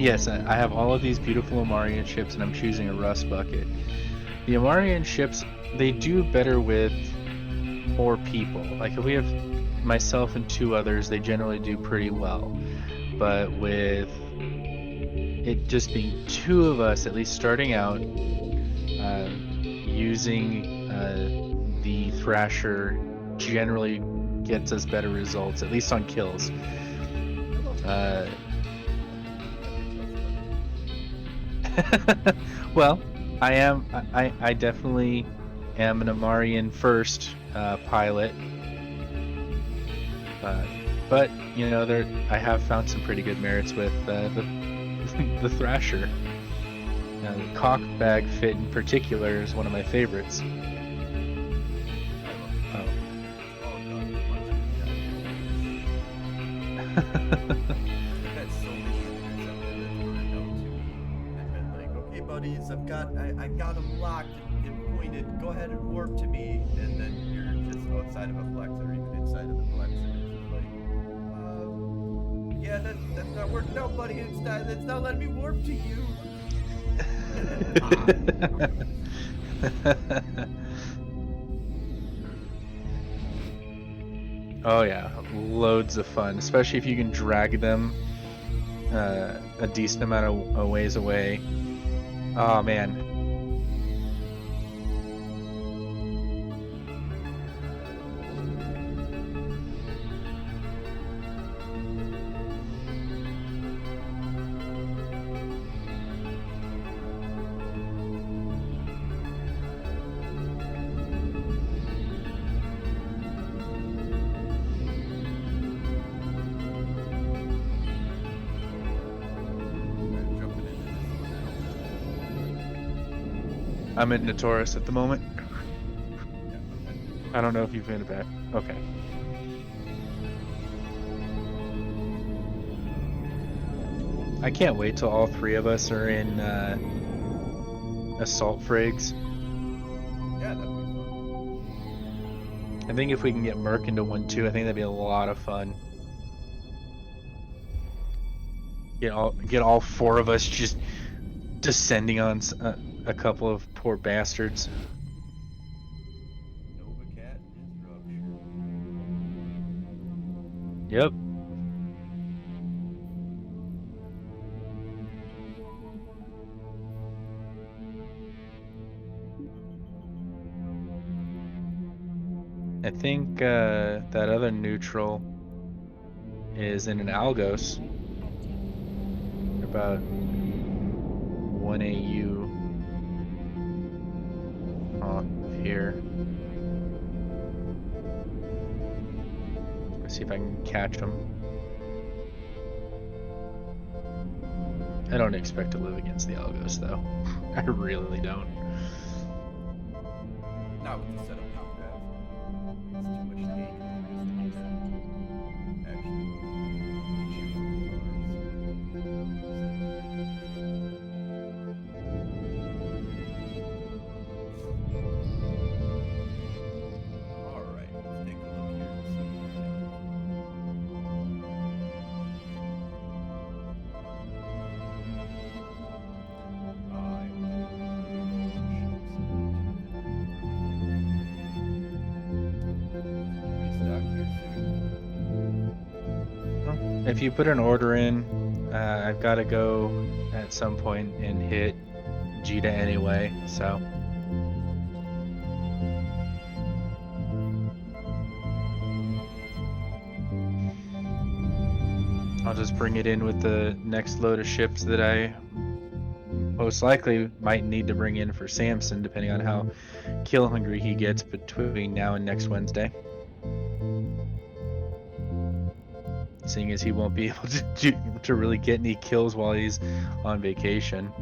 Yes, I have all of these beautiful Amarian ships, and I'm choosing a rust bucket. The Amarian ships, they do better with more people. Like if we have myself and two others, they generally do pretty well. But with it just being two of us, at least starting out, using the Thrasher generally gets us better results, at least on kills. Well, I definitely am an Amarian first pilot, but you know I have found some pretty good merits with the Thrasher. The cock bag fit in particular is one of my favorites. Oh. Hey buddies, I got them locked and pointed. Go ahead and warp to me, and then you're just outside of a flex or even inside of the flex, and it's just like, yeah, that's not working out, buddy. It's not letting me warp to you. Oh yeah, loads of fun, especially if you can drag them a decent amount of ways away. Oh man. I'm in Notorious at the moment. I don't know if you've made it back. Okay. I can't wait till all three of us are in assault frigs. Yeah, that'd be fun. I think if we can get Merc into one too, I think that'd be a lot of fun. Get all four of us just descending on a couple of poor bastards. Nova Cat Disruption. Yep. I think that other neutral is in an Algos. About 1 AU off here. Let's see if I can catch them. I don't expect to live against the Algos though. I really don't. Not with the setup top half. It's too much take. Actually. Alright, let's take a look here and see what we got. If you put an order in, I've got to go at some point and hit Jita anyway, so. I'll just bring it in with the next load of ships that I most likely might need to bring in for Samson, depending on how kill hungry he gets between now and next Wednesday. Seeing as he won't be able to really get any kills while he's on vacation.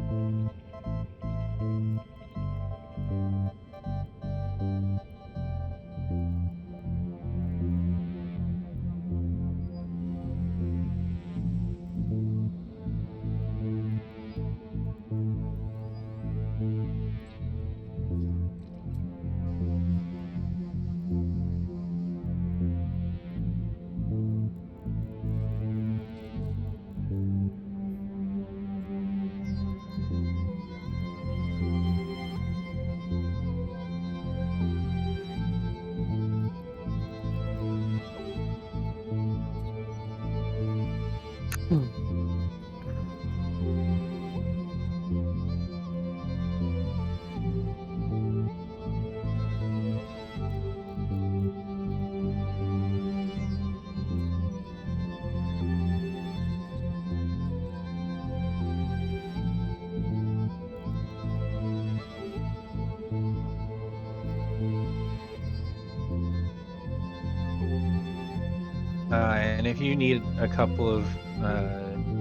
And if you need a couple of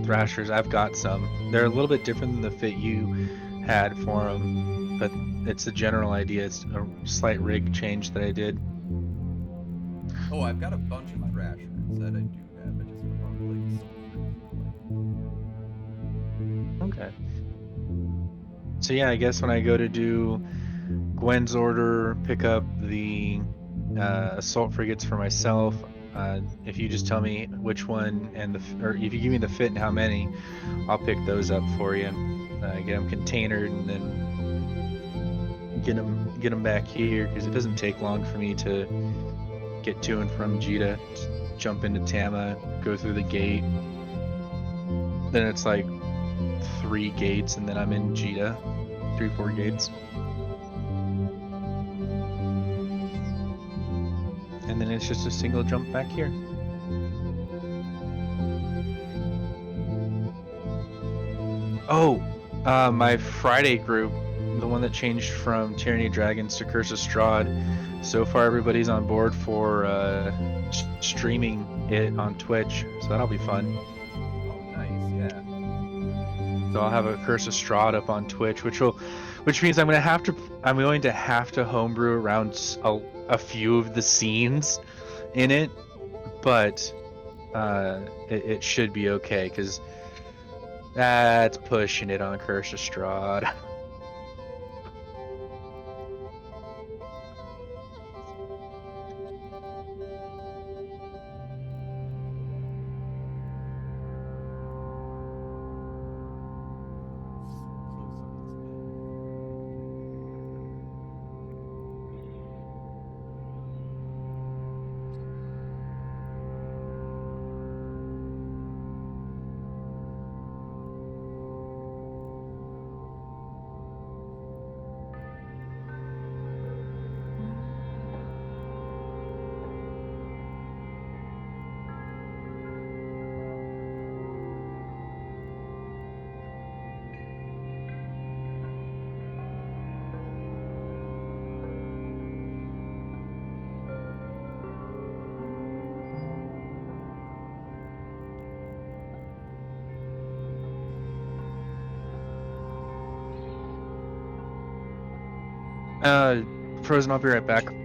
thrashers, I've got some. They're a little bit different than the fit you had for them, but it's the general idea. It's a slight rig change that I did. Oh, I've got a bunch of thrashers that I do have. I just don't know like the soul freaks look like. Okay. So yeah, I guess when I go to do Gwen's order, pick up the assault frigates for myself. If you just tell me which one and or if you give me the fit and how many, I'll pick those up for you. Get them containered and then get them back here because it doesn't take long for me to get to and from Jita. Just jump into Tama, go through the gate. Then it's like 3 gates, and then I'm in Jita. 3-4 gates. And then it's just a single jump back here. Oh, my Friday group, the one that changed from Tyranny of Dragons to Curse of Strahd. So far, everybody's on board for streaming it on Twitch, so that'll be fun. Oh, nice, yeah. So I'll have a Curse of Strahd up on Twitch, which means I'm going to have to homebrew around a few of the scenes in it, but it should be okay because that's pushing it on Curse of Strahd. Close up this bit. Frozen, I'll be right back. Okay.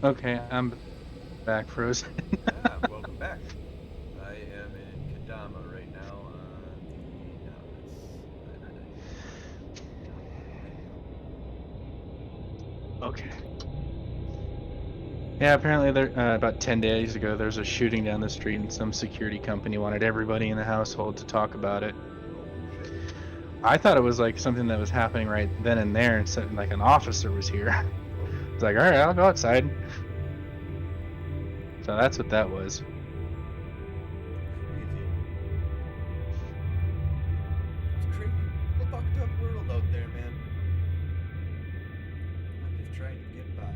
Okay, I'm back frozen. Ah, welcome back. I am in Kadama right now on the novice. Or not even Okay. Yeah, apparently there about 10 days ago there was a shooting down the street and some security company wanted everybody in the household to talk about it. Oh shit. I thought it was like something that was happening right then and there and so, like an officer was here. Oh, It's like, "All right, I'll go outside." So that's what that was. crazy. It's crazy. Fucked up world out there, man. I'm just trying to get by.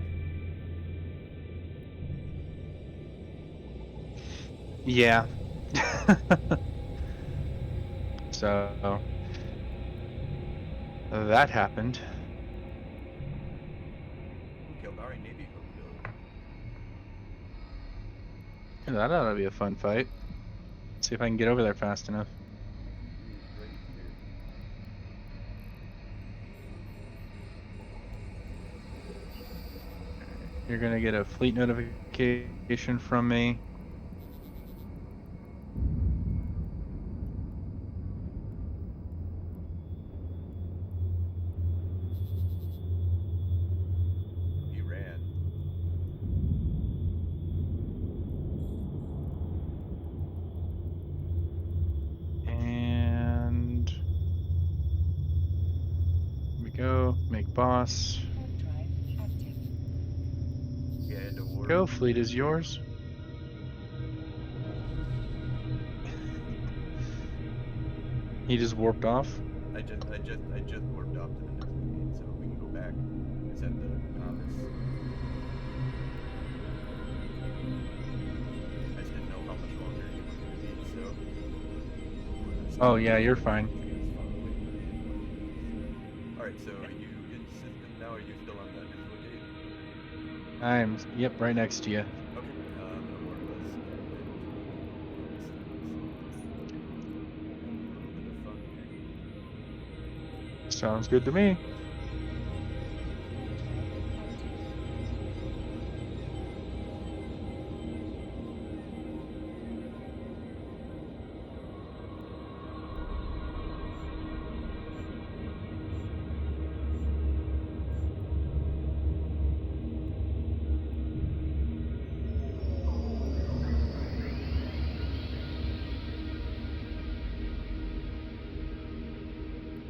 Yeah. So that happened. Ooh, Kildari Navy hook build. Yeah, that ought to be a fun fight. See if I can get over there fast enough. He is right here. You're gonna get a fleet notification from me. He ran. And here we go. Make boss. Warp drive active. Yeah, I had to warp. Go, fleet is yours. He just warped off. I just warped off to the next location, so we can go back. Is that the novice? I just didn't know how much longer he was gonna be, so. Oh yeah, you're fine. Alright, so are you in system now? Are you still on the dislocate? Yep, right next to you. Okay, I'm gonna warp us into the novice things. A little bit of fun here. Sounds good to me. Warp drive active.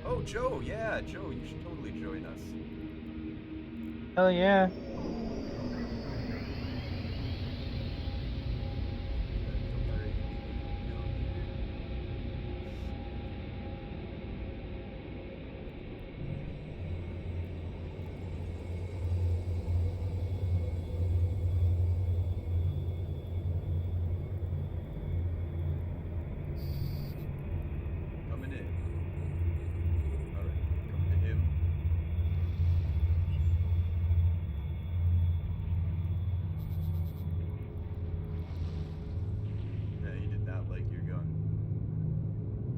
Oh, Joe, yeah, Joe, you should totally join us. Hell yeah. Kildare Navy hook build here. Coming in. Alright, coming to him. Yeah, he did not like your gun.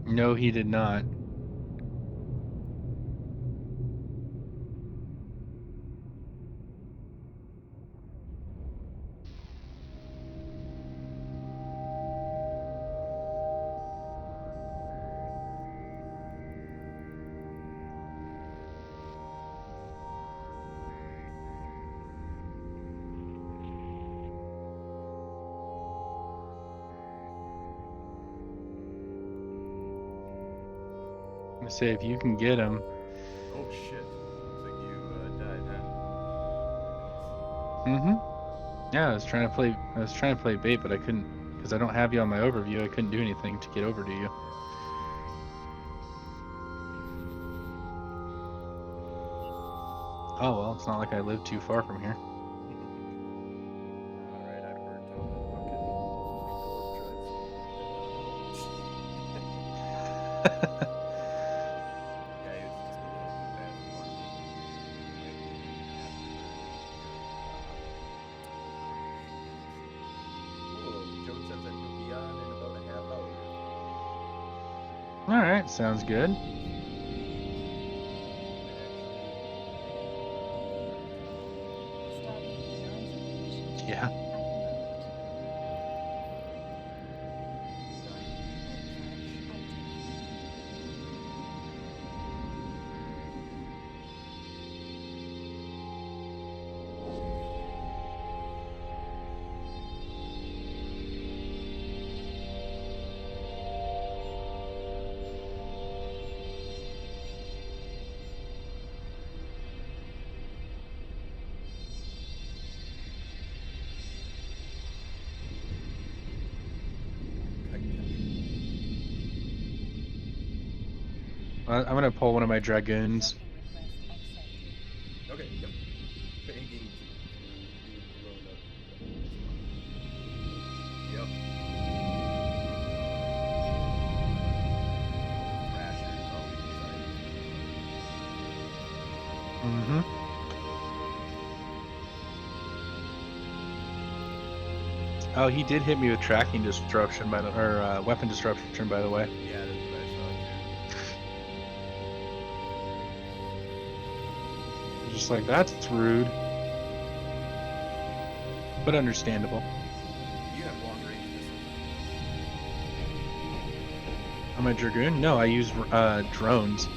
No, he did not. I say if you can get him. Oh shit. Looks like you died, huh? Mm-hmm. Yeah, I was trying to play bait, but I couldn't because I don't have you on my overview. I couldn't do anything to get over to you. Oh well, it's not like I live too far from here. Alright, I burnt out the fucking warp drive for you. Yeah, he was just a little too fast for me. Wait, cool. Joe says that he'll be on in about a half hour. All right, sounds good. Stargate denies information. I'm gonna pull one of my dragoons. Docking request accepted. Okay, yep. Begging to be blown up. Yep. Thrasher is always exciting. Mm-hmm. Oh, he did hit me with tracking disruption or weapon disruption, by the way. Yeah, that's what I saw too. Just like, that's rude. But understandable. You have long range missiles. I'm a dragoon? No, I use drones.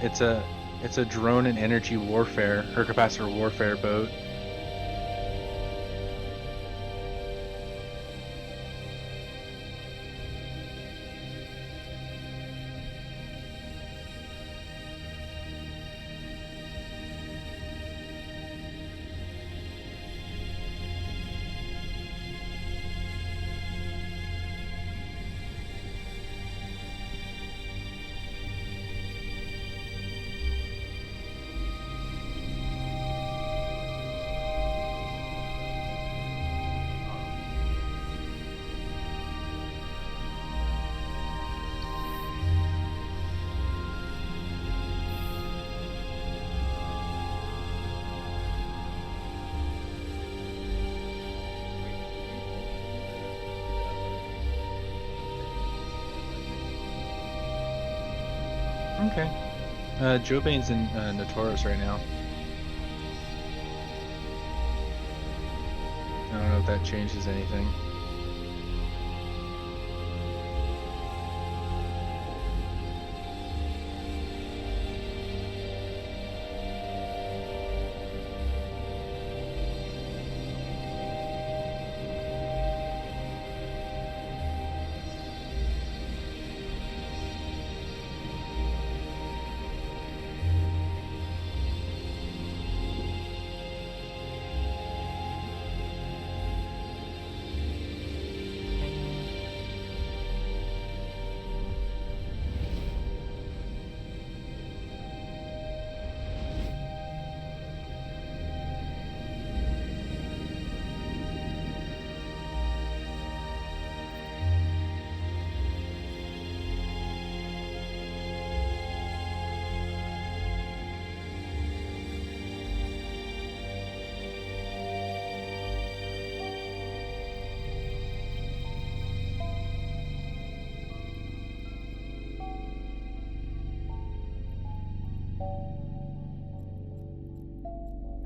It's a drone and energy warfare or capacitor warfare boat. Okay. Joebane's in Notorious right now. I don't know if that changes anything.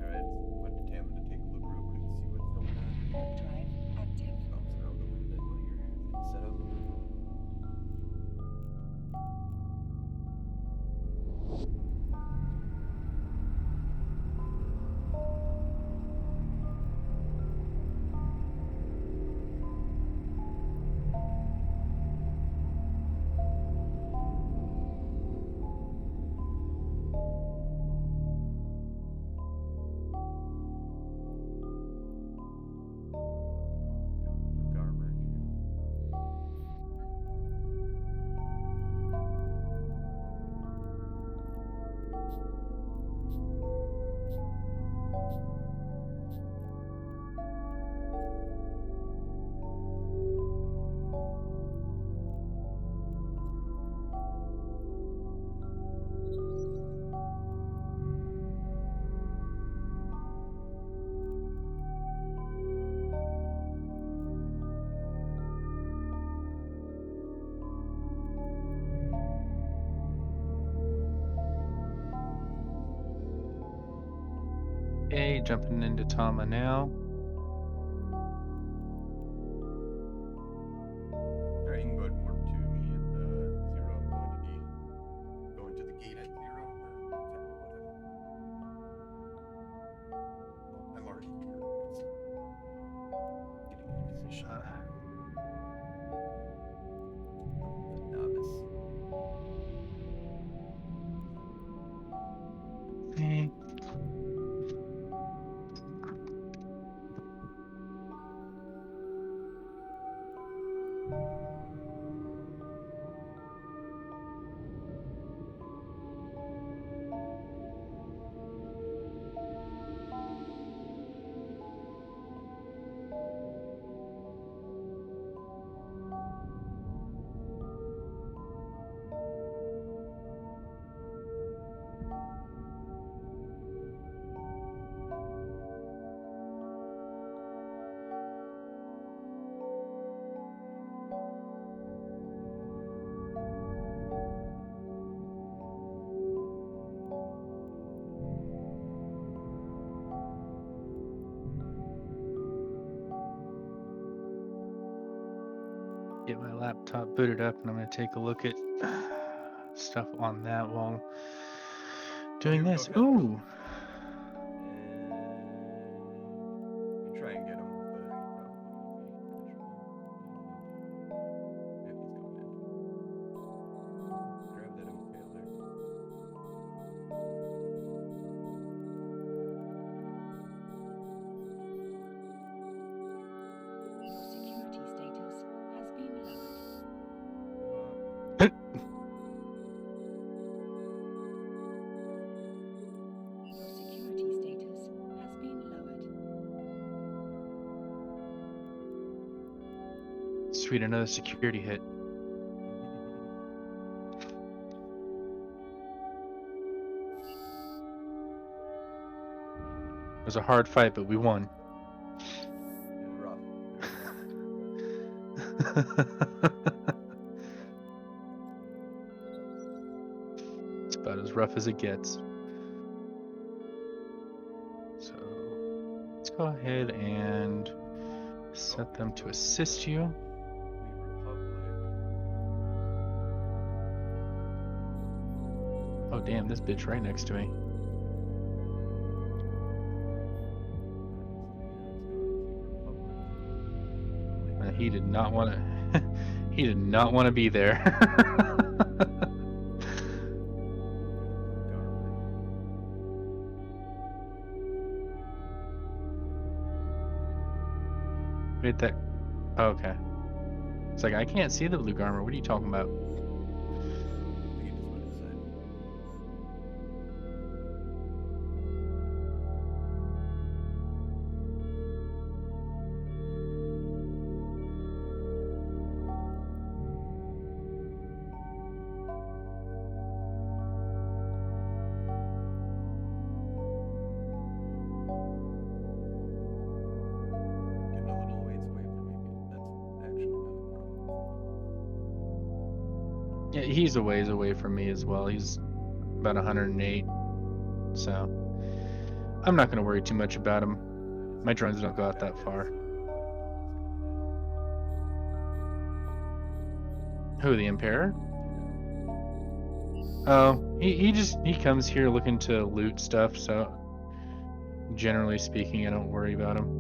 Alright, went to Tam to take a look real quick to see what's going on. Warp drive active. Bouncing around a little bit while you're getting set up. Luke armor. Okay, jumping into Tama now. Alright, you can go ahead and warp to me at 0. I'm going to be going to the gate at 0. Or whatever. Well, I'm already here. Getting in position. The novice. Okay. Get my laptop booted up, and I'm going to take a look at stuff on that while doing here we this. go, Ooh. And you try and get him, but he probably won't be control. Yep, he's going in. Grab that impaler. Your security status has been lowered. Your security status has been lowered. Sweet, another security hit. It was a hard fight, but we won. It was rough. It's about as rough as it gets. So let's go ahead and set them to assist you. Oh damn, this bitch right next to me. He did not want to. He did not want to be there. Wait, that. Oh, okay. It's like I can't see the blue garment. What are you talking about? Yeah, he's a ways away from me as well. He's about 108, so I'm not going to worry too much about him. My drones don't go out that far. Who, the Emperor? Oh, he comes here looking to loot stuff, so generally speaking, I don't worry about him.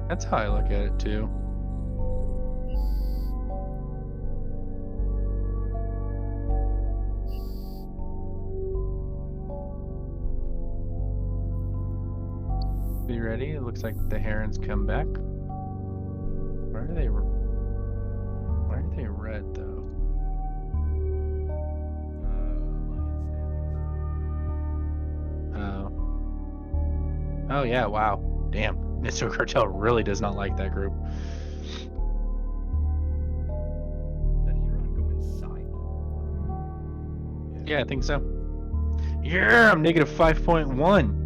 That's how I look at it too. Be ready? It looks like the herons come back. Why are they red though? Oh. Oh yeah, wow. Damn. Nitso Cartel really does not like that group. Did Huron go inside? Yeah, I think so. Yeah, I'm negative 5.1.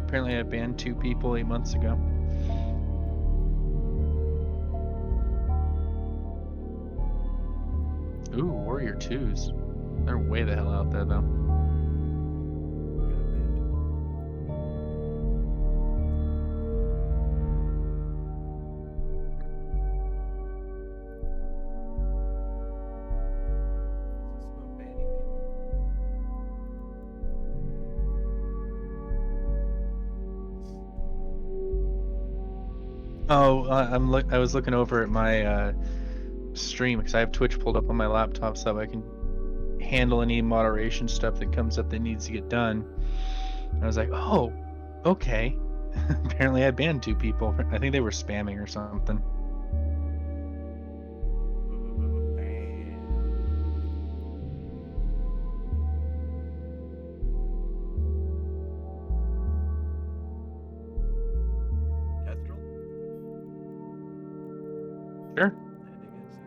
Apparently I banned 2 people 8 months ago. Ooh, Warrior 2s. They're way the hell out there though. Oh, I was looking over at my stream because I have Twitch pulled up on my laptop so I can handle any moderation stuff that comes up that needs to get done. And I was like, oh, okay. Apparently I banned 2 people. I think they were spamming or something. Sure. Landing at 0.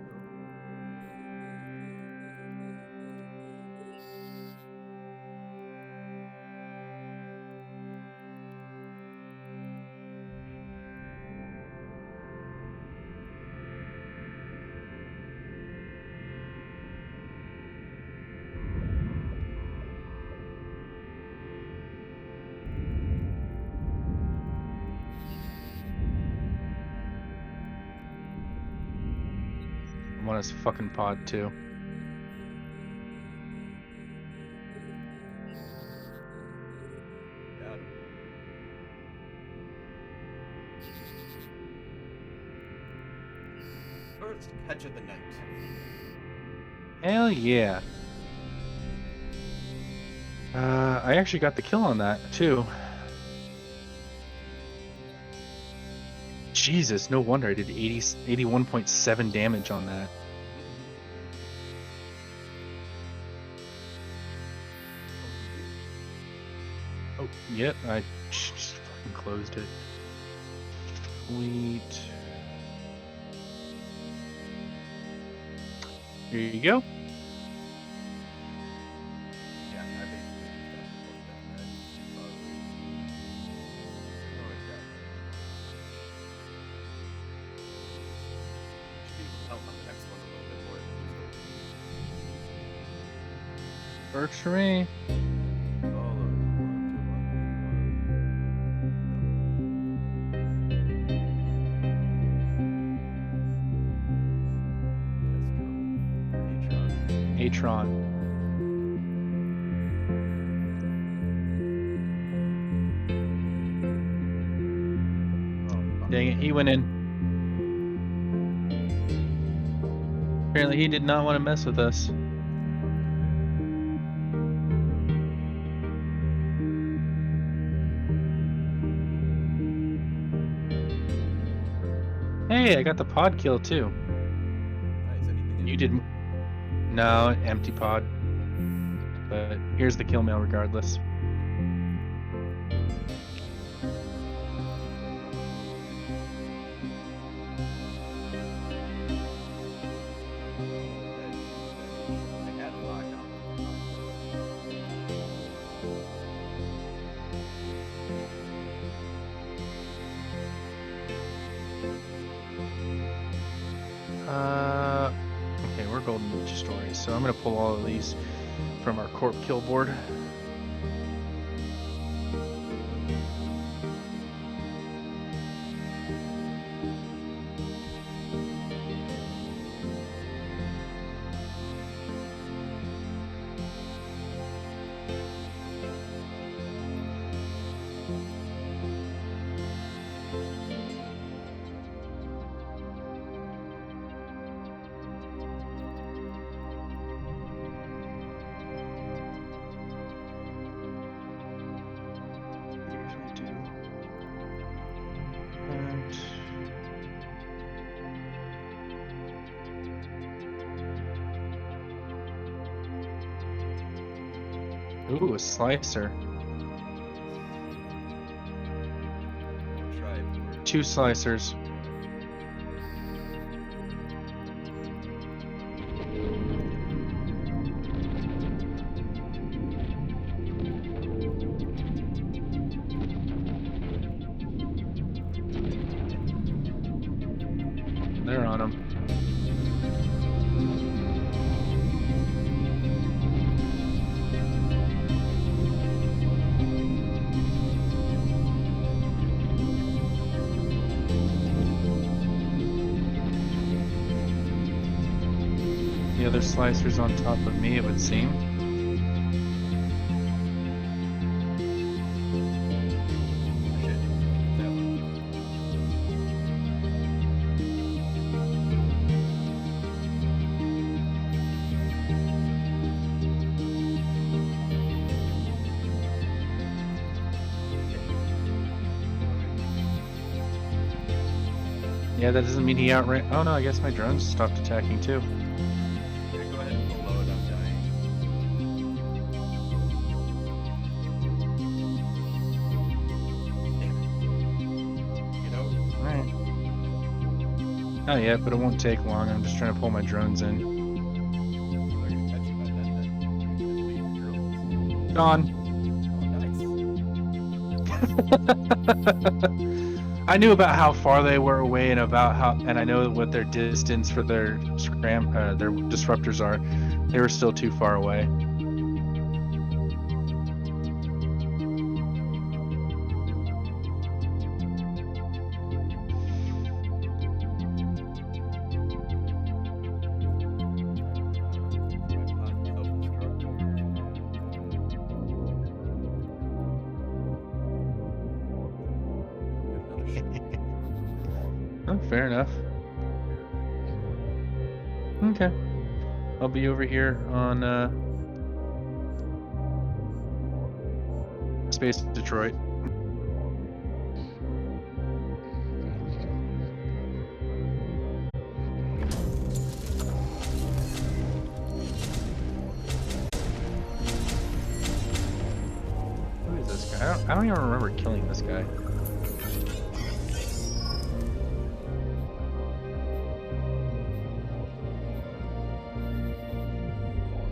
I'm on his fucking pod too. Got him. First catch of the night. Hell yeah. I actually got the kill on that too. Jesus, no wonder I did 81.7 damage on that. Oh, yep, I just fucking closed it. Sweet. Here you go. Yeah, I basically just got the book that I should be able to help on the next one a little bit more than just open. Works for me. Atron. Dang it, he went in. Apparently he did not want to mess with us. Hey, I got the pod kill too. Nice. Anything in You it? did. No, empty pod. But here's the kill mail regardless. I had a lockdown. Okay, we're golden ninja stories, so I'm gonna pull all of these from our corp kill board. Ooh, a slicer. Try for 2 slicers. They're on him. The other slicer's on top of me, it would seem. shit. That one. Yeah, that doesn't mean he outran. Oh no, I guess my drones stopped attacking too. Here, go ahead and pull load. I'm dying. Damn it. You know? Alright. Not yet, but it won't take long. I'm just trying to pull my drones in. Well, they're gonna catch you by then. You can just leave your drones. Gone. Oh, nice. I knew about how far they were away and I know what their distance for their their disruptors are. They were still too far away. My pod self-destruct here, and get another ship. Oh, fair enough. Okay. I'll be over here on Space Detroit. Who is this guy? I don't even remember killing this guy.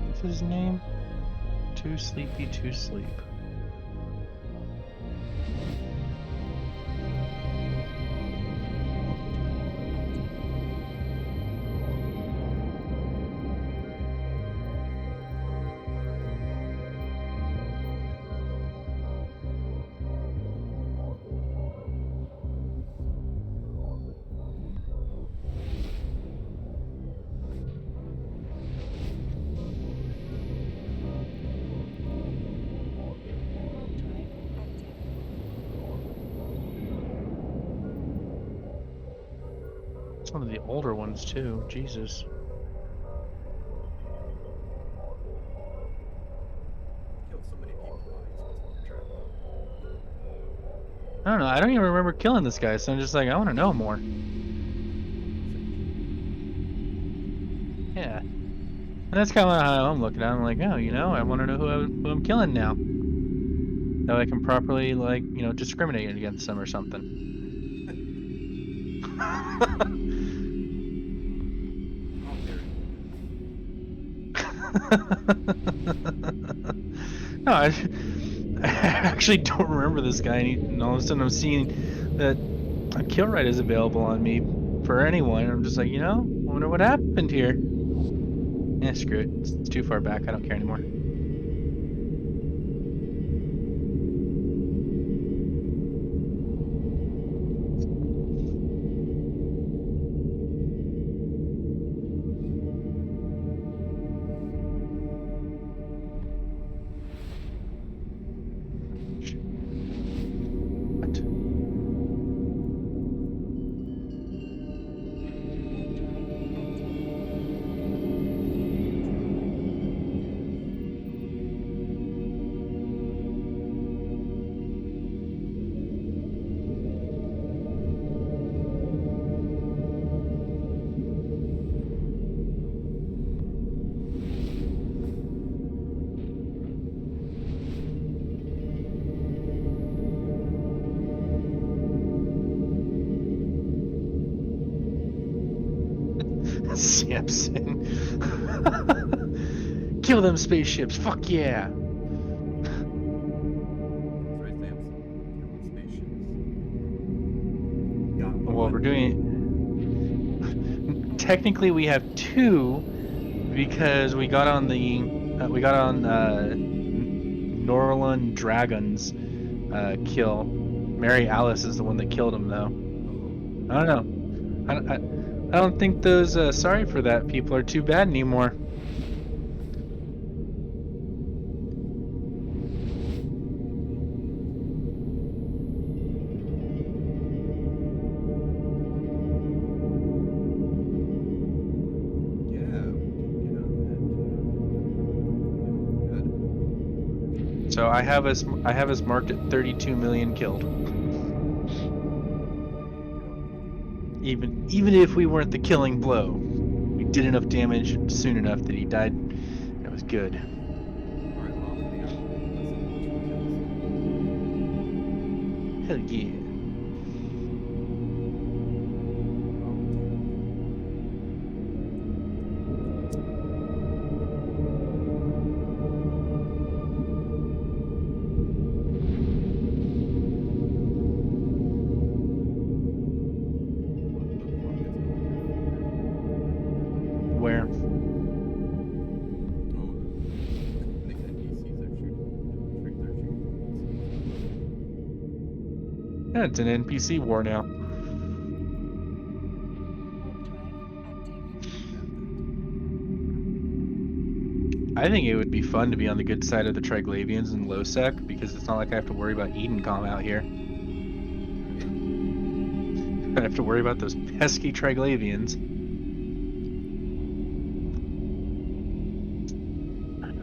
What's his name? Too Sleepy to Sleep. It's one of the older ones too. Jesus. Killed so many people while he's wasn't trapped. I don't know. I don't even remember killing this guy, so I'm just like, I want to know more. Yeah. And that's kind of how I'm looking at it. I'm like, oh, I want to know who I'm killing now. That way I can properly, like, discriminate against them or something. Oh, there. No, I actually don't remember this guy, and all of a sudden I'm seeing that a kill right is available on me for anyone. I'm just like, I wonder what happened here. Yeah, screw it. It's too far back. I don't care anymore. What? Samson. Kill them spaceships. Fuck yeah. That's right, Samson. Killing spaceships. Got Well, we're one. doing. Technically, we have two because we got on Norland Dragon's kill. Mary Alice is the one that killed him, though. Oh. I don't know. I don't think those sorry for that people are too bad anymore. Yeah, we can get on that. Good. So I have us marked at 32 million killed. There you Even if we weren't the killing blow, we did enough damage soon enough that he died. That was good. go. Alright, well, I'm putting on less than 2 kills. Hell yeah. Yeah, it's an NPC war now. Warp drive active. I think it would be fun to be on the good side of the Triglavians and Lowsec because it's not like I have to worry about Edencom out here. Right? I have to worry about those pesky Triglavians. I'm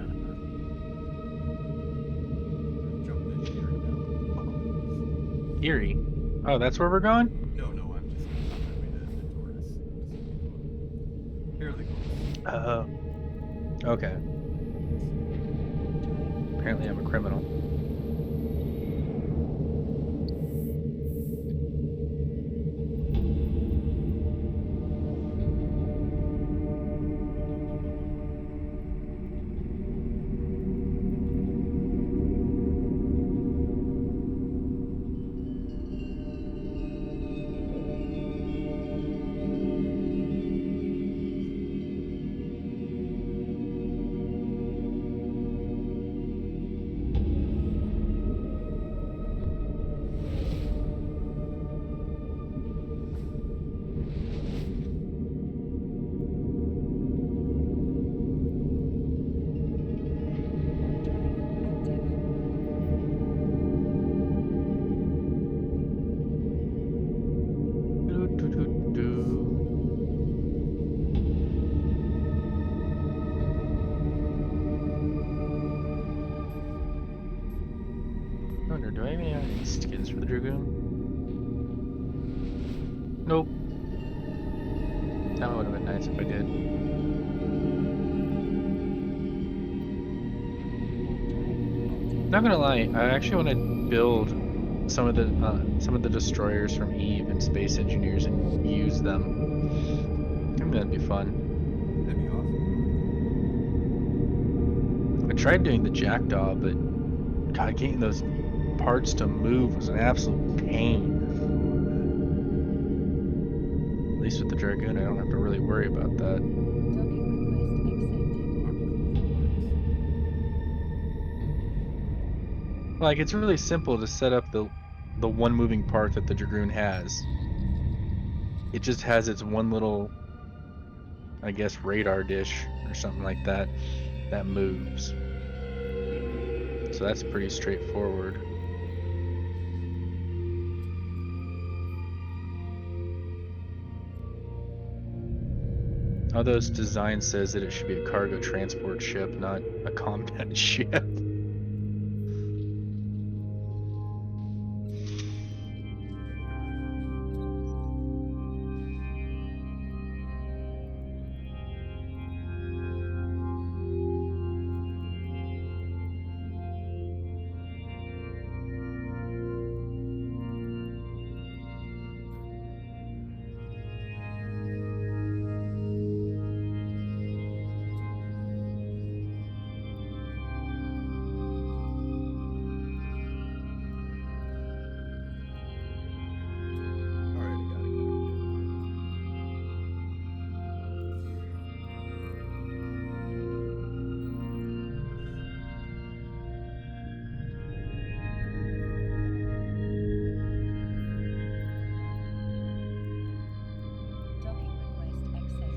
jumping into Erie now. Erie. Oh, that's where we're going? No, no, I'm just on my way to Taurus. Fairly close. Okay. Warp drive Apparently I'm a criminal. warp drive active. Do. I wonder, do I even have any skins for the Dragoon? Nope. That would have been nice if I did. Warp drive active. Not gonna lie, I actually want to build some of the destroyers from Eve and Space Engineers and use them. I think that'd be fun. That'd be awesome. I tried doing the Jackdaw, but God, getting those parts to move was an absolute pain. At least with the Dragoon, I don't have to really worry about that. Docking request accepted. Like, it's really simple to set up the one moving part that the Dragoon has. It just has its one little, I guess, radar dish or something like that that moves. So that's pretty straightforward. Although its design says that it should be a cargo transport ship, not a combat ship. Alright, I got it. Docking request accepted.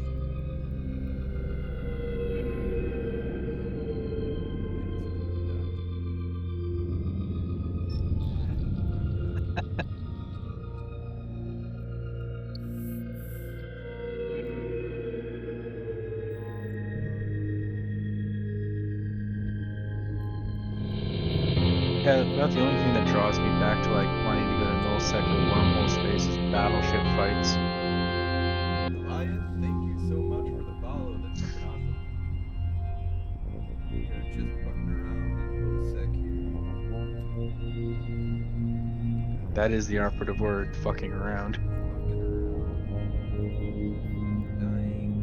Yeah, about the only thing that draws me back to like wanting to go to nullsec or wormhole space is battleship fights. Lion, thank you so much for the follow. That's fucking awesome. We are just fucking around in Lowsec here. That is the operative word, fucking around. Fucking around. Dying.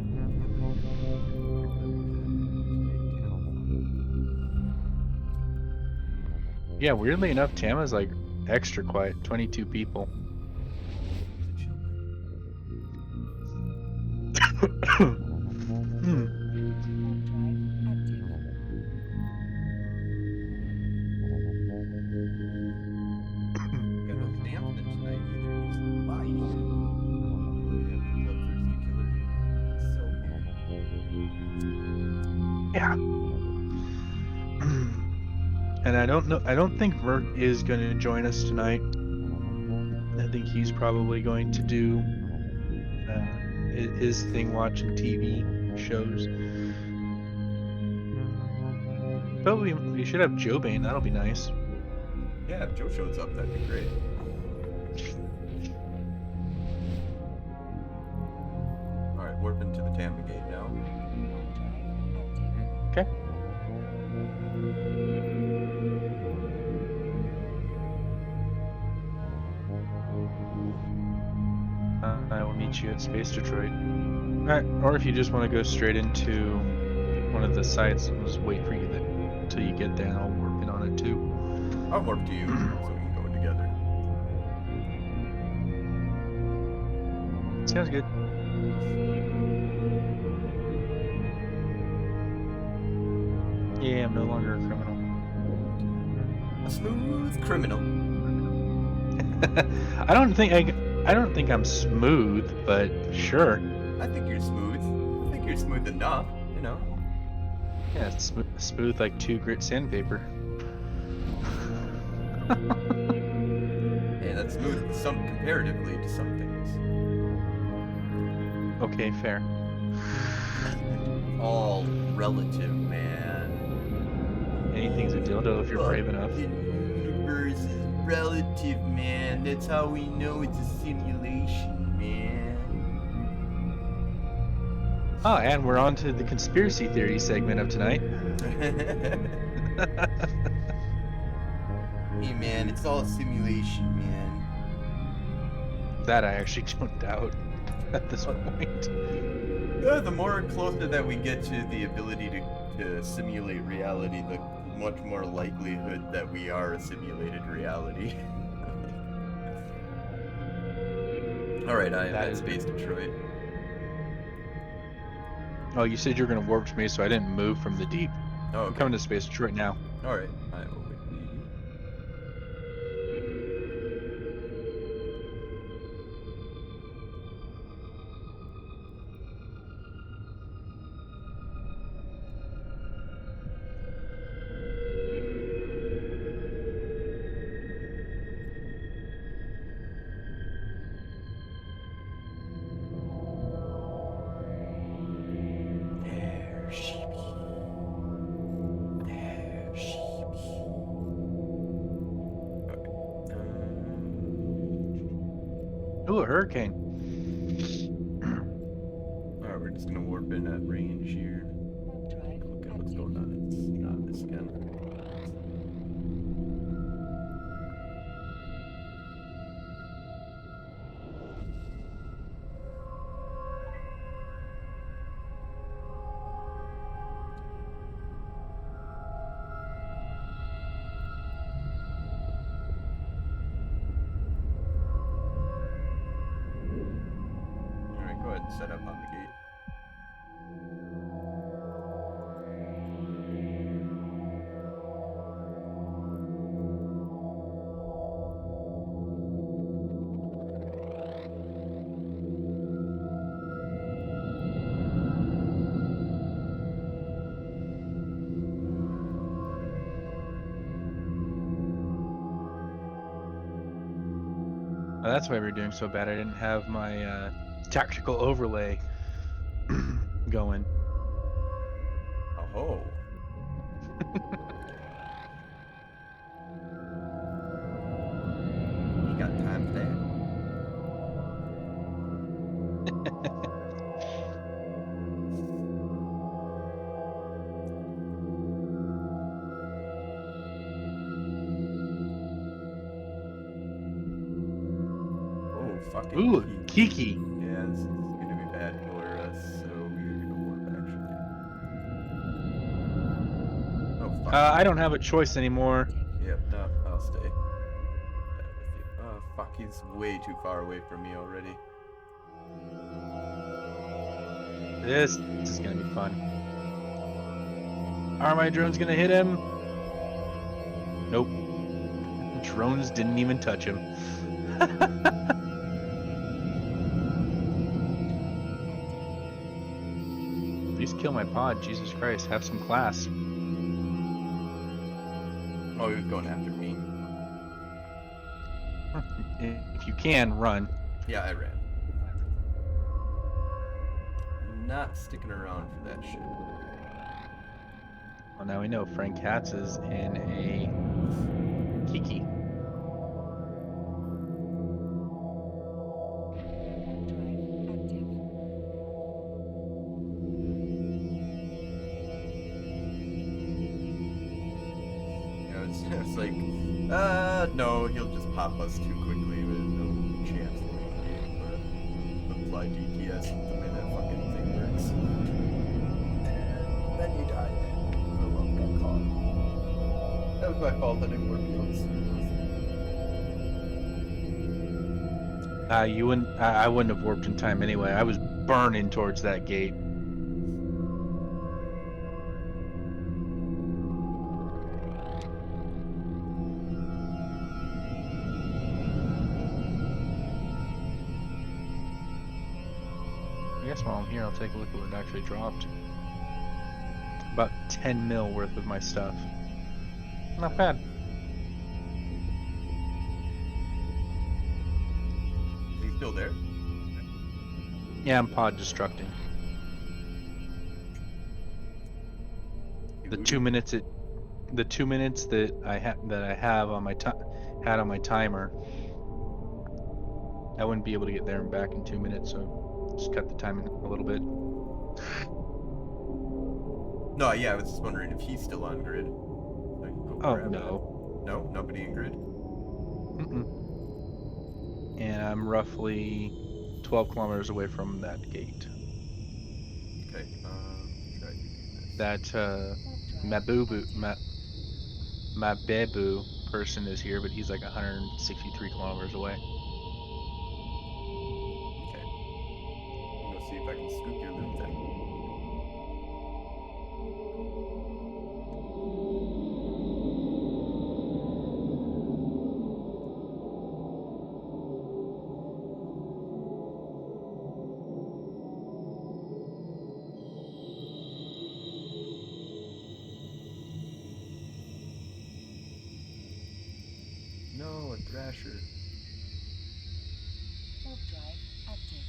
Yeah, weirdly enough, Tama's like extra quiet, 22 people. Hmm. Warp drive active. Got no dampening And I don't know. I don't think Merc is going to join us tonight. I think he's probably going to do his thing, watching TV shows. But we should have Joebane. That'll be nice. Yeah, if Joe shows up, that'd be great. Alright, warp into the Tampa gate now. Okay. I will meet you at Space Detroit. Alright, or if you just want to go straight into one of the sites, I'll just wait for you till you get there and I'll warp in on it too. I'll warp to you so we can go together. Sounds good. Yeah, I'm no longer a criminal. A smooth criminal. I don't think I'm smooth, but sure. I think you're smooth. I think you're smooth enough, you know. Yeah, it's smooth like 2 grit sandpaper. Hey, that's smooth comparatively to some things. Okay, fair. All relative, man. Anything's a dildo if you're brave enough. The universe is relative, man. That's how we know it's a simulation, man. Oh, and we're on to the conspiracy theory segment of tonight. Hey, man, it's all a simulation, man. That I actually don't doubt at this point. The more closer that we get to the ability to simulate reality, the much more likelihood that we are a simulated reality. Alright, I am at Space Detroit. Oh, you said you were going to warp to me, so I didn't move from the deep. Oh, okay. I'm coming to Space Detroit now. Alright, I will wait for you. Ooh, a hurricane. Alright, we're just gonna warp in at range here. Look at what's going on. It's not this again. Alright, go ahead and set up on the gate. Oh, that's why we're doing so bad. I didn't have my tactical overlay going. Oh. You got time for that? Oh, fucking Ooh, Kiki. Kiki. Yeah, this is gonna be bad for us, so we're gonna warp actually. Oh, fuck. I don't have a choice anymore. Yep, no, I'll stay. With you. Oh, fuck, he's way too far away from me already. This is gonna be fun. Are my drones gonna hit him? Nope. Drones didn't even touch him. Please kill my pod, Jesus Christ, have some class. Oh, he was going after me. If you can, run. Yeah, I ran. Not sticking around for that shit. Well, now we know Frank Katz is in a Kiki. Warp drive active. Yeah, it's like, no, he'll just pop us too quickly with no chance to win the game, but apply DPS the minute fucking thing works. And then you died. Oh well, got caught. That was my fault, I didn't warp you on the You wouldn't. I wouldn't have warped in time anyway. I was burning towards that gate. I guess while I'm here, I'll take a look at what it actually dropped. About 10 mil worth of my stuff. Not bad. Is he still there? Yeah, I'm pod destructing. The 2 minutes that I have on my had on my timer, I wouldn't be able to get there and back in 2 minutes, so just cut the time a little bit. No, yeah, I was just wondering if he's still on grid. So I could go Oh grab no. it. No, nobody in grid. Mm-mm. And I'm roughly 12 kilometers away from that gate. Okay, try doing this. That Warp drive Mabubu active. Mabebu person is here, but he's like 163 kilometers away. Okay. I'm gonna see if I can scoop your loot then. No, a thrasher. Warp drive active.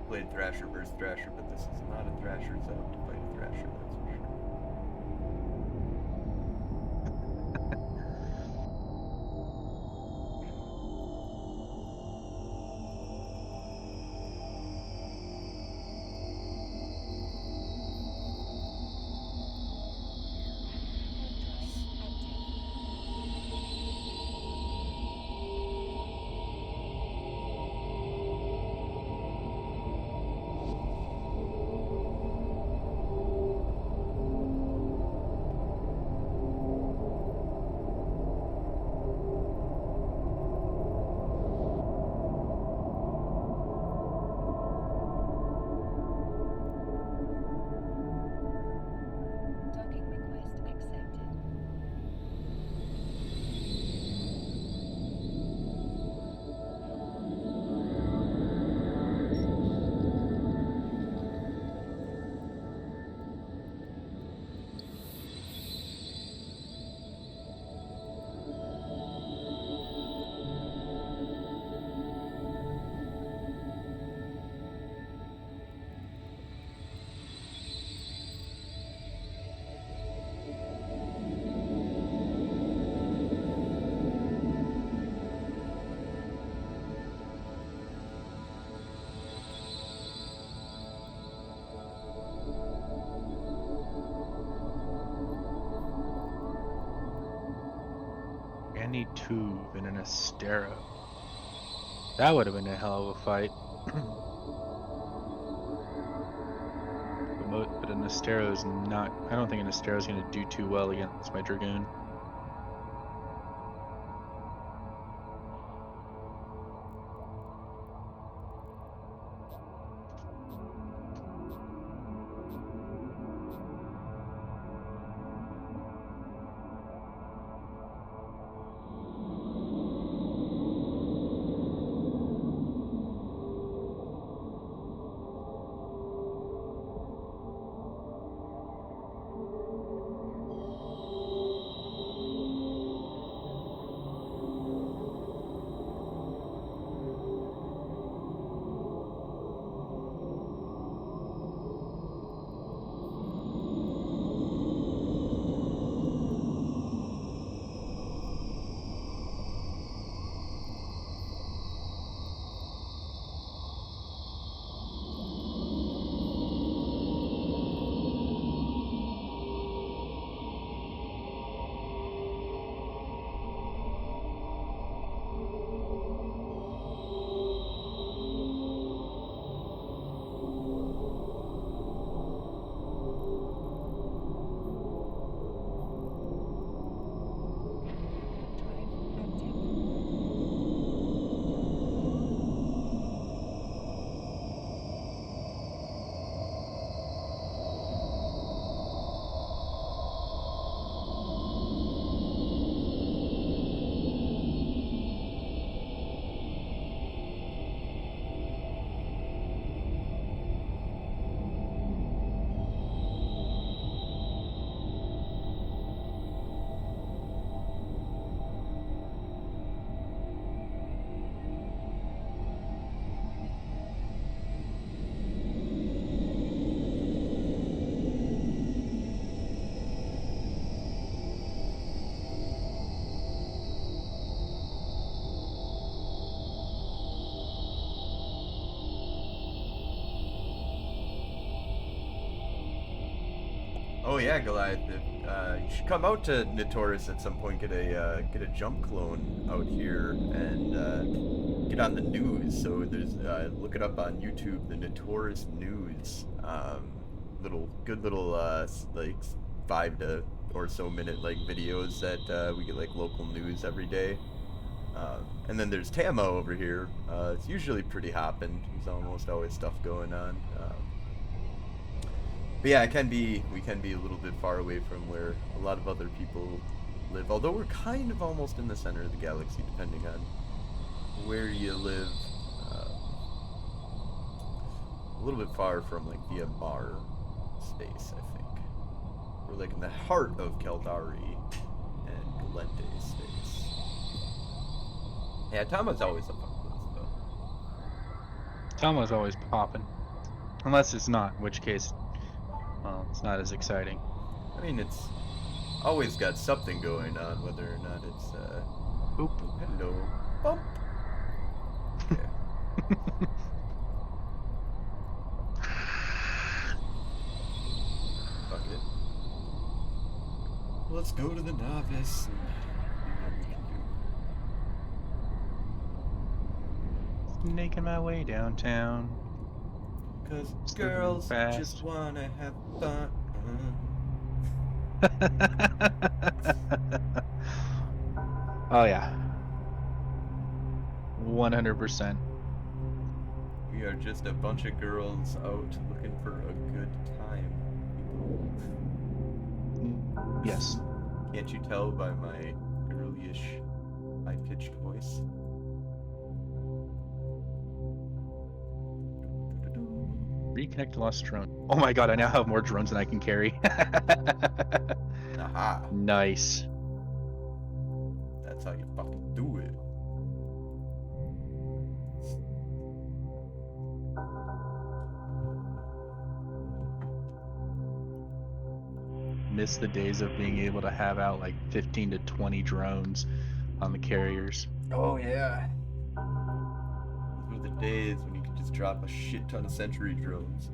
Played Thrasher versus Thrasher, but this is not a Thrasher zone to fight a Thrasher, that's for sure. Warp drive active. Docking request accepted. Andy Tuve and an Astero. That would have been a hell of a fight. But an Astero is not. I don't think an Astero is going to do too well against my Dragoon. Oh yeah, Goliath. You should come out to Notorious at some point. Get a jump clone out here and get on the news. So there's look it up on YouTube, the Notorious News. Little like 5 to or so minute like videos that we get like local news every day. And then there's Tamo over here. It's usually pretty hopping. There's almost always stuff going on. But yeah, we can be a little bit far away from where a lot of other people live. Although we're kind of almost in the center of the galaxy, depending on where you live. A little bit far from like the Amar space, I think. We're like in the heart of Caldari and Galente space. Yeah, Tama's always up on this though. Tomo's always popping. Unless it's not, in which case, well, it's not as exciting. I mean, it's always got something going on, whether or not it's Oop. hello, bump. Okay. Fuck it. Let's go to the novice and see what we can do. Making my way downtown. 'Cause Still going girls fast. just wanna have fun. Oh yeah. 100%. We are just a bunch of girls out looking for a good time. Yes. Can't you tell by my girlyish, high-pitched voice? Reconnect lost drone. Oh my god, I now have more drones than I can carry. Aha! Nice. That's how you fucking do it. Miss the days of being able to have out like 15 to 20 drones on the carriers. Oh yeah. Those were the days when you could just drop a shit ton of sentry drones.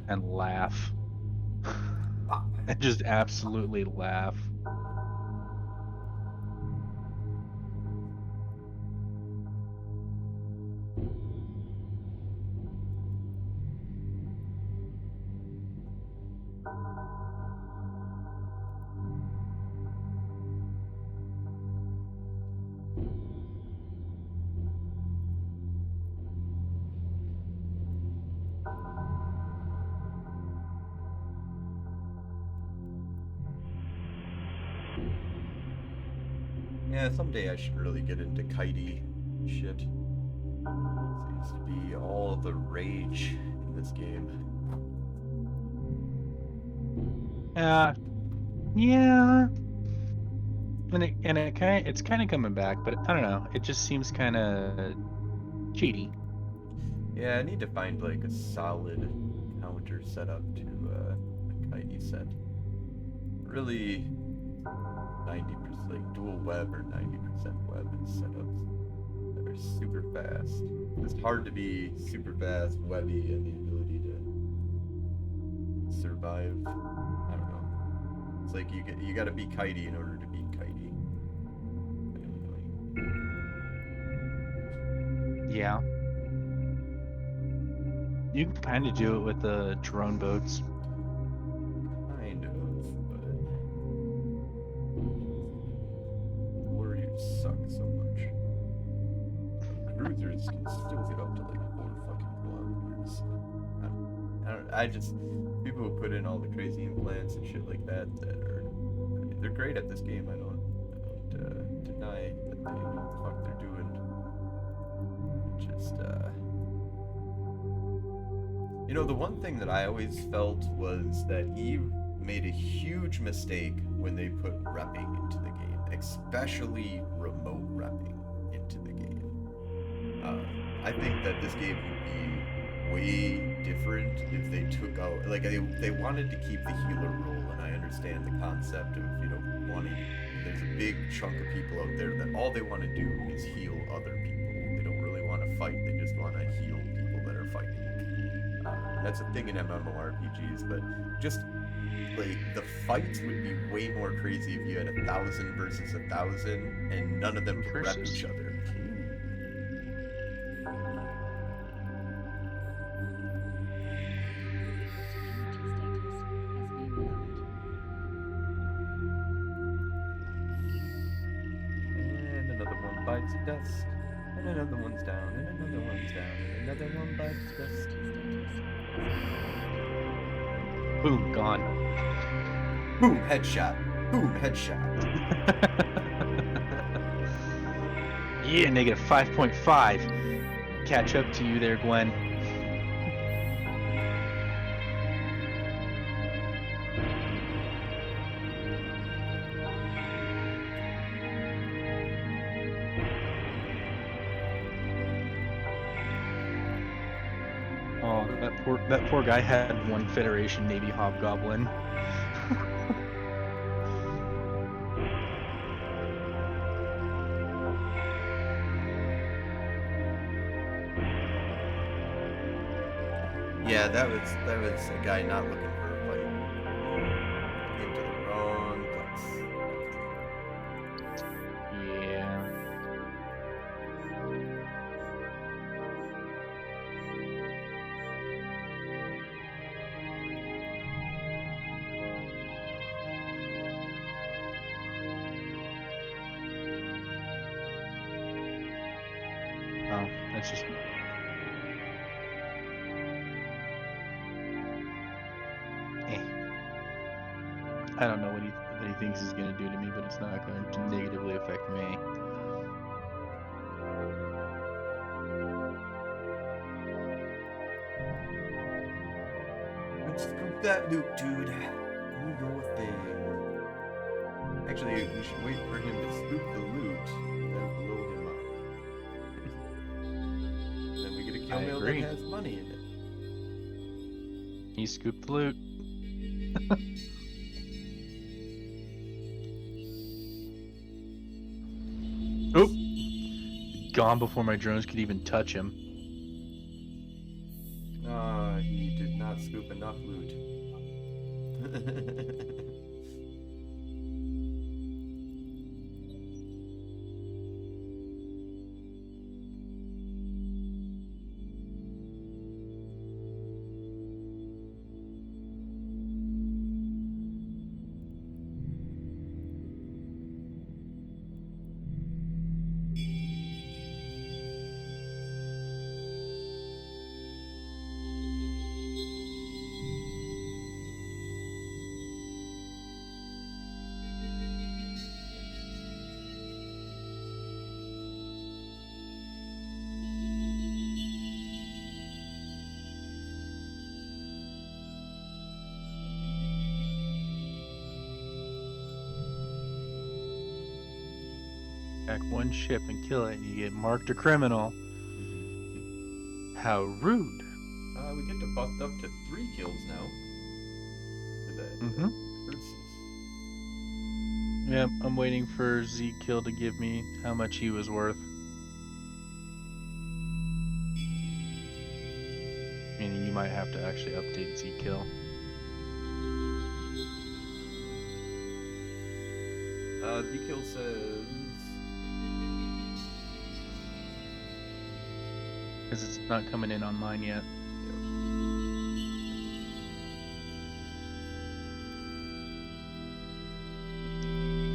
And laugh. And just absolutely laugh. Yeah, someday I should really get into kitey shit. Seems to be all the rage in this game. Yeah. It's kind of coming back, but I don't know. It just seems kind of cheaty. Yeah, I need to find like a solid counter setup to a kitey set. Really, 90% like dual web or 90% web setups that are super fast. It's hard to be super fast, webby, and the ability to survive. I don't know. It's like you gotta be kitey in order to be kitey. Yeah. You can kind of do it with the drone boats. Kind of, but warriors suck so much. Cruisers can still get up to like 4 fucking kilometers. I just people who put in all the crazy implants and shit like that they're great at this game. I don't deny that they know what the fuck they're doing. Just you know, the one thing that I always felt was that Eve made a huge mistake when they put repping into the game, especially remote repping into the game. I think that this game would be way different if they took out, like, they wanted to keep the healer role, and I understand the concept of, you know, wanting, there's a big chunk of people out there that all they want to do is heal other people. They don't really want to fight, they just want to heal people that are fighting. That's a thing in MMORPGs, but just like the fights would be way more crazy if you had 1,000 versus 1,000 and none of them could rep Versus. each other. And another one bites the dust. And another one's down, and another one's down, and another one bites the dust. Boom, gone. Boom, headshot. Boom, headshot. Yeah, negative 5.5. Catch up to you there, Gwen. Oh, that poor guy had one Federation Navy Hobgoblin. Yeah, that was a guy not looking for a fight. Into the wrong place. Yeah. Oh, that's just. I don't know what he thinks he's gonna do to me, but it's not going to negatively affect me. Let's scoop that loot, dude. Do your thing. Actually, we should wait for him to scoop the loot, then blow him up. Then we get a kill I mail that agree. has money in it. He scooped the loot. Oop! Gone before my drones could even touch him. He did not scoop enough loot. Back one ship and kill it, and you get marked a criminal. How rude. We get to bust up to 3 kills now. For that versus. Yep, I'm waiting for Z-Kill to give me how much he was worth. Meaning you might have to actually update Z-Kill. D-Kill says... Because it's not coming in on mine yet.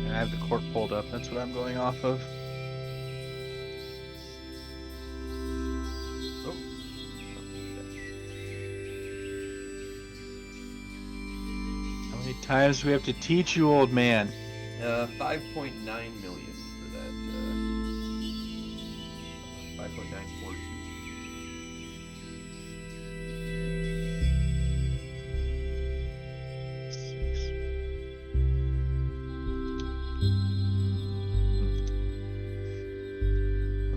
And I have the court pulled up, that's what I'm going off of. Oh. How many times do we have to teach you, old man? 5.9 million for that. 5.942.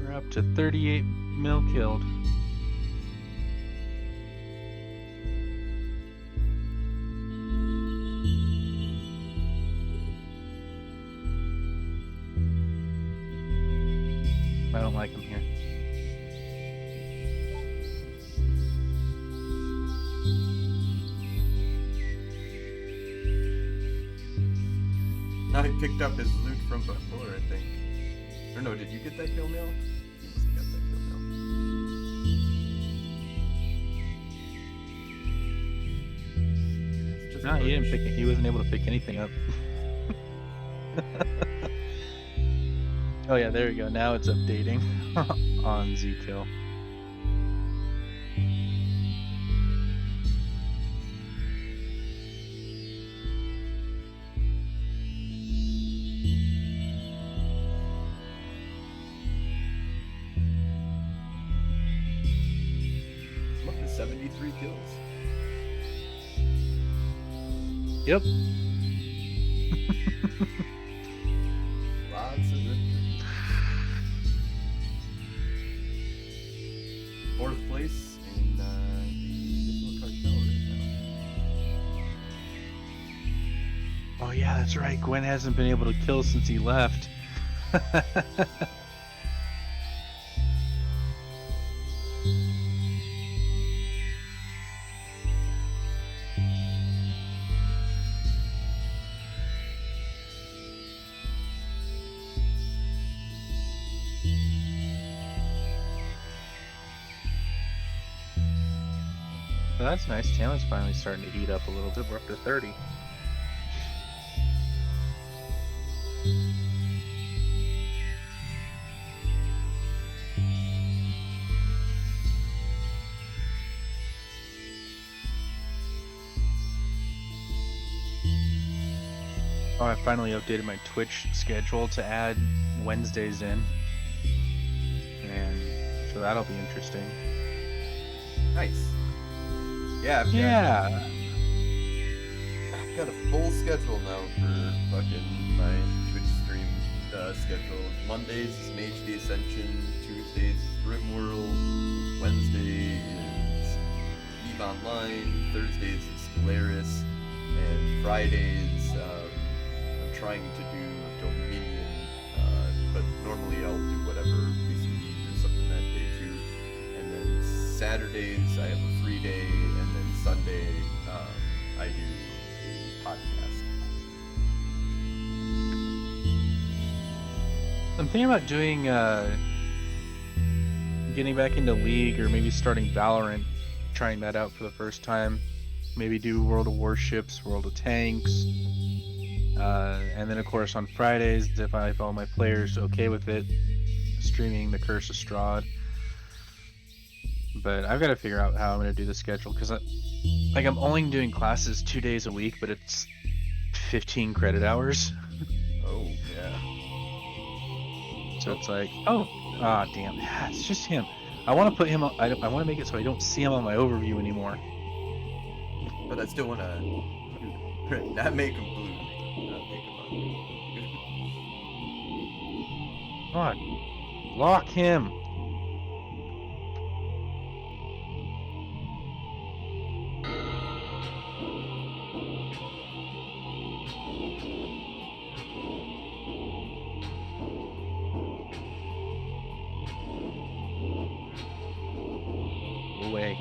We're up to 38 mil killed. I don't like him here. I picked up his loot from before, I think. Or no, did you get that kill mail? You must have got that kill mail. It's just No, he didn't rubbish. pick it. He wasn't able to pick anything up. Oh yeah, there we go. Now it's updating on Zkill. I'm up to 73 kills. Yep. Lots of victories. 4th place in the Digital Cartel right now. Oh yeah, that's right. Gwen hasn't been able to kill since he left. Well, that's nice. Tama's finally starting to heat up a little bit. We're up to 30. Oh, I finally updated my Twitch schedule to add Wednesdays in. And so that'll be interesting. Nice. Yeah, I've got a full schedule now for fucking my Twitch stream schedule. Mondays is Mage the Ascension, Tuesdays is RimWorld, Wednesday is EVE Online, Thursdays is Polaris, and Fridays I'm trying to do Dominion, but normally I'll do whatever PCB or something that day too. And then Saturdays I have a free day, and then Sunday I do a podcast. I'm thinking about doing, getting back into League or maybe starting Valorant, trying that out for the first time. Maybe do World of Warships, World of Tanks. And then of course on Fridays, if all my players okay with it, streaming the Curse of Strahd. But I've got to figure out how I'm going to do the schedule, because I'm only doing classes 2 days a week, but it's 15 credit hours. Oh, yeah. So it's like, oh, damn, it's just him. I want to put him on, I want to make it so I don't see him on my overview anymore. But I still want to not make him blue. Not make him ugly. Come on, lock him. Away.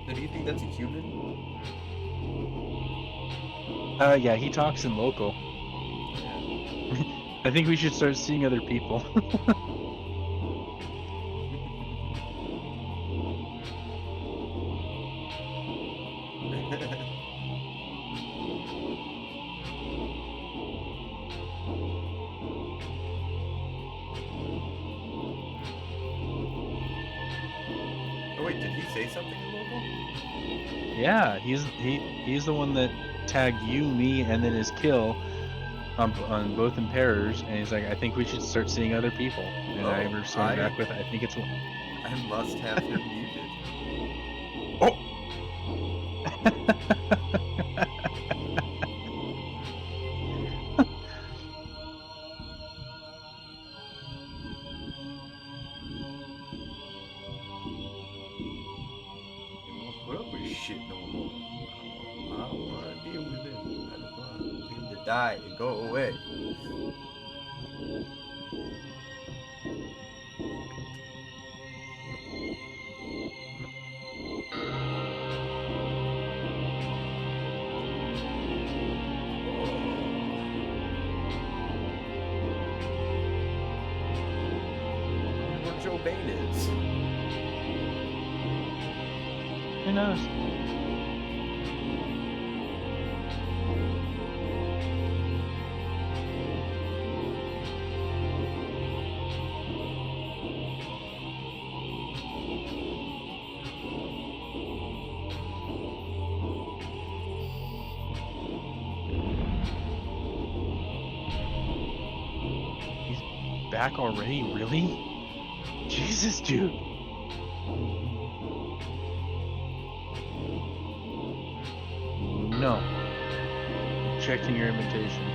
So do you think that's a human? Yeah, he talks in local. I think we should start seeing other people. Oh wait, did he say something in local? Yeah, he's the one that tagged you, me, and then his kill on both Imperors, and he's like, I think we should start seeing other people. And I responded back with, I think it's. I must have him muted. What up with shit no more? I don't want to deal with him. I just want him to die and go away. Who knows? He's back already? Really? Jesus, dude. No. Checking your invitation.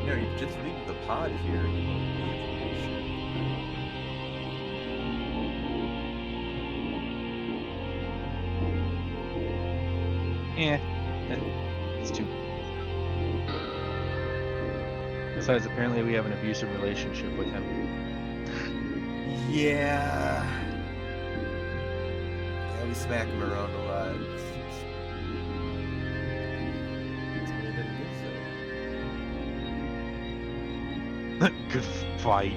No, you just leave the pod here. And you won't be It's too. Besides, apparently we have an abusive relationship with him. Yeah. Yeah, we smack him around a lot. It's a little bit good, Good fight.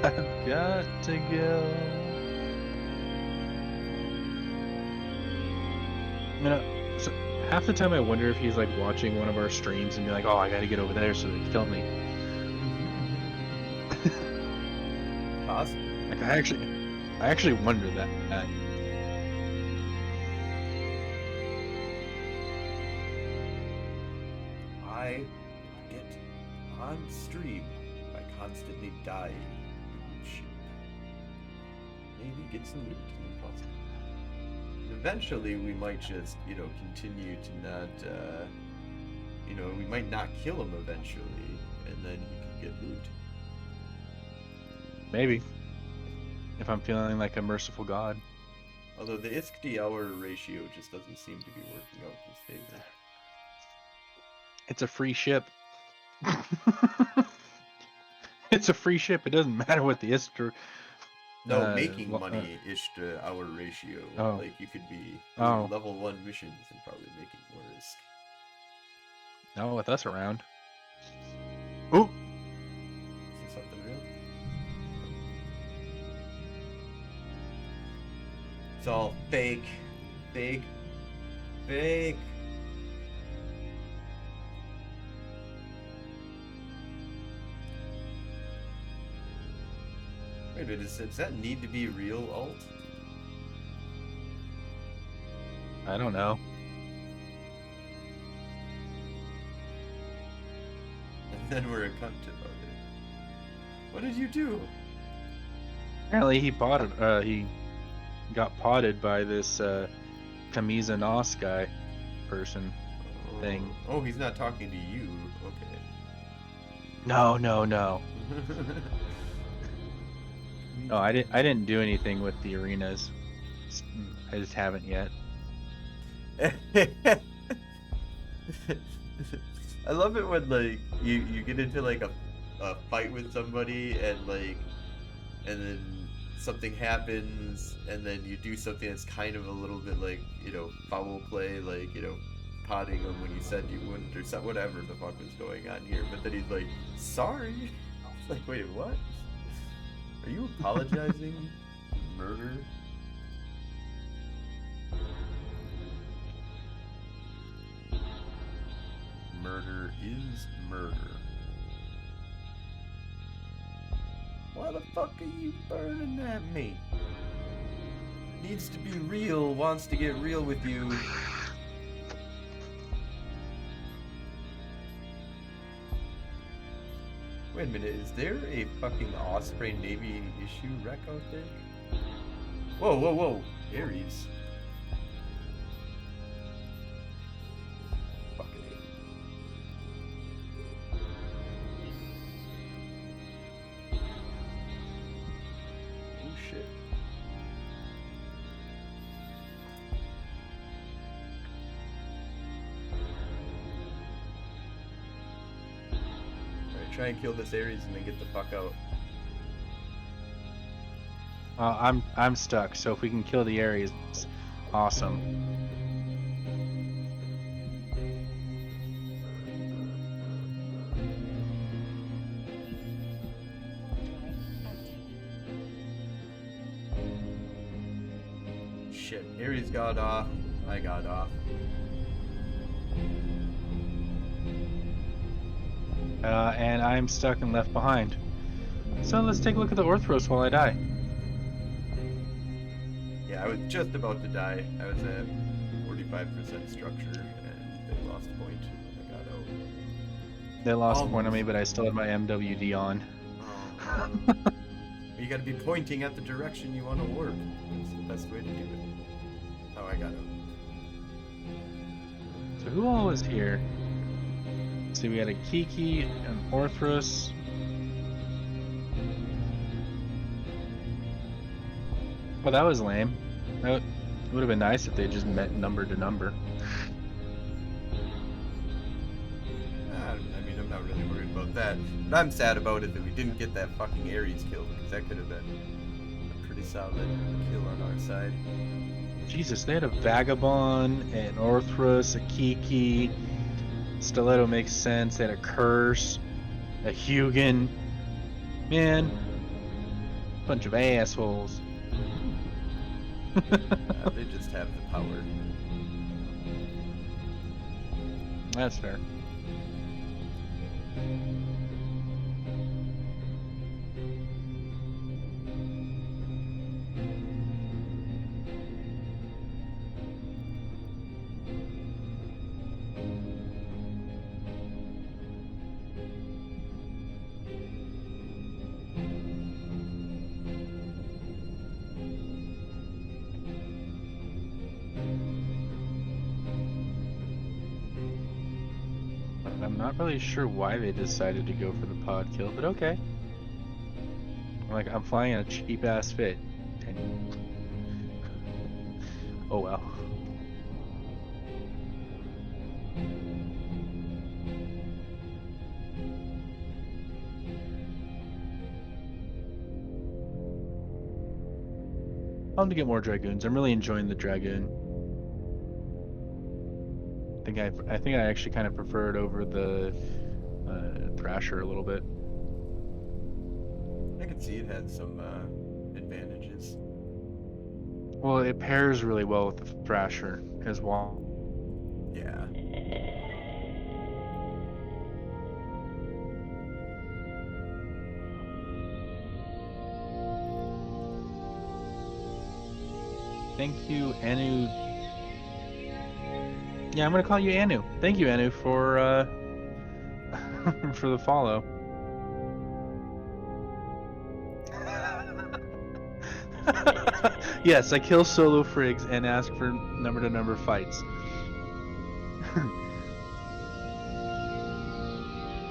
I've got to go. So half the time I wonder if he's like watching one of our streams and be like, "Oh, I got to get over there so they can film me." Possible. Like I actually wonder that. I get on stream by constantly dying in ship. Maybe get some loot in the process. Eventually, we might just, continue to not, we might not kill him eventually, and then he can get loot. Maybe. If I'm feeling like a merciful god. Although the ISK-hour ratio just doesn't seem to be working out in his favor. It's a free ship. It's a free ship. It doesn't matter what the ISK. No, making money ISK-hour ratio. Oh. Like you could be doing level 1 missions and probably making more ISK. No, with us around. Ooh. See something real? It's all fake. Fake. Fake. Wait a minute, does that need to be real, alt? I don't know. And then we're a cunt about it. What did you do? Apparently he got potted by this Camisa Nos guy person thing. Oh, he's not talking to you. Okay. No. No, I didn't do anything with the arenas. I just haven't yet. I love it when like you get into like a fight with somebody and then something happens and then you do something that's kind of a little bit like, foul play, like, potting him when you said you wouldn't or something, whatever the fuck was going on here. But then he's like, sorry. I was like, wait, what? Are you apologizing? Murder? Murder is murder. What? Why the fuck are you burning at me? Needs to be real, wants to get real with you. Wait a minute, is there a fucking Osprey Navy issue wreck out there? Whoa, whoa, whoa. Ares. Fucking A. Oh shit. Alright, try and kill this Ares and then get the fuck out. I'm stuck, so if we can kill the Ares, awesome. Shit, Ares got off. I got off. And I'm stuck and left behind. So let's take a look at the Orthros while I die. Yeah, I was just about to die. I was at 45% structure and they lost a point and I got out. They lost a point on Almost. me, but I still had my MWD on. Oh, you gotta be pointing at the direction you want to warp. That's the best way to do it. Oh, I got out. So who all was here? See, we had a Kiki, an Orthros. Well, that was lame. It would have been nice if they just met number to number. I mean, I'm not really worried about that. What I'm sad about is that we didn't get that fucking Ares kill, because that could have been a pretty solid kill on our side. Jesus, they had a Vagabond, an Orthros, a Kiki. Stiletto makes sense. They had a Curse, a Hugin. Man, bunch of assholes. They just have the power. That's fair. I'm not really sure why they decided to go for the pod kill, but okay. Like, I'm flying in a cheap ass fit. And... oh well. I'll have to get more Dragoons. I'm really enjoying the Dragoon. I think I actually kind of prefer it over the Thrasher a little bit. I can see it had some advantages. Well, it pairs really well with the Thrasher as well. Yeah. Thank you, Anu. Yeah, I'm gonna call you Anu. Thank you, Anu, for for the follow. Yes, I kill solo frigs and ask for number to number fights.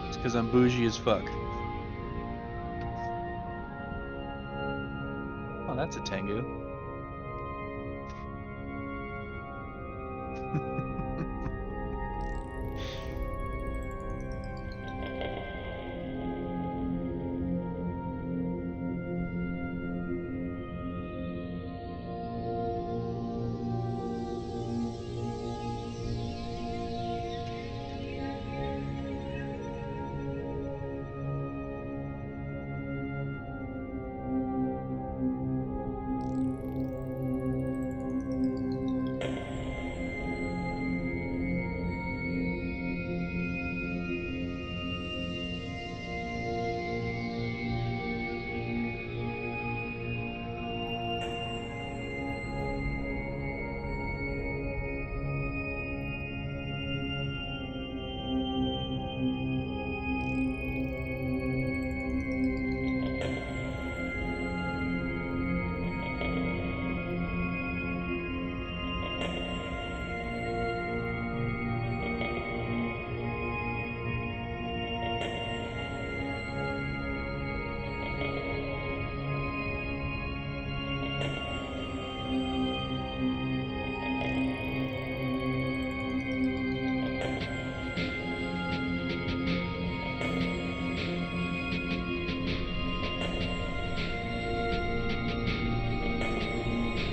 It's because I'm bougie as fuck. Oh, that's a Tengu.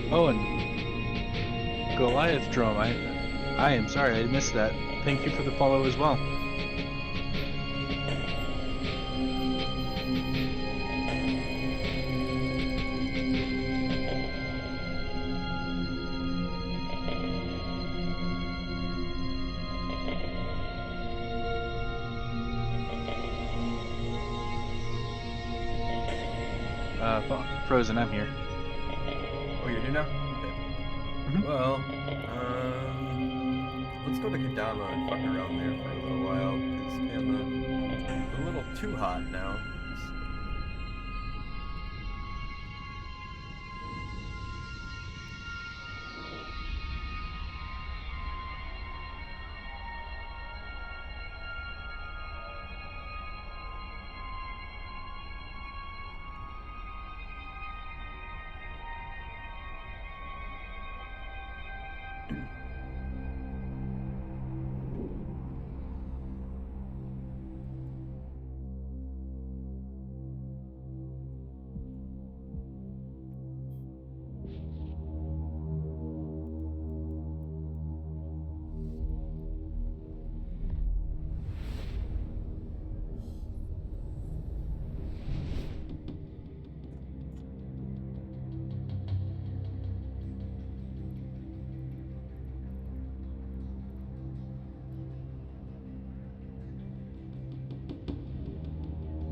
Oh, and Goliath Drum. I am sorry, I missed that. Thank you for the follow as well. Frozen, I'm here. Oh, you're here now? Okay. Mhm. Well, let's go to Kadama and fuck around there for a little while, because Kama is a little too hot now.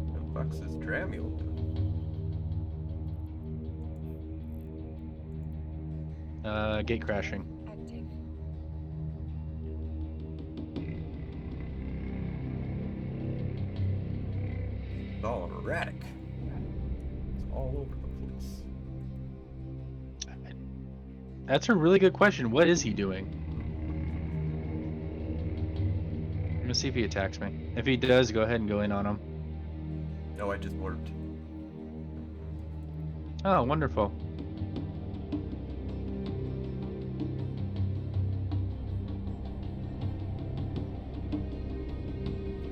What the fuck's this Dramiel doing? Gate crashing. Active. It's all erratic. It's all over the place. That's a really good question. What is he doing? I'm gonna see if he attacks me. If he does, go ahead and go in on him. No, I just warped. Oh, wonderful.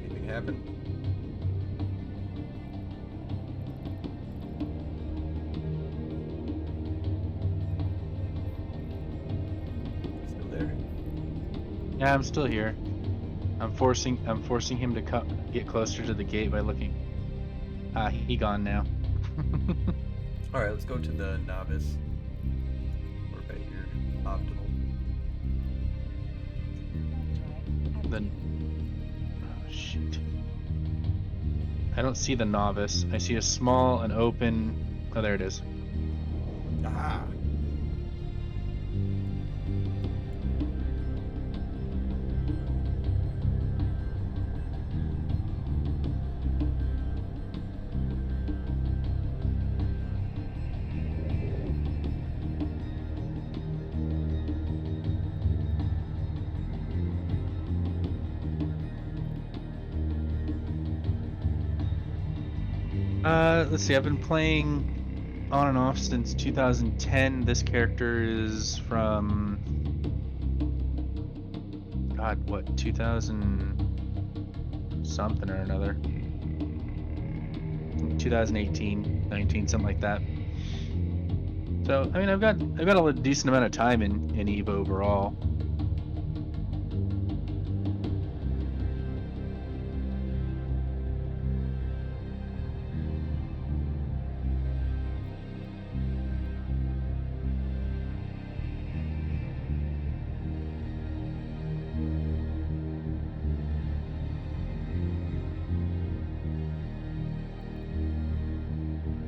Anything happen? Still there? Yeah, I'm still here. I'm forcing him to get closer to the gate by looking. He gone now. Alright, let's go to the novice. Warp at your optimal. Drive. Then, oh shit. I don't see the novice. I see a small and open. Oh, there it is. Ah! Let's see. I've been playing on and off since 2010. This character is from God, what 2000 something or another. 2018, 19, something like that. So I mean, I've got a decent amount of time in EVE overall.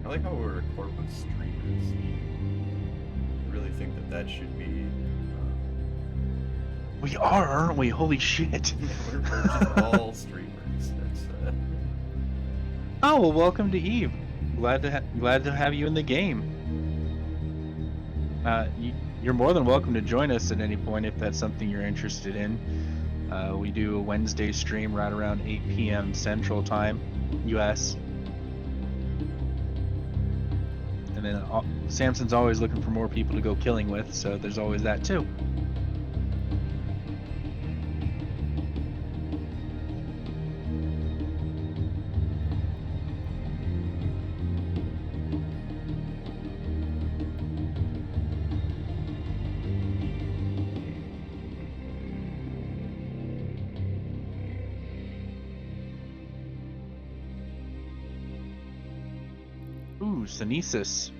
I like how we're a corp of streamers. I really think that that should be. We are, aren't we? Holy shit! We're just all streamers. That's. Oh well, welcome to EVE. Glad to have you in the game. You're more than welcome to join us at any point if that's something you're interested in. We do a Wednesday stream right around 8 p.m. Central Time, U.S. And then Samson's always looking for more people to go killing with, so there's always that too. Ooh, Synesis.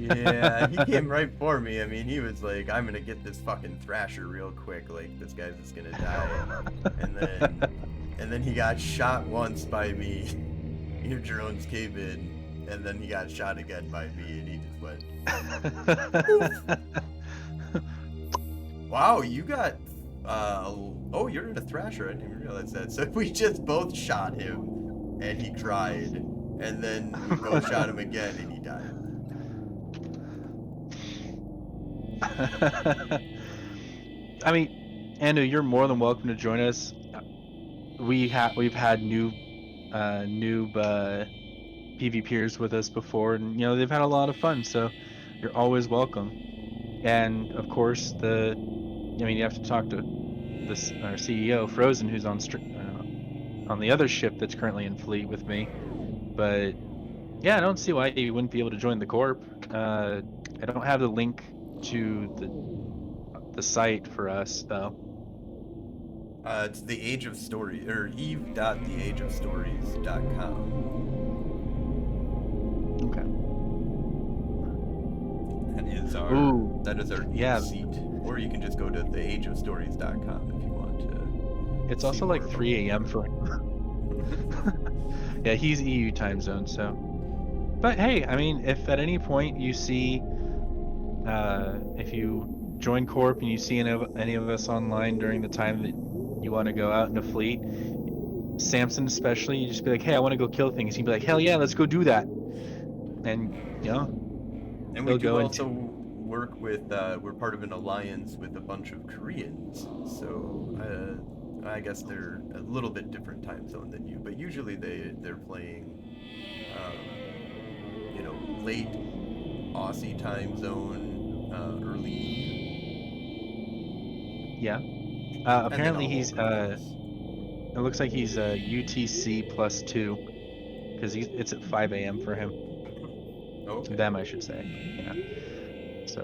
Yeah, he came right for me. I mean, he was like, "I'm gonna get this fucking Thrasher real quick. Like, this guy's just gonna die." And then he got shot once by me. Your drones came in, and then he got shot again by me, and he just went. Wow, you got. Oh, you're in a Thrasher. I didn't even realize that. So we just both shot him, and he cried, and then we both shot him again, and he died. I mean, Anu, you're more than welcome to join us. We've had noob PvPers with us before, and they've had a lot of fun. So you're always welcome. And of course, you have to talk to this our CEO Frozen, who's on the other ship that's currently in fleet with me. But yeah, I don't see why you wouldn't be able to join the corp. I don't have the link to the site for us though. It's the Age of Stories, or eve.theageofstories.com. Okay. That is our yeah. seat. Or you can just go to theageofstories.com if you want to. It's also like 3 a.m. for him. Yeah, he's EU time zone, so. But hey, I mean, if at any point you see, if you join Corp and you see any of us online during the time that you want to go out in a fleet, Samson especially, you just be like, hey, I want to go kill things. He'd be like, hell yeah, let's go do that. And, And we do also work with, we're part of an alliance with a bunch of Koreans, so I guess they're a little bit different time zone than you, but usually they're playing, late Aussie time zone, early. Yeah. Apparently he's, it looks like he's UTC +2, because it's at 5 a.m. for him. Okay. Them, I should say. Yeah. So,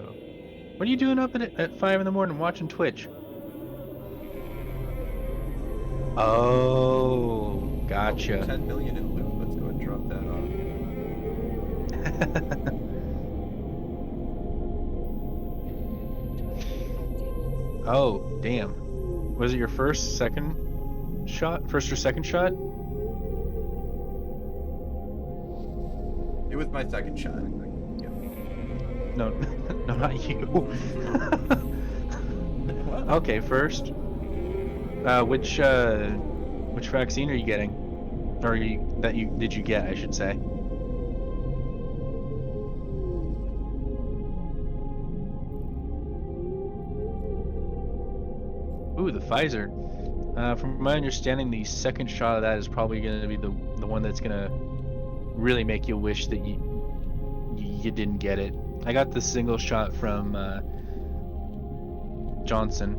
what are you doing up at 5 in the morning watching Twitch? Oh, gotcha. 10 million in loot. Let's go and drop that off. Oh, damn. Was it your first or second shot? It was my second shot. No, no, not you. Okay, first. Which vaccine are you getting? Or did you get, I should say. Ooh, the Pfizer. From my understanding, the second shot of that is probably going to be the one that's going to really make you wish that you didn't get it. I got the single shot from Johnson.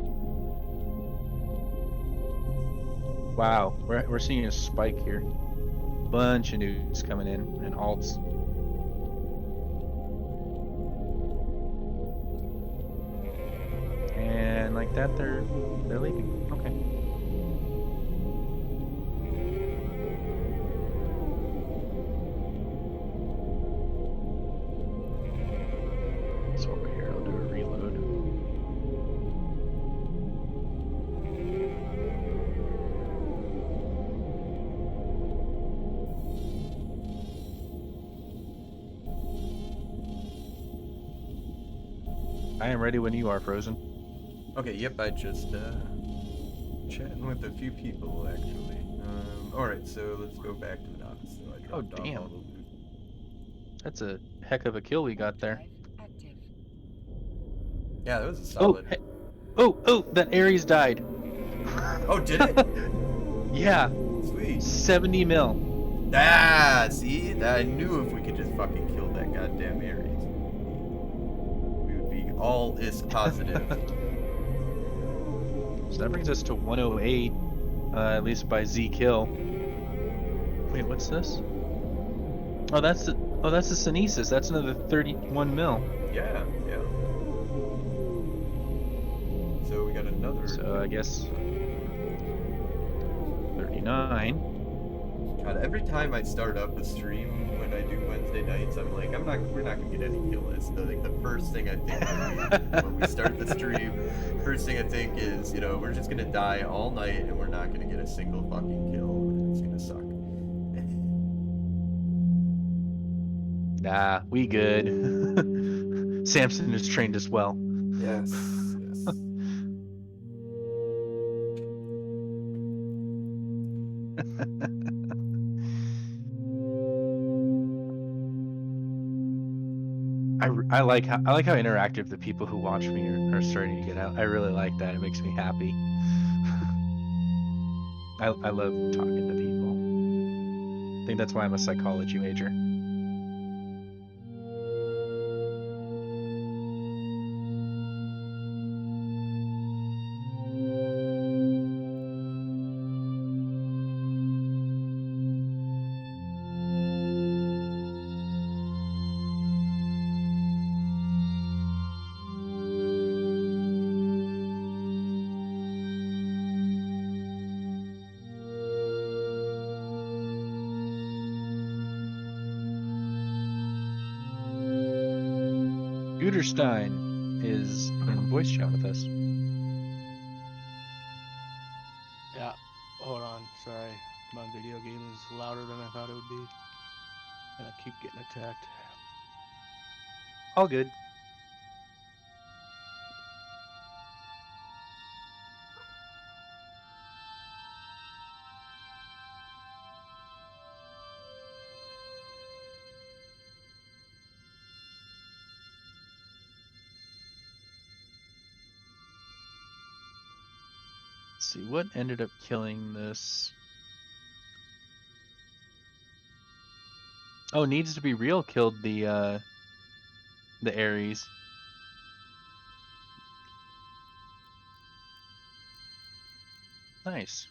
Wow, we're seeing a spike here. Bunch of news coming in and alts. And like that, they're leaving. Okay. So over here, I'll do a reload. I am ready when you are, Frozen. Okay, yep, I just chatting with a few people actually. Alright, so let's go back to the office. So I dropped off all the loot. That's a heck of a kill we got there. Active. Yeah, that was a solid. Oh, that Ares died. Oh, did it? Yeah. Sweet. 70 mil. Ah, see? I knew if we could just fucking kill that goddamn Ares, we would be all is positive. So that brings us to 108, at least by Z kill. Wait, what's this? Oh, that's the Synesis. That's another 31 mil. Yeah, yeah. So we got another. So I guess 39. God, every time I start up a stream when I do Wednesday nights, I'm like, we're not gonna get any kill lists. Like the first thing I think when we start the stream, first thing I think is, we're just gonna die all night and we're not gonna get a single fucking kill, and it's gonna suck. Nah, we good. Samson has trained us well. Yes, yes. I like how interactive the people who watch me are starting to get out. I really like that. It makes me happy. I love talking to people. I think that's why I'm a psychology major. Guterstein is in voice chat with us. Yeah, hold on, sorry. My video game is louder than I thought it would be. And I keep getting attacked. All good. Let's see, what ended up killing this? Oh, Needs to Be Real killed the Ares. Nice.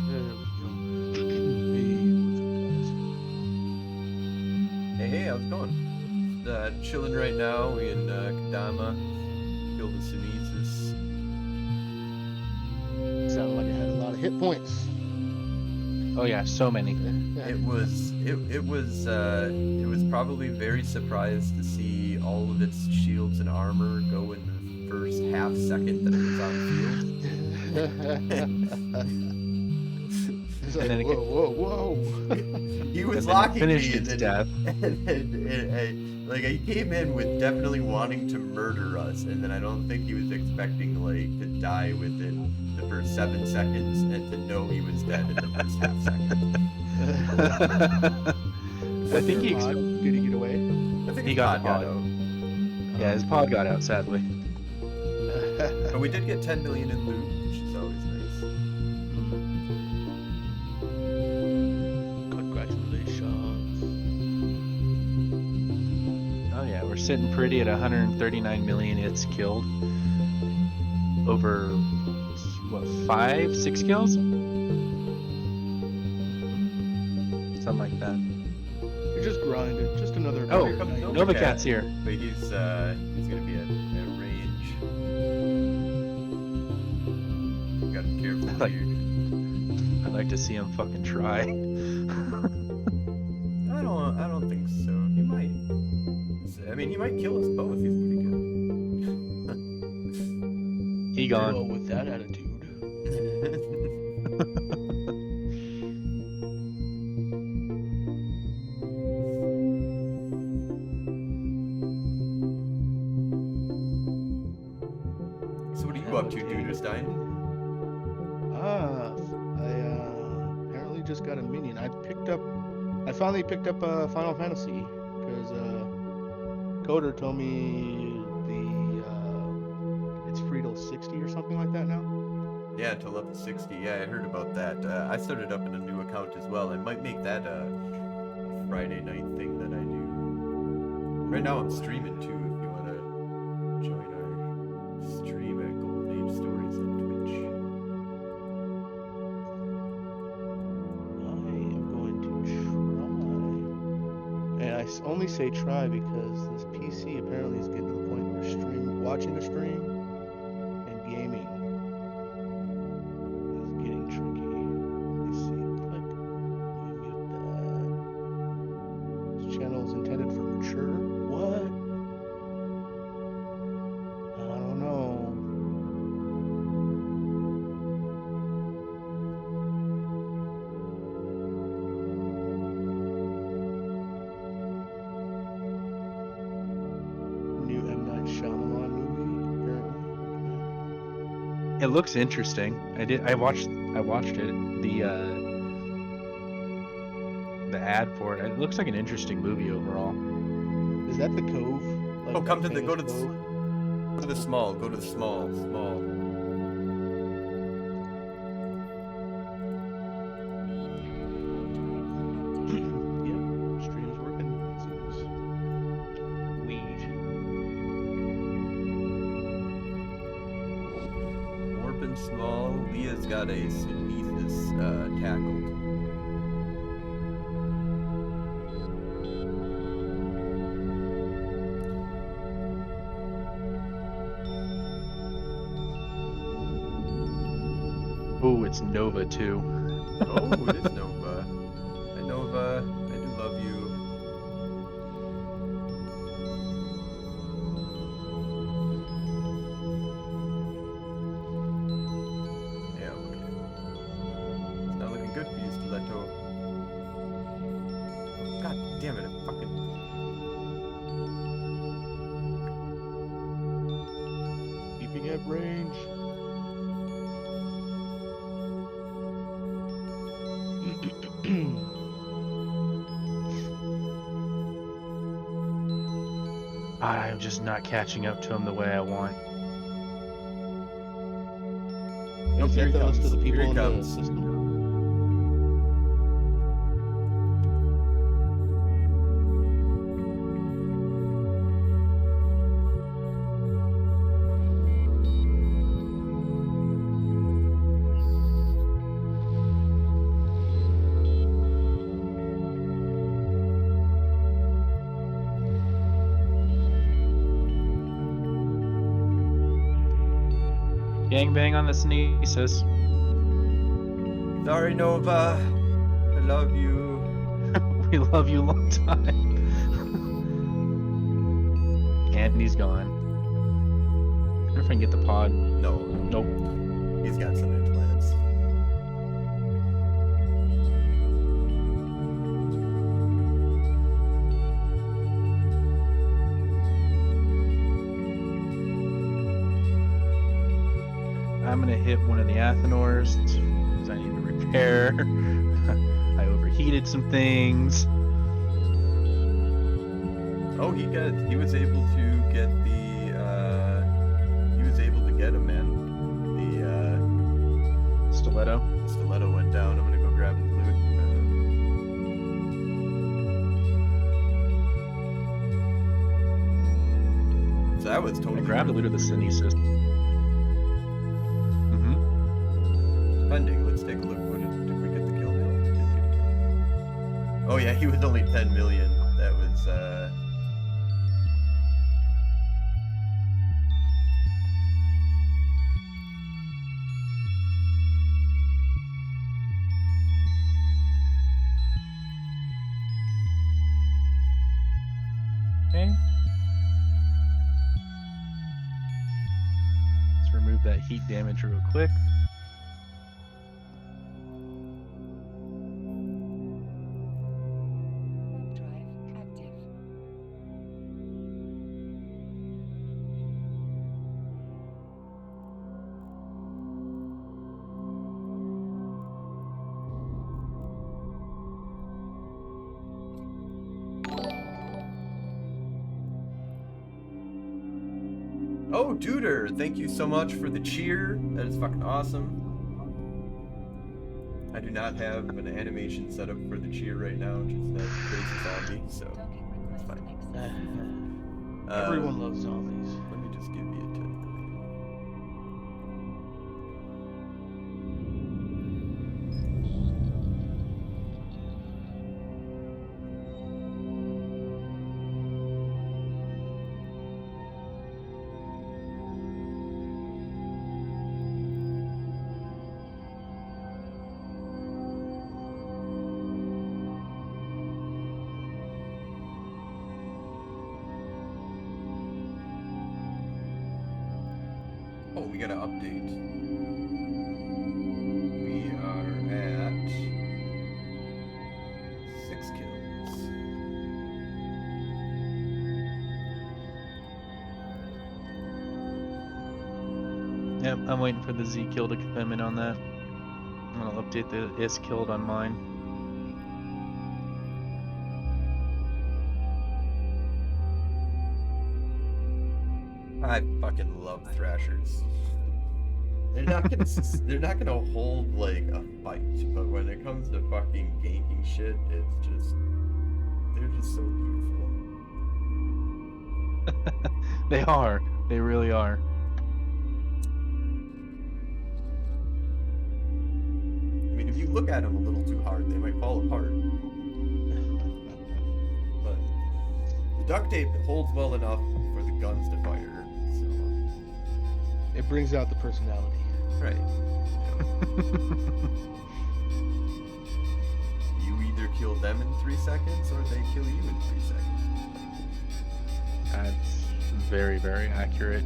There we go. Hey, how's it going? Chilling right now. We in Kadama. Killed the Synesis. Sounded like it had a lot of hit points. Oh yeah, so many. It was probably very surprised to see all of its shields and armor go in the first half second that it was on field. It's And like, then it whoa. He was And then it locking finished me, its and death. like he came in with definitely wanting to murder us, and then I don't think he was expecting like to die within the first 7 seconds and to know he was dead in the first half second. I think he Did he get away? I think He his got pod got the out. yeah, his pod got out sadly. But we did get 10 million in loot, which is always nice. Congratulations. Oh yeah, we're sitting pretty at 139 million hits killed. Over what, 5-6 kills? Something like that. You just grinded. Just another. Oh, Here comes night. Nova Novacat's here. But he's gonna be at range. Gotta be careful Like- here. I'd like to see him fucking try. I don't think so. He might. I mean, he might kill us both. He's pretty good. He Well, gone. with that attitude. So what are you up to, Duderstein? I apparently just got a minion. I picked up I finally picked up Final Fantasy because Coder told me it's free till 60 or something like that now. Yeah, until level 60. Yeah, I heard about that. I started up in a new account as well. I might make that a Friday night thing that I do. Right now I'm streaming too, if you want to join our stream at Golden Age Stories on Twitch. I am going to try. And I only say try because this PC apparently is getting to the point where watching a stream and gaming is getting tricky. Let me see. Click. Let me mute that. This channel is intended for mature. What? I don't know. New M. Night Shyamalan movie, apparently. It looks interesting. I watched it. The ad for it. It looks like an interesting movie overall. Is that the Cove? Like Oh, come that to the, go to famous the, Cove? go to the small, go to the small. Yep, stream's working. It seems. Weed. Warp and small. Leah's got a synesis tackled. Oh, it's Nova too. Oh, it is Nova. Hi Nova, I do love you. Yeah, okay. It's not looking good for you, Stiletto. Oh, God damn it, it fucking... Keeping at range. I'm just not catching up to him the way I want. Nope, Is here that he the list comes. of the Here people he in the comes. system? Gangbang on the sneezes. Sorry, Nova. I love you. We love you long time. And he's gone. I wonder if I can get the pod. No, Nope. he's got some implants. I'm gonna hit one of the Athenors because I need to repair. I overheated some things. Oh, he was able to get him, man. Stiletto. The stiletto went down. I'm gonna go grab his loot. So that was I totally grabbed the worth loot of the it. Synesis. Pending. Let's take a look. Did we get the kill now? We did get a kill. Oh yeah, he was only 10 million. That was Okay. Let's remove that heat damage real quick. Warp drive active. Oh, Duder, thank you so much for the cheer. That is fucking awesome. I do not have an animation set up for the cheer right now, just that crazy zombie, so it's fine. Everyone loves zombies. Let me just give you a 10 Oh, we gotta update. We are at 6 kills. Yep, I'm waiting for the Z kill to come in on that. And I'll update the is killed on mine. I fucking love thrashers. They're not gonna they're not gonna hold like a fight, but when it comes to fucking ganking shit, it's just they're just so beautiful. They are. They really are. I mean, if you look at them a little too hard, they might fall apart. But the duct tape holds well enough for the guns to fire. So It brings out the personality. right. You either kill them in 3 seconds or they kill you in 3 seconds. That's very, very accurate.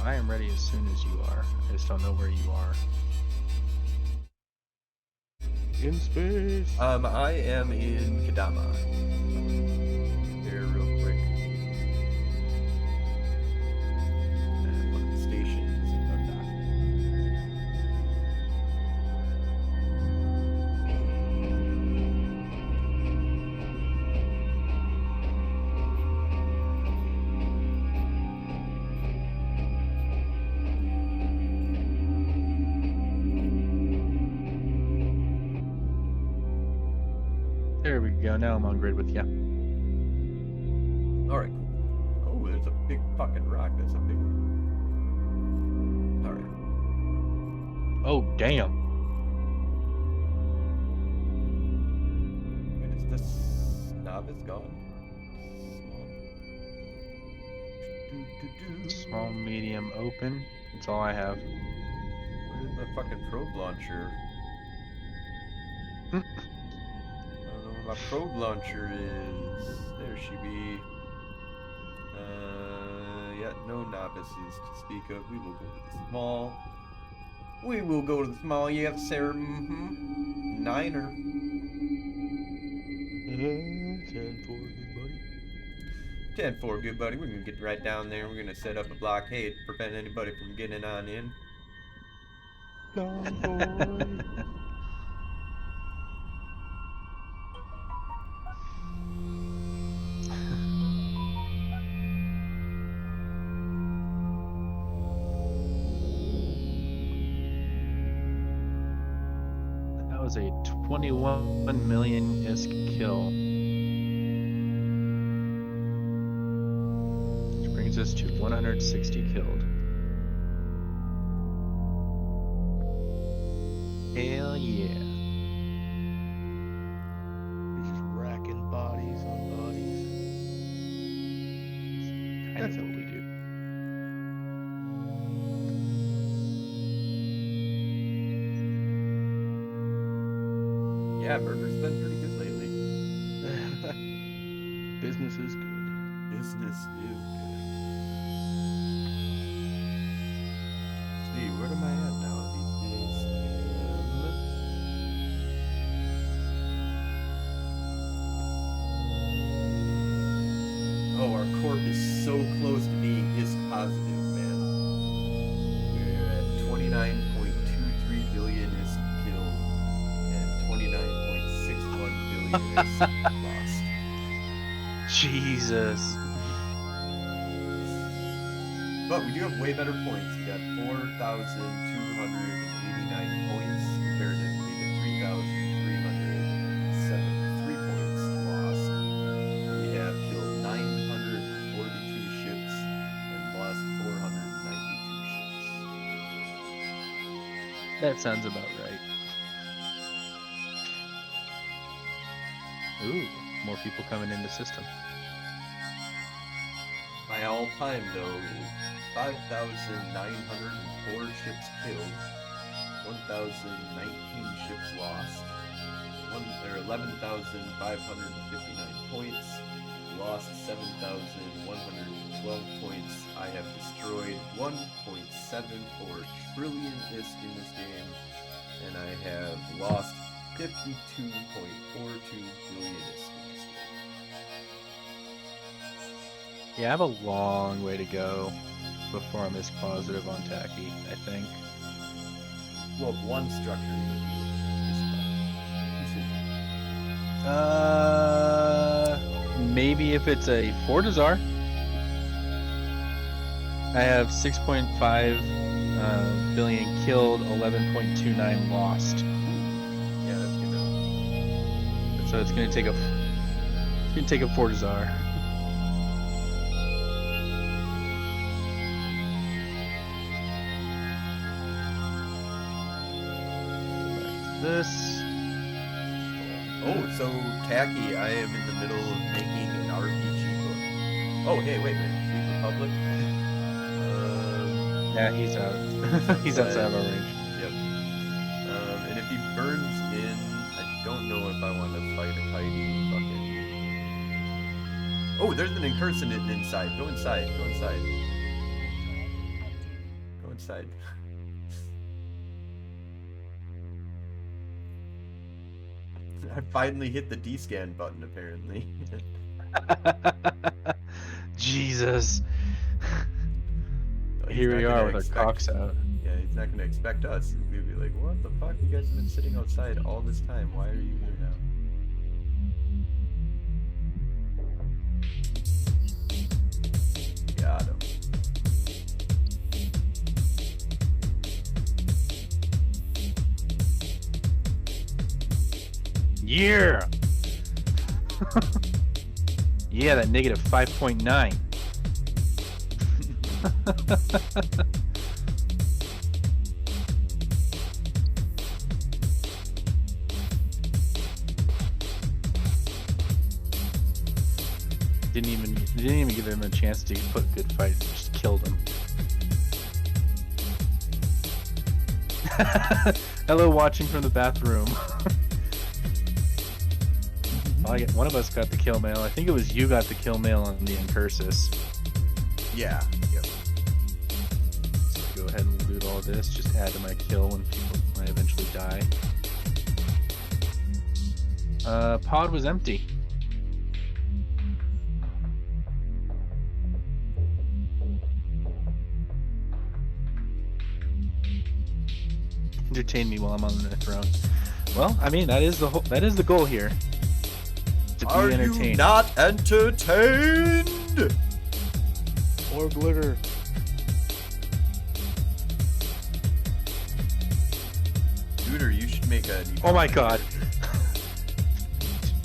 I am ready as soon as you are. I just don't know where you are. In space. I am in Kadama. Here, real quick. And one of the stations in Dundalk. There we go. Now I'm on grid with you. Alright, cool. Oh, there's a big fucking rock. That's a big one. Alright. Oh, damn. Wait, is this novice gone? Small, medium, open. That's all I have. Where's my fucking probe launcher? I don't know where my probe launcher is. There she be. Yeah, no novices to speak of. We will go to the small. We will go to the small, yes, sir. Mm-hmm. Niner. 10-4, good buddy. 10-4, good buddy. We're gonna get right down there. We're gonna set up a blockade to prevent anybody from getting on in. Convoy. That was a 21 million-isk kill. Which brings us to 160 killed. Hell yeah. You're just racking bodies on bodies. That's what we do. Yeah, burger's been pretty good lately. Business is good. Business is good. See, where am I at now these days? Oh, our corp is so close to being ISK positive, man. We're at 29.23 billion ISK killed and 29.61 billion ISK lost. Jesus. But we do have way better points. We got 4,289 points comparatively to 3,373 points lost. We have killed 942 ships and lost 492 ships. That sounds about right. Ooh, more people coming into system. My all-time though is 5,904 ships killed, 1,019 ships lost, 11,559 points, lost 7,112 points. I have destroyed 1.74 trillion ISK in this game, and I have lost 52.42 billion ISK in this game. Yeah, I have a long way to go before I'm ISK positive on Tacky, I think. Well, one structure Maybe if it's a Fortizar. I have 6.5 billion killed, 11.29 lost. Yeah, that's gonna. So it's gonna take a Fortizar. This. Oh, so Tacky, I am in the middle of making an RPG book. Oh, hey, wait a minute. Leave Republic? Yeah, he's out. He's outside of our range. Yep. And if he burns in, I don't know if I want to fight a kitey fucking. Oh, there's an incursion inside. Go inside. Go inside. Go inside. I finally hit the D-scan button, apparently. Jesus. Oh, he's Here we not are gonna with our expect- cocks out. Yeah, he's not gonna expect us. He's gonna be like, what the fuck? You guys have been sitting outside all this time. Why are you here now? Got him. Yeah! Yeah, that negative 5.9. Didn't even give him a chance to put a good fight. Just killed him. Hello, watching from the bathroom. One of us got the kill mail. I think it was you got the kill mail on the Incursus. Yeah. Yep. So go ahead and loot all this. Just add to my kill when I eventually die. Pod was empty. Entertain me while I'm on the throne. Well, I mean that is the goal here. To be Are entertained. you not entertained? Or glitter. Duder, you should make a. Oh my god.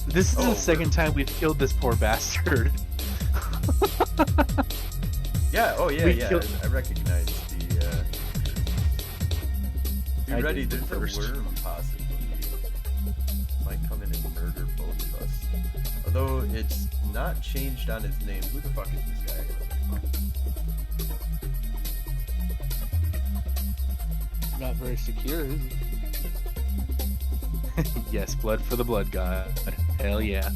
This is Oh, the second time we've killed this poor bastard. Yeah. Oh yeah. We Yeah. killed- I recognize the. Be I ready. did There's a first. worm possibly. Might come in and murder both of us. Although it's not changed on his name. Who the fuck is this guy? Not very secure, is it? Yes, blood for the blood god. Hell yeah.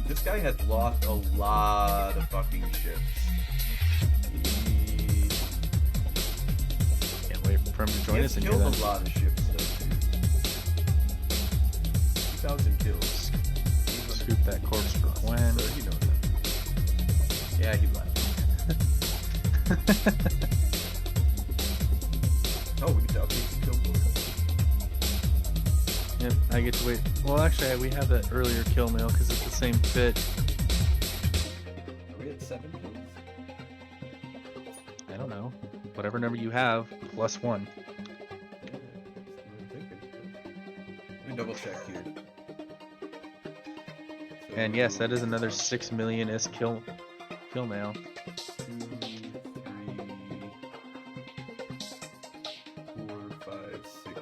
This guy has lost a lot of fucking ships. He Can't wait for him to join has us in here killed then. a lot of ships though, too. 2,000 kills. Scoop that corpse for Gwen. So you know that. Yeah, he left. Oh, we get to update the kill board. Yep, I get to wait. Well, actually, we have that earlier kill mail because it's the same fit. Are we at 7 kills? I don't know. Whatever number you have, plus 1. Yeah, that's what I'm thinking. Let me double check here. And yes, that is So, another 6 million is kill mail. 2, 3, 4, 5, 6,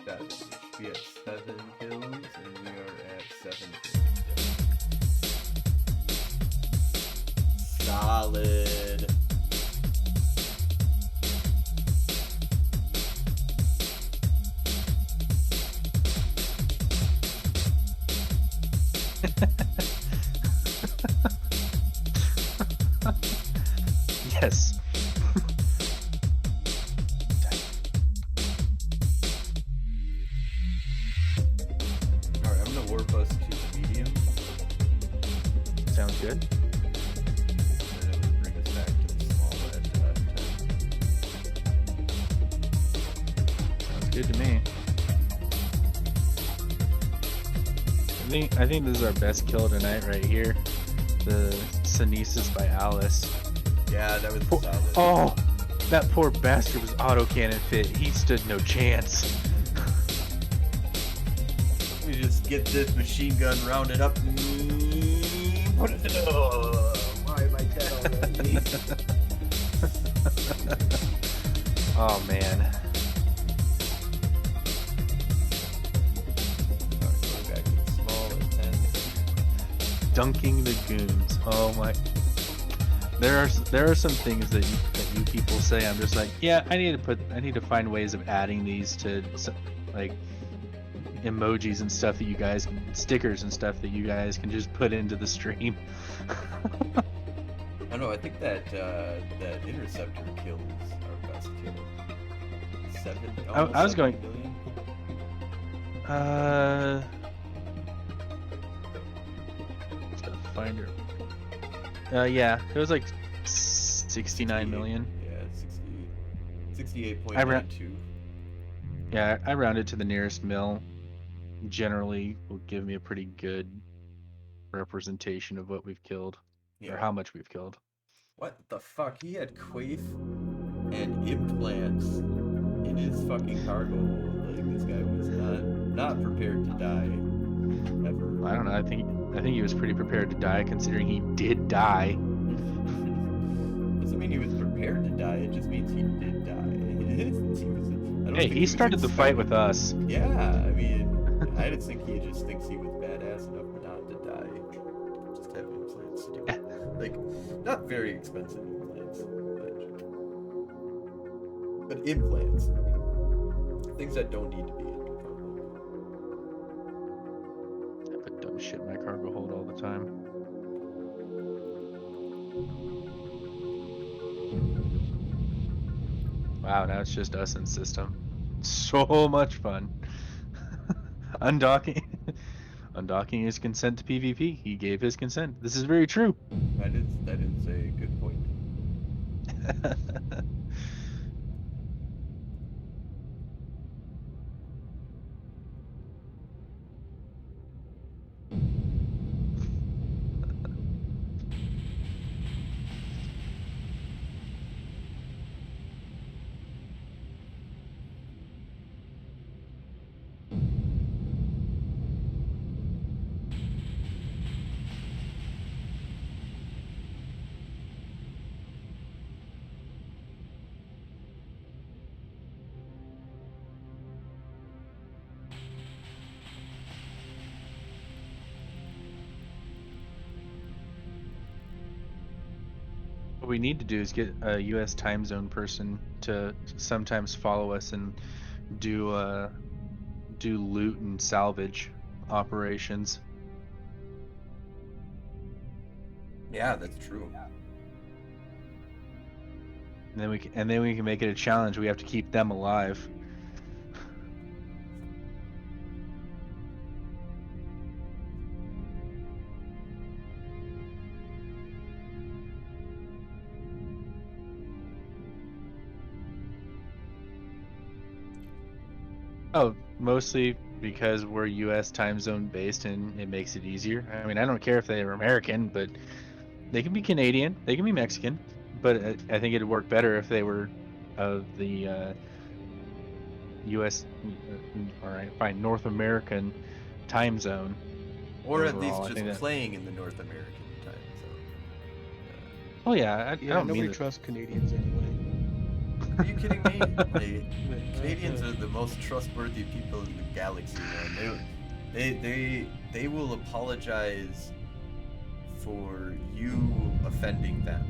7. We should be at 7 kills, and we are at 7 kills. Solid. Yes. Alright, I'm gonna warp us to the medium, Sounds good. and then it'll bring us back to the small at 10. Sounds good to me. I think this is our best kill tonight right here. The Synesis by Alice. Yeah, that was Poor- solid. Oh, that poor bastard was autocannon fit. He stood no chance. Let me just get this machine gun rounded up. Put it in. Oh, why am I dead already? Oh man. Alright, going back to the small at 10. Dunking the goons. Oh my. There are some things that you people say. I'm just like, yeah, I need to find ways of adding these to like emojis and stuff that you guys stickers and stuff that you guys can just put into the stream. I don't know, I think that that interceptor kill is our best kill. 7 I was almost going- 7 million. Just gotta find her. Yeah, it was like 69 million. Yeah, 60, I ran- 68.92. Yeah, I rounded to the nearest mill. Generally, will give me a pretty good representation of what we've killed or Yeah. how much we've killed. What the fuck? He had quaif and implants in his fucking cargo hold. Like, this guy was not prepared to die. Ever. I don't know. I think he was pretty prepared to die, considering he did die. Doesn't mean he was prepared to die, it just means he did die. I don't Hey, think he was started the fight with us. Yeah, I mean, I just think he just thinks he was badass enough not to die. Just have implants to do it. Like, not very expensive implants, but implants. Things that don't need to be in your cargo. I put dumb shit in my cargo hold all the time. Wow, now it's just us in system. So much fun. Undocking his consent to PvP. He gave his consent. This is very true. That is a good point. What we need to do is get a US time zone person to sometimes follow us and do do loot and salvage operations. Yeah, that's true. And then we can make it a challenge. We have to keep them alive. Oh, mostly because we're U.S. time zone based and it makes it easier. I mean, I don't care if they're American, but they can be Canadian, they can be Mexican, but I think it'd work better if they were of the U.S. All right, fine, North American time zone. Or at least Overall, I just think that. playing in the North American time zone. Oh yeah, I Yeah, don't nobody mean trusts Canadians anyway. Are you kidding me? that. Canadians are the most trustworthy people in the galaxy, man. They will apologize for you offending them.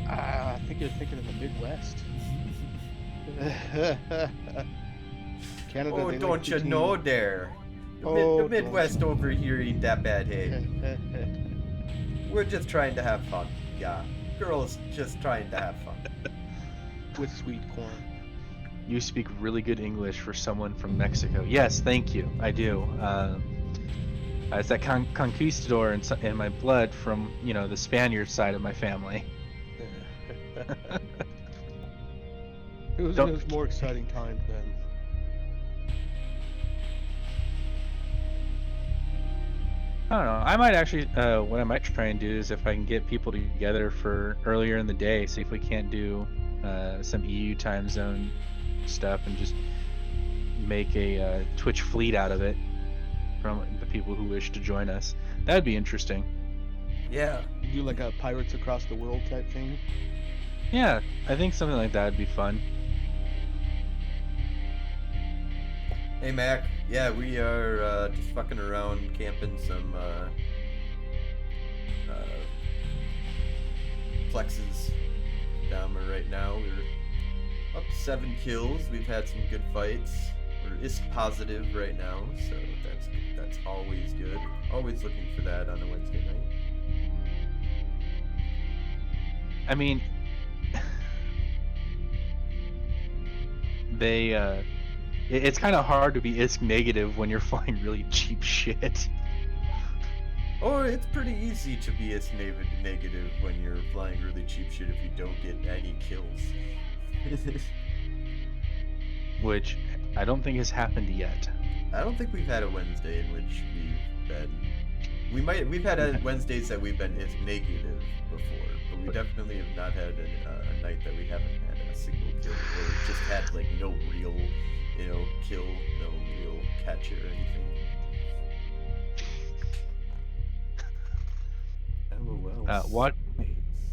I think you're thinking of the Midwest. Canada, Oh, they don't like you poutine. know there? The Oh, Midwest don't over here ain't that bad, hey. you. We're just trying to have fun. Yeah. Girls just trying to have fun. With sweet corn. You speak really good English for someone from Mexico. Yes, thank you. I do. It's that conquistador in my blood from the Spaniard side of my family. It was Don't. more exciting times then. I don't know. I might actually. What I might try and do is if I can get people together for earlier in the day, see if we can't do some EU time zone stuff and just make a Twitch fleet out of it from the people who wish to join us. That'd be interesting. Yeah. You do like a Pirates Across the World type thing. Yeah, I think something like that would be fun. Hey Mac, yeah, we are just fucking around camping some flexes down right now. We're up to 7 kills. We've had some good fights. We're ISK positive right now, so that's always good. Always looking for that on a Wednesday night. I mean, it's kind of hard to be ISK negative when you're flying really cheap shit. Or it's pretty easy to be ISK negative when you're flying really cheap shit if you don't get any kills. Which I don't think has happened yet. I don't think we've had a Wednesday in which we've had Wednesdays that we've been ISK negative before, but we definitely have not had a night that we haven't had a single kill or just had like no real, kill, no real catch or anything. LOL.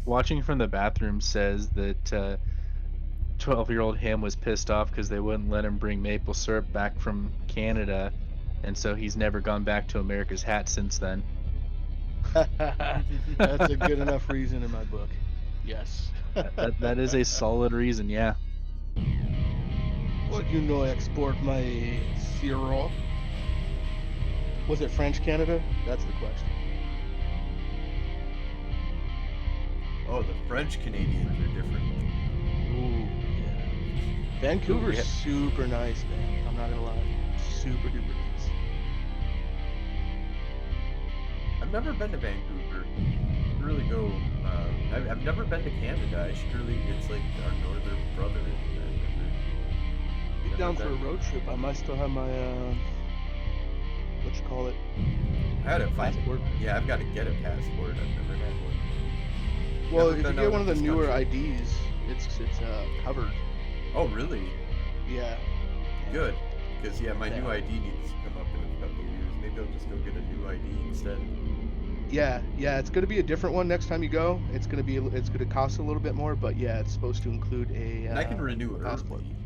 Watching from the bathroom says that 12-year-old him was pissed off because they wouldn't let him bring maple syrup back from Canada, and so he's never gone back to America's Hat since then. That's a good enough reason in my book. Yes. that is a solid reason, yeah. What export my syrup? Was it French Canada? That's the question. Oh, the French Canadians are different. Ooh, yeah. Vancouver's super nice, man. I'm not gonna lie. Super duper nice. I've never been to Vancouver. Really go. I've never been to Canada. I should really. It's like our northern brother. Get down for a road trip. I might still have my what you call it? I had a passport. Yeah, I've got to get a passport. I've never had one. Well, Never if you been get out one of of the this newer country. IDs, it's covered. Oh, really? Yeah. Good. Because my new ID needs to come up in a couple of years. Maybe I'll just go get a new ID instead. Yeah, it's gonna be a different one next time you go. It's gonna cost a little bit more, but yeah, it's supposed to include a. And I can renew passport. early.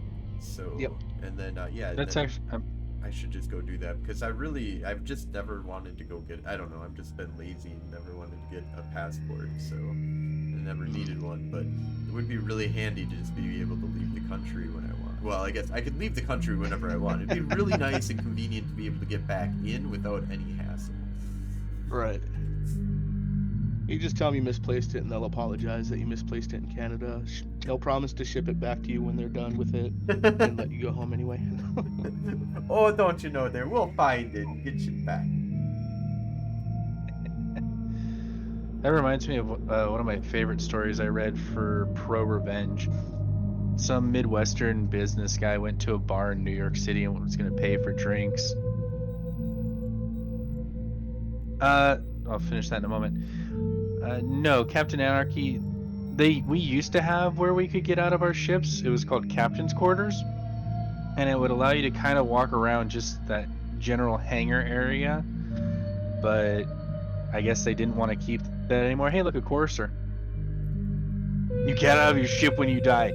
So. Yep. And then That's then actually. I should just go do that because I've just never wanted to go get. I don't know. I've just been lazy and never wanted to get a passport. So I never needed one. But it would be really handy to just be able to leave the country when I want. well, I guess I could leave the country whenever I want. It'd be really nice and convenient to be able to get back in without any hassle. Right. You just tell them you misplaced it, and they'll apologize that you misplaced it in Canada. They'll promise to ship it back to you when they're done with it, and let you go home anyway. Oh, don't you know there? We'll find it and get you back. That reminds me of one of my favorite stories I read for Pro Revenge. Some Midwestern business guy went to a bar in New York City and was going to pay for drinks. I'll finish that in a moment. No, Captain Anarchy. We used to have where we could get out of our ships. It was called Captain's Quarters, and it would allow you to kind of walk around just that general hangar area. But I guess they didn't want to keep that anymore. Hey, look, a courser. You get out of your ship when you die.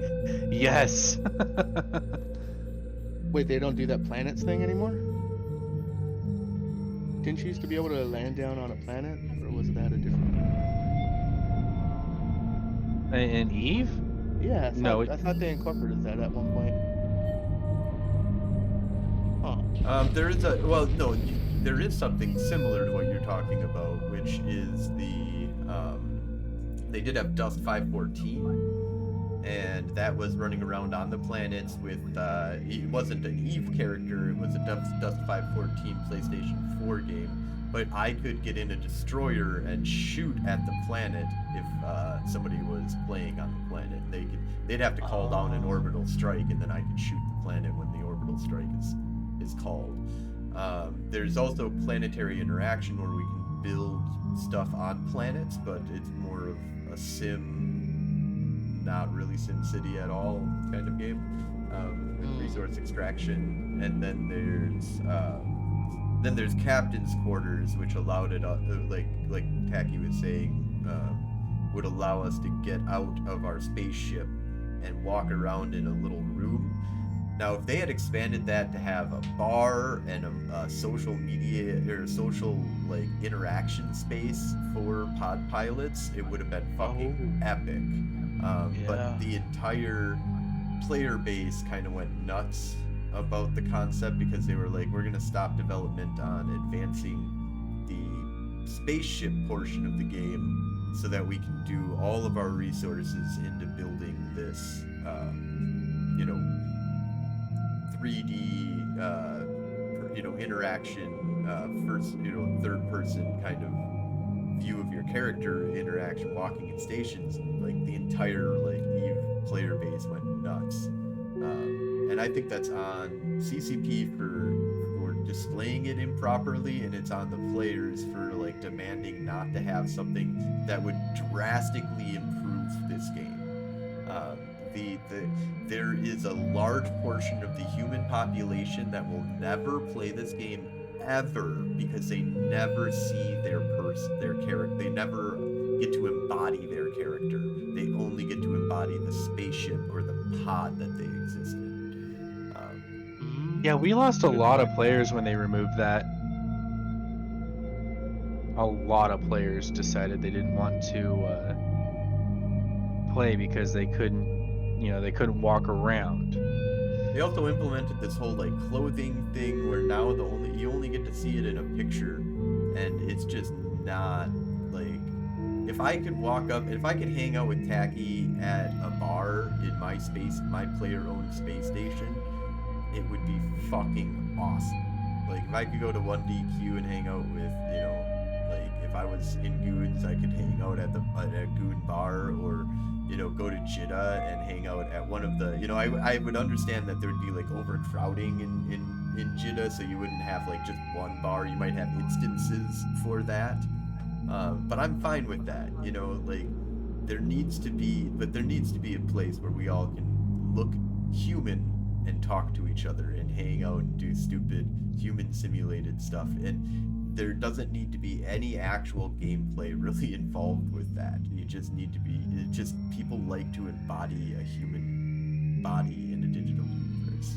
Yes. Wait, they don't do that planets thing anymore? Didn't you used to be able to land down on a planet, or was that a different game? And Eve? Yeah, No, I thought they incorporated that at one point. Huh. There is there is something similar to what you're talking about, which is they did have Dust 514, and that was running around on the planets with, it wasn't an Eve character, it was a Dust 514 PlayStation 4 game, but I could get in a destroyer and shoot at the planet if somebody was playing on the planet. They'd have to call down an orbital strike, and then I could shoot the planet when the orbital strike is called. There's also planetary interaction where we can build stuff on planets, but it's more of a sim, not really Sim City at all kind of game, with resource extraction. And then there's Captain's Quarters, which allowed it, like Tacky was saying, would allow us to get out of our spaceship and walk around in a little room. Now, if they had expanded that to have a bar and a social media or social like interaction space for pod pilots, it would have been fucking epic. But the entire player base kind of went nuts about the concept because they were like, we're gonna stop development on advancing the spaceship portion of the game so that we can do all of our resources into building this, 3D, interaction, third person kind of view of your character interaction, walking in stations. Like the entire Eve player base went nuts, and I think that's on CCP for displaying it improperly, and it's on the players for demanding not to have something that would drastically improve this game. There is a large portion of the human population that will never play this game ever because they never see their character. They never get to embody their character. They only get to embody the spaceship or the pod that they exist in. Yeah, we lost a lot of players when they removed that. A lot of players decided they didn't want to play because they couldn't walk around. They also implemented this whole clothing thing where now you only get to see it in a picture, and it's just not if I could hang out with Tacky at a bar in my player-owned space station, it would be fucking awesome. If I could go to 1DQ and hang out with, if I was in Goons, I could hang out at a Goon bar, or go to Jeddah and hang out at one of the, I would understand that there would be overcrowding in Jeddah, so you wouldn't have just one bar. You might have instances for that, but I'm fine with that. There needs to be a place where we all can look human and talk to each other and hang out and do stupid human simulated stuff, and there doesn't need to be any actual gameplay really involved with that. You just need to be, people like to embody a human body in a digital universe.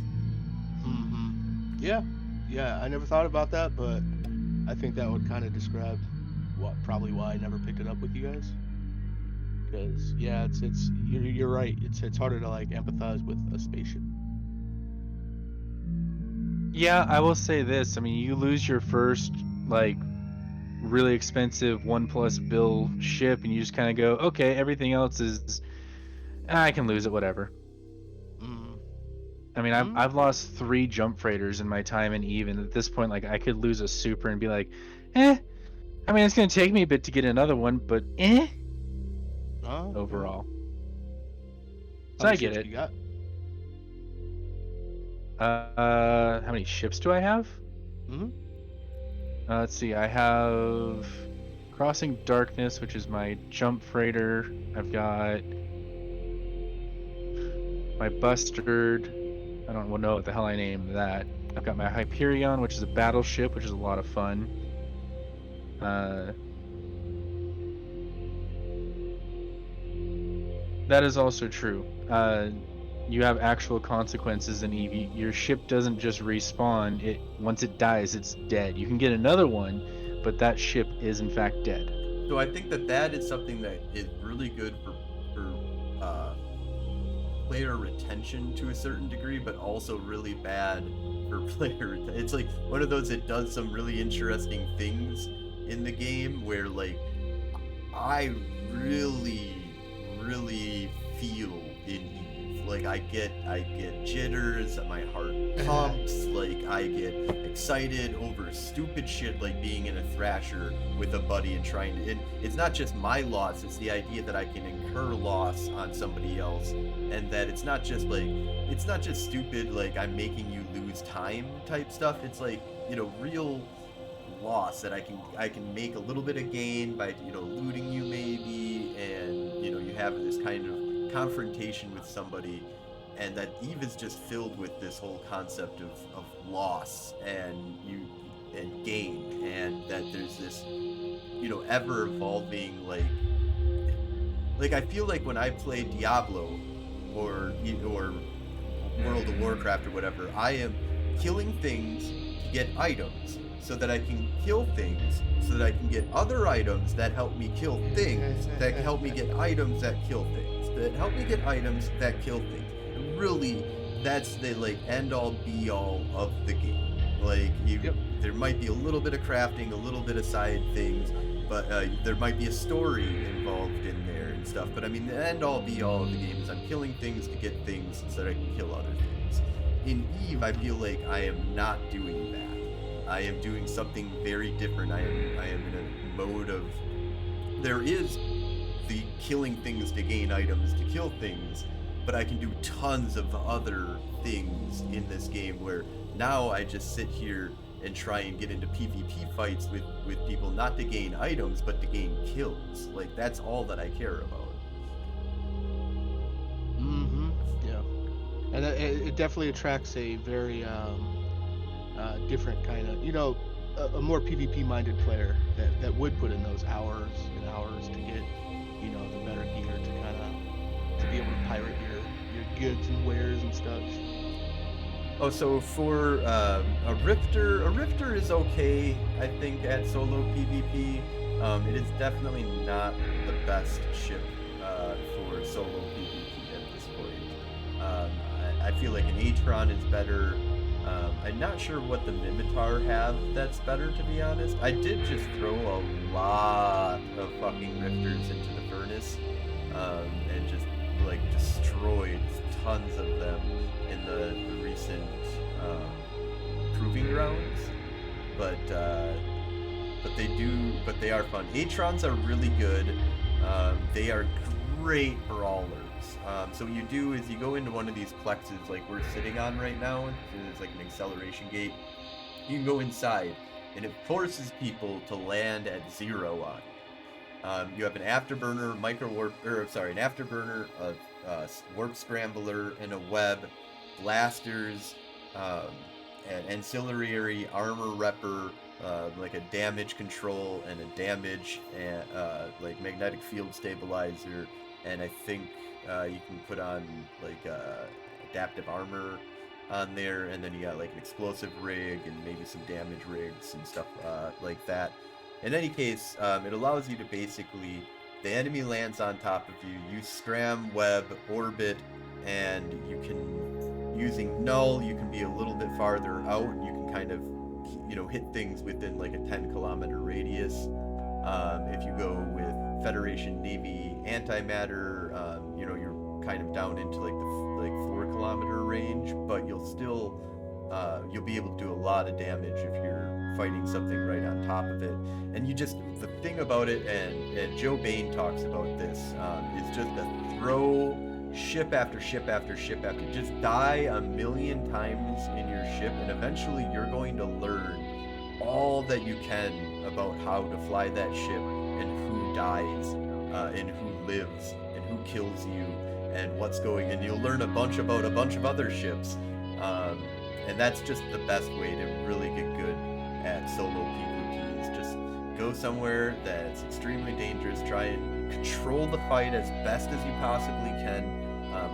Yeah, I never thought about that, but I think that would kind of describe probably why I never picked it up with you guys. Because you're right. It's harder to empathize with a spaceship. Yeah, I will say this. I mean, you lose your first like really expensive 1+ bill ship, and you just kind of go, okay, everything else is I can lose it, whatever. Mm. I mean, I've lost 3 jump freighters in my time in Eve, and at this point, like I could lose a super and be like, eh. I mean, it's gonna take me a bit to get another one, but eh. Oh, yeah. Overall, How so many I get ships it. do you got? How many ships do I have? Mm-hmm. Let's see. I have Crossing Darkness, which is my jump freighter. I've got my Bustard. I don't know what the hell I named that. I've got my Hyperion, which is a battleship, which is a lot of fun. Uh, that is also true. You have actual consequences in EV. Your ship doesn't just respawn. It once it dies, it's dead. You can get another one, but that ship is in fact dead. So I think that is something that is really good for player retention to a certain degree, but also really bad for player. It's like one of those that does some really interesting things in the game where like I really feel in Eve. Like I get jitters, my heart pumps, like I get excited over stupid shit like being in a thrasher with a buddy and trying to and it's not just my loss, it's the idea that I can incur loss on somebody else and that it's not just stupid like I'm making you lose time type stuff. It's like, you know, real loss that I can make a little bit of gain by, you know, looting you maybe, and you know you have this kind of confrontation with somebody, and that Eve is just filled with this whole concept of loss and gain, and that there's this, you know, ever evolving like I feel like when I play Diablo or World of Warcraft or whatever, I am killing things to get items so that I can kill things so that I can get other items that help me kill things that help me get items that kill things that help me get items that kill things. And really, that's the like end all be all of the game. Like there might be a little bit of crafting, a little bit of side things, but there might be a story involved in there and stuff. But I mean, the end all be all of the game is I'm killing things to get things so that I can kill other things. In Eve, I feel like I am not doing that. I am doing something very different. I am in a mode of there is the killing things to gain items to kill things, but I can do tons of other things in this game where now I just sit here and try and get into PvP fights with people, not to gain items, but to gain kills. Like, that's all that I care about. Mm-hmm. Yeah. And it definitely attracts a very different kind of, you know, a more PvP-minded player that would put in those hours and hours to get, you know, the better gear to kind of to be able to pirate your goods and wares and stuff. Oh, so for a Rifter is okay, I think, at solo PvP. It is definitely not the best ship for solo PvP at this point. I feel like an Atron is better. I'm not sure what the Mimitar have that's better, to be honest. I did just throw a lot of fucking Rifters into the furnace and just like destroyed tons of them in the recent proving grounds, but they are fun. Atrons are really good. They are great brawlers. So what you do is you go into one of these plexes like we're sitting on right now. There's like an acceleration gate. You can go inside, and it forces people to land at 0 on you. You have an afterburner, an afterburner, a warp scrambler, and a web, blasters, an ancillary armor repper, like a damage control and a damage, and like magnetic field stabilizer, and I think you can put on like adaptive armor on there, and then you got like an explosive rig and maybe some damage rigs and stuff like that. In any case, it allows you to basically, the enemy lands on top of you, you scram, web, orbit, and you using null, you can be a little bit farther out, and you can kind of, hit things within like a 10-kilometer radius. If you go with Federation Navy antimatter, you're kind of down into like the 4-kilometer range, but you'll be able to do a lot of damage if you're fighting something right on top of it. And the thing about it, and Joebane talks about this, is just to throw ship after ship after ship after, just die a million times in your ship, and eventually you're going to learn all that you can about how to fly that ship, and who dies, and who lives, and who kills you, and and you'll learn a bunch about a bunch of other ships, and that's just the best way to really get good at solo PvP, is just go somewhere that's extremely dangerous, try and control the fight as best as you possibly can.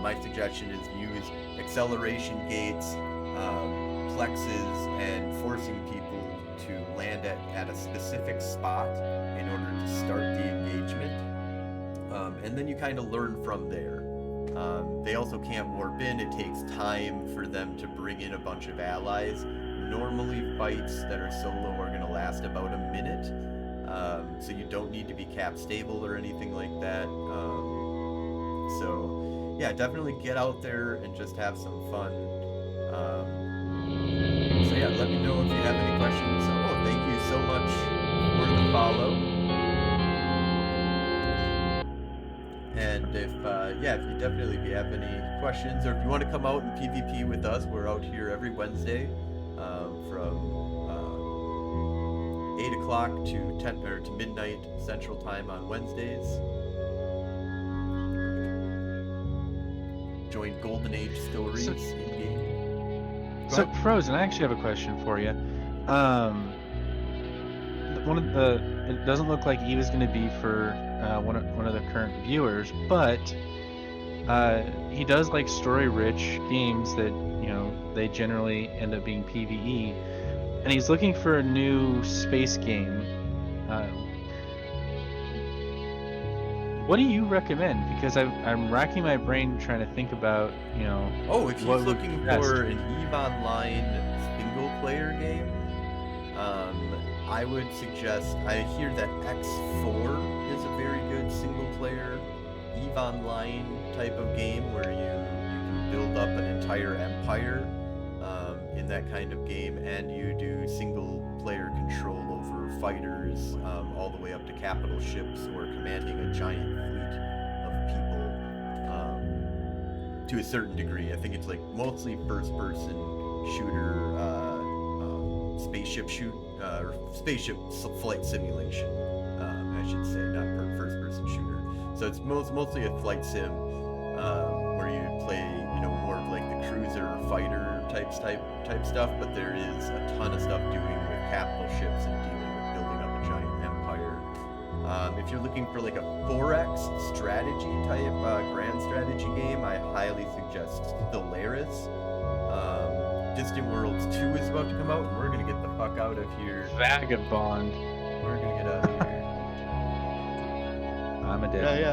My suggestion is use acceleration gates, plexes, and forcing people to land at a specific spot in order to start the engagement. And then you kind of learn from there. They also can't warp in. It takes time for them to bring in a bunch of allies. Normally fights that are solo are going to last about a minute. So you don't need to be cap stable or anything like that. So yeah, definitely get out there and just have some fun. So yeah, let me know if you have any questions. Oh, thank you so much for the follow. And if you have any questions, or if you want to come out and PvP with us, we're out here every Wednesday from 8 o'clock to midnight Central Time on Wednesdays. Join Golden Age Stories in game. So Frozen, I actually have a question for you. It doesn't look like Eva's going to be for one of the current viewers, but he does like story-rich games that they generally end up being PvE, and he's looking for a new space game. What do you recommend? Because I'm racking my brain trying to think about Oh, if you're looking for an EVE Online single-player game, I would suggest. I hear that X4 is a very good single-player EVE Online type of game where you can build up an entire empire in that kind of game, and you do single-player control over fighters all the way up to capital ships, or commanding a giant fleet of people to a certain degree. I think it's like mostly first-person shooter, spaceship flight simulation, I should say, not first-person shooter. So it's mostly a flight sim where you play, more of like the cruiser fighter type stuff, but there is a ton of stuff doing with capital ships and dealing with building up a giant empire. If you're looking for like a 4X strategy type grand strategy game, I highly suggest Stellaris. Distant Worlds 2 is about to come out, and we're gonna get the fuck out of here. Vagabond. We're gonna get out of here. I'm a dead.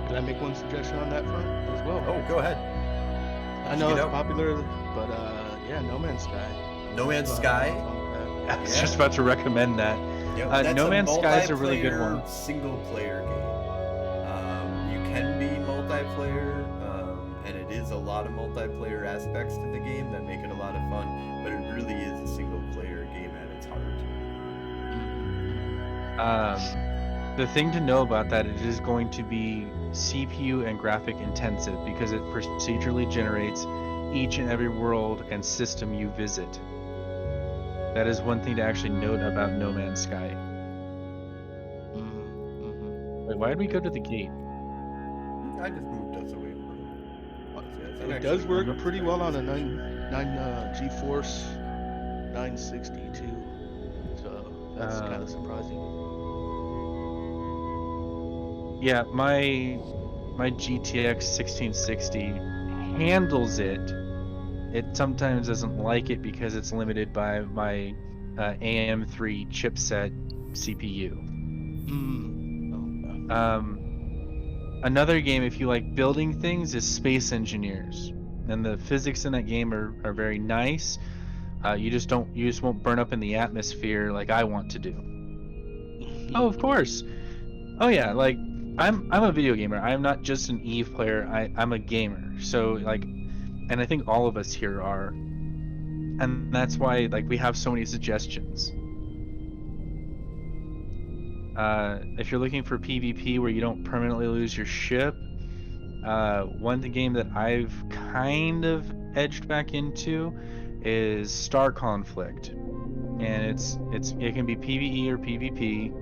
Can I make one suggestion on that front as well? Oh, go ahead. I know it's popular, but No Man's Sky. No Man's Sky? I was just about to recommend that. No Man's Sky is a really good one. Single player game. You can be multiplayer, and it is a lot of multiplayer aspects to the game that make it a lot of fun, but it really is a single player game at its heart. The thing to know about that, it is going to be CPU and graphic intensive, because it procedurally generates each and every world and system you visit. That is one thing to actually note about No Man's Sky. Wait, why did we go to the gate? I just moved us away from it. It does work pretty well on a GeForce 960 too, so that's kind of surprising. Yeah, my GTX 1660 handles it. It sometimes doesn't like it because it's limited by my AM3 chipset CPU. Another game, if you like building things, is Space Engineers. and the physics in that game are very nice. You just won't burn up in the atmosphere like I want to do. Oh, of course. Oh yeah, like I'm a video gamer. I'm not just an Eve player. I'm a gamer. So like, and I think all of us here are, and that's why like we have so many suggestions. If you're looking for PvP where you don't permanently lose your ship, one game that I've kind of edged back into is Star Conflict, and it can be PvE or PvP,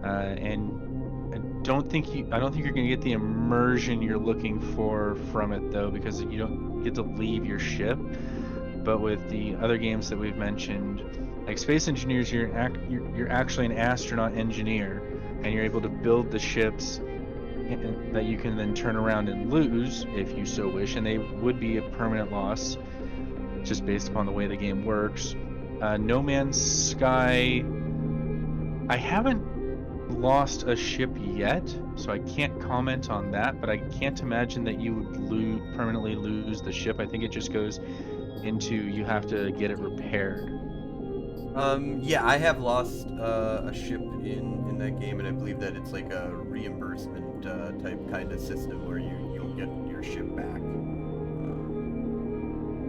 and I don't think you're gonna get the immersion you're looking for from it though, because you don't get to leave your ship. But with the other games that we've mentioned, like Space Engineers, you're actually an astronaut engineer, and you're able to build the ships that you can then turn around and lose if you so wish, and they would be a permanent loss just based upon the way the game works. No Man's Sky, I haven't lost a ship yet, so I can't comment on that, but I can't imagine that you would permanently lose the ship. I think it just goes into you have to get it repaired. Yeah, I have lost a ship in that game, and I believe that it's like a reimbursement type kind of system where you'll get your ship back,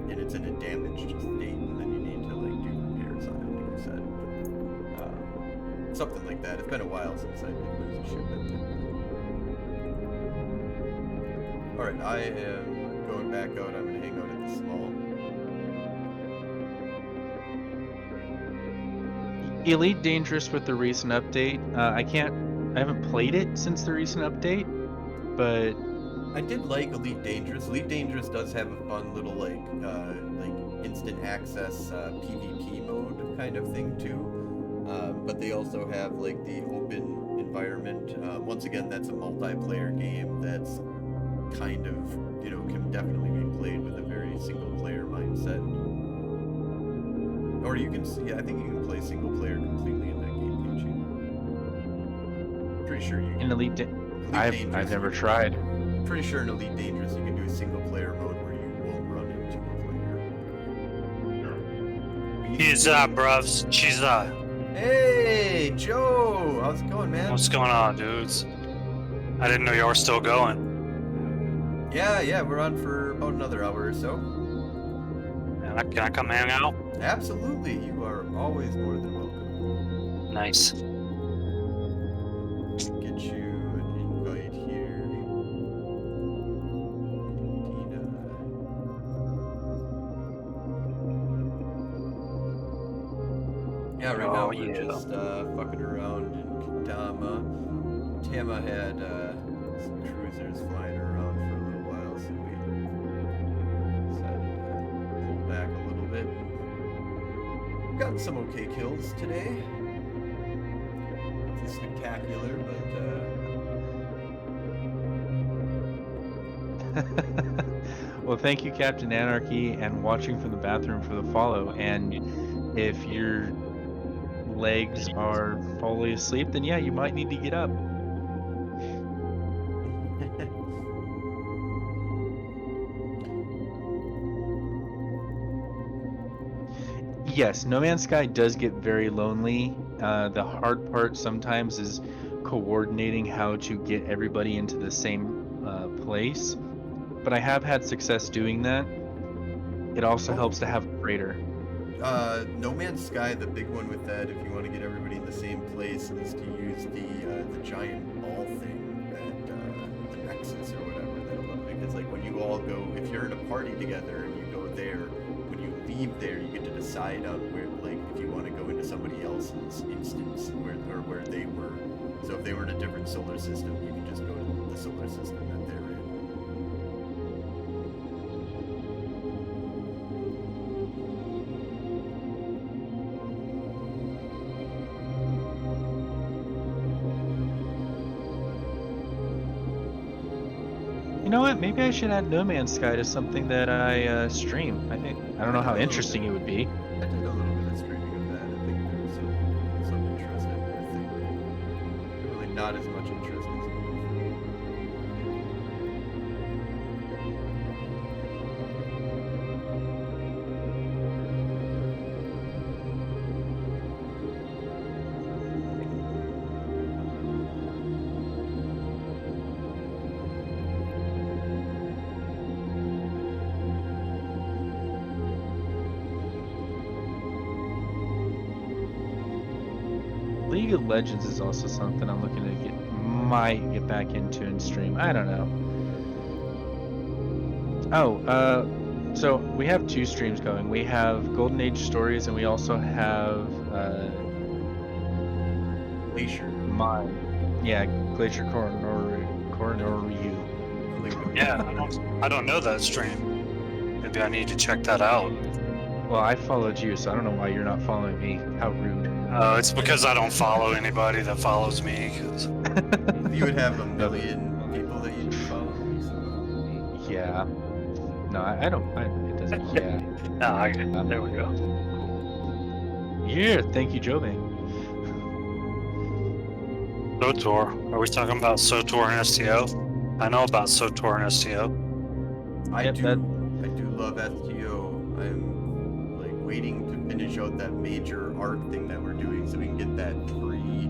and it's in a damaged state, and then you need to like do repairs on it, like you said. Something like that. It's been a while since I did lose a ship. All right, I am going back out. I'm gonna hang out at the small. Elite Dangerous with the recent update. I haven't played it since the recent update, but I did like Elite Dangerous. Elite Dangerous does have a fun little like instant access PvP mode kind of thing too. But they also have like the open environment. Once again, that's a multiplayer game that's kind of, can definitely be played with a very single player mindset. Or you can see, I think you can play single player completely in that game, can't you? Pretty sure you can. in I've never tried. Pretty sure in Elite Dangerous you can do a single player mode where you won't run into a player. He's bruvs. She's Hey, Joe! How's it going, man? What's going on, dudes? I didn't know you were still going. Yeah, we're on for about another hour or so. Can I come hang out? Absolutely, you are always more than welcome. Nice. Get you an invite here. Yeah, right now we're just fucking around in Kadama. Tama had some cruisers flying around for a little while, so we decided to pull back a little bit. We've gotten some okay kills today. Nothing spectacular, but Well, thank you, Captain Anarchy, and watching from the bathroom for the follow. And if your legs are fully asleep, then yeah, you might need to get up. Yes, No Man's Sky does get very lonely. The hard part sometimes is coordinating how to get everybody into the same place, but I have had success doing that. It also helps to have a freighter. No Man's Sky, the big one with that, if you want to get everybody in the same place, is to use the giant ball thing, that the Nexus or whatever. Because like when you all go, if you're in a party together and you go there, when you leave there, you get to decide on where, like, if you want to go into somebody else's instance where they were. So if they were in a different solar system, you can just go to the solar system that they're in. You know what? Maybe I should add No Man's Sky to something that I stream. I don't know how interesting it would be. I did a little bit of streaming of that. I think there was some interest in it. I think really not as much interest as it League of Legends is also something I'm looking to might get back into in stream. I don't know. Oh, so we have 2 streams going. We have Golden Age Stories, and we also have Glacier. mine. Yeah, Glacier Coronoryu. Yeah, I don't know that stream. Maybe I need to check that out. Well, I followed you, so I don't know why you're not following me. How rude. It's because I don't follow anybody that follows me. 'Cause You would have a million people that you'd follow. So. Yeah. No, I don't. It doesn't. Yeah. there we go. Yeah. Thank you, Joebane. SOTOR. Are we talking about SOTOR and STO? I know about SOTOR and STO. I Yep, do that- love STO. I'm like waiting to finish out that major arc thing that we're doing so we can get that free.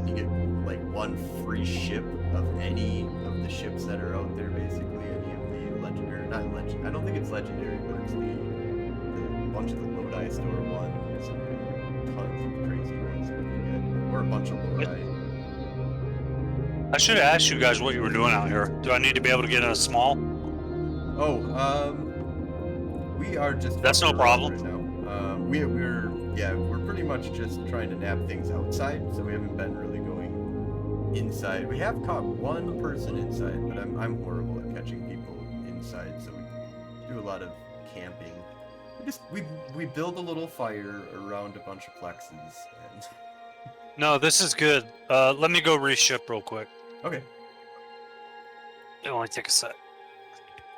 You get like 1 free ship of any of the ships that are out there, basically any of the legendary, not legend. I don't think it's legendary, but it's the bunch of the Lodi store ones and tons of crazy ones that you can get, or a bunch of Lodi. I should have asked you guys what you were doing out here. Do I need to be able to get in a small? Oh, we are just. That's no fucking around problem. right now. We're pretty much just trying to nab things outside, so we haven't been really going inside. We have caught 1 person inside, but I'm horrible at catching people inside, so we do a lot of camping. We build a little fire around a bunch of plexes, and No, this is good. Let me go reship real quick. okay. It'll only take a sec.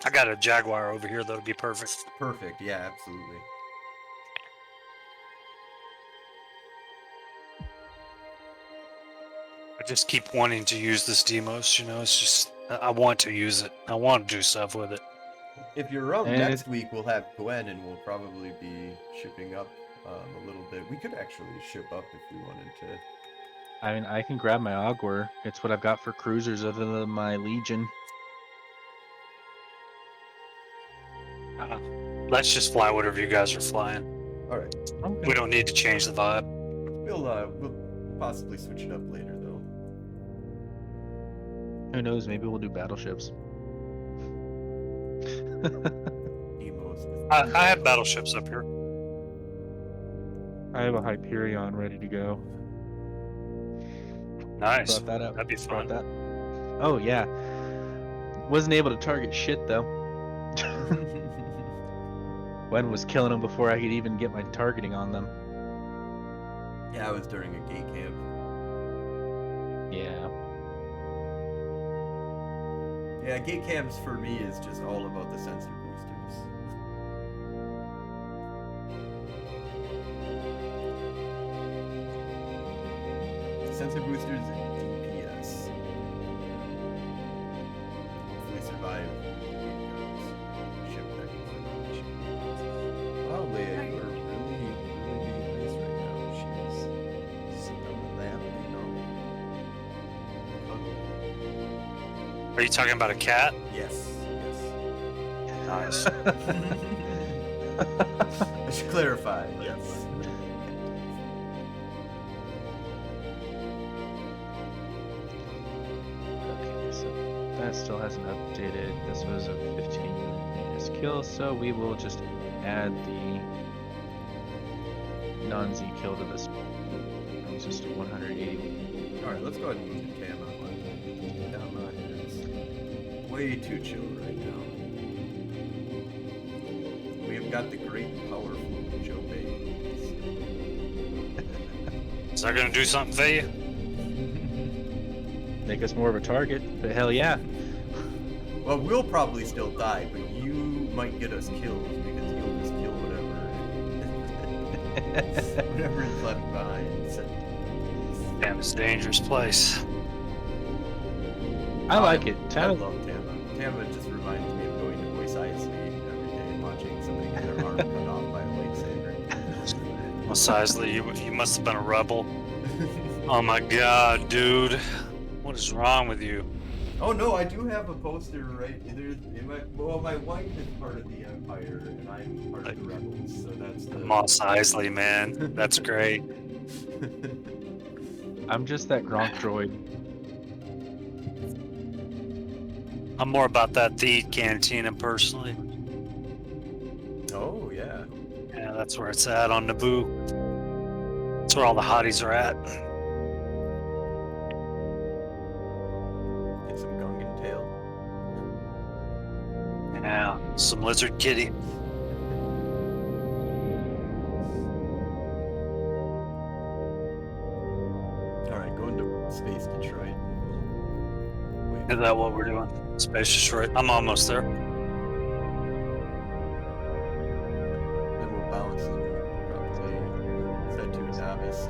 I got a Jaguar over here that'll be perfect. Perfect. Yeah, absolutely. I just keep wanting to use this Demos, you know, it's just, I want to use it. I want to do stuff with it. If you're around And next week, we'll have Gwen, and we'll probably be shipping up a little bit. We could actually ship up if we wanted to. I mean, I can grab my Augur. It's what I've got for cruisers other than my Legion. Let's just fly whatever you guys are flying. All right. Okay. We don't need to change the vibe. We'll possibly switch it up later, though. Who knows? Maybe we'll do battleships. Demos with I have battleships up here. I have a Hyperion ready to go. Nice. Brought that up. That'd be Brought fun. that. Oh yeah. Wasn't able to target shit though. Gwen was killing them before I could even get my targeting on them. Yeah, I was during a gate camp. Yeah. Yeah, gate camps for me is just all about the sensor boosters. Sensor boosters and DPS. Hopefully survive. Ship that information. Wow, Leia, you are really being nice right now. She's sitting on the lap, Are you talking about a cat? Yes, Nice. yes. I should clarify, yes. Okay, so that still hasn't updated. This was a 15 minus kill, so we will just add the non-Z kill to this. Brings us to 180. Alright, let's go ahead and move to Tama. Tama is way too chill right now. We have got the great and powerful Joebane. Is that gonna do something for you? Make us more of a target, but hell yeah. Well, we'll probably still die, but you might get us kills because you'll just kill whatever is left behind. So. Damn, it's a dangerous place. I like it. I Tama, love Tama. Tama just reminds me of going to Voice Isley every day and watching somebody get their arm cut off by a lightsaber. Mos Eisley, you must have been a rebel. Oh my god, dude. What is wrong with you? Oh no, I do have a poster right there. My wife is part of the Empire and I'm part of the Rebels, so that's the. Mos Eisley, man. That's great. I'm just that Gronk droid. I'm more about that the cantina personally. Oh yeah. Yeah, that's where it's at on Naboo. That's where all the hotties are at. Get some Gungan tail. Yeah, some lizard kitty. All right, going to Space Detroit. And we'll wait. Is that what we're doing? Space Destroy. I'm almost there. Then we'll bounce and probably head to a novice.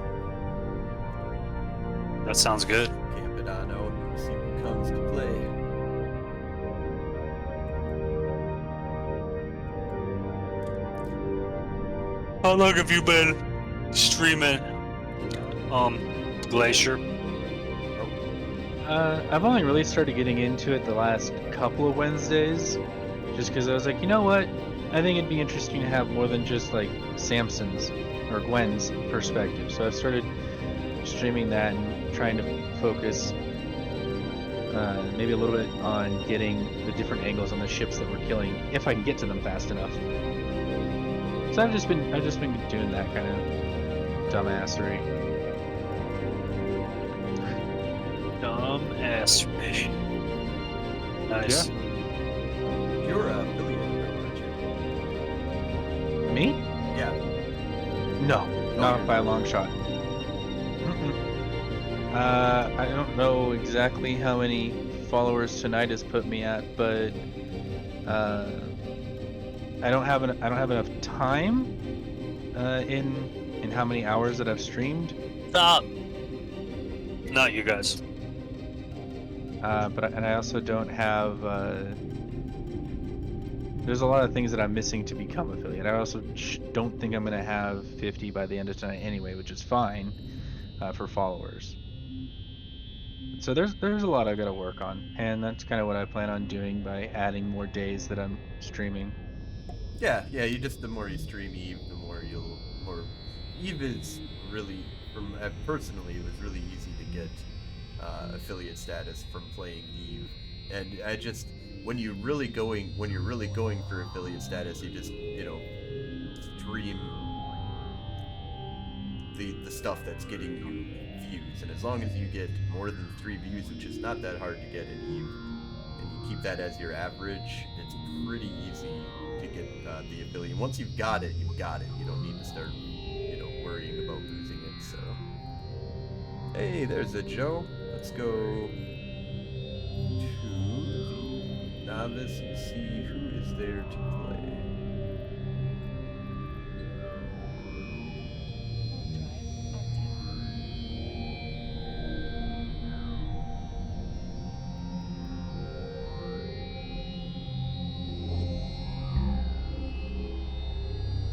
That sounds good. Camp it on out and see who comes to play. How long have you been streaming Glacier? I've only really started getting into it the last couple of Wednesdays, just because I was like, you know what? I think it'd be interesting to have more than just like Samson's or Gwen's perspective. So I've started streaming that and trying to focus maybe a little bit on getting the different angles on the ships that we're killing, if I can get to them fast enough. So I've just been doing that kind of dumbassery. Dumbass. Nice. You're a affiliate, though, aren't you? Me? Yeah. No, not you're by a long shot. Mm-mm. I don't know exactly how many followers tonight has put me at, but I don't have enough time in how many hours that I've streamed. Stop. Not you guys. But I also don't have. There's a lot of things that I'm missing to become affiliate. I also don't think I'm gonna have 50 by the end of tonight anyway, which is fine for followers. So there's a lot I gotta work on, and that's kind of what I plan on doing by adding more days that I'm streaming. Yeah, you just, the more you stream Eve, the more Eve is really, personally, it was really easy to get affiliate status from playing Eve, and I just, when you're really going for affiliate status, you just, stream the stuff that's getting you views, and as long as you get more than 3 views, which is not that hard to get in Eve, and you keep that as your average, it's pretty easy to get the affiliate. Once you've got it, you've got it. You don't need to start, worrying about losing it. So, hey, there's a Joe. Let's go to the novice and see who is there to play.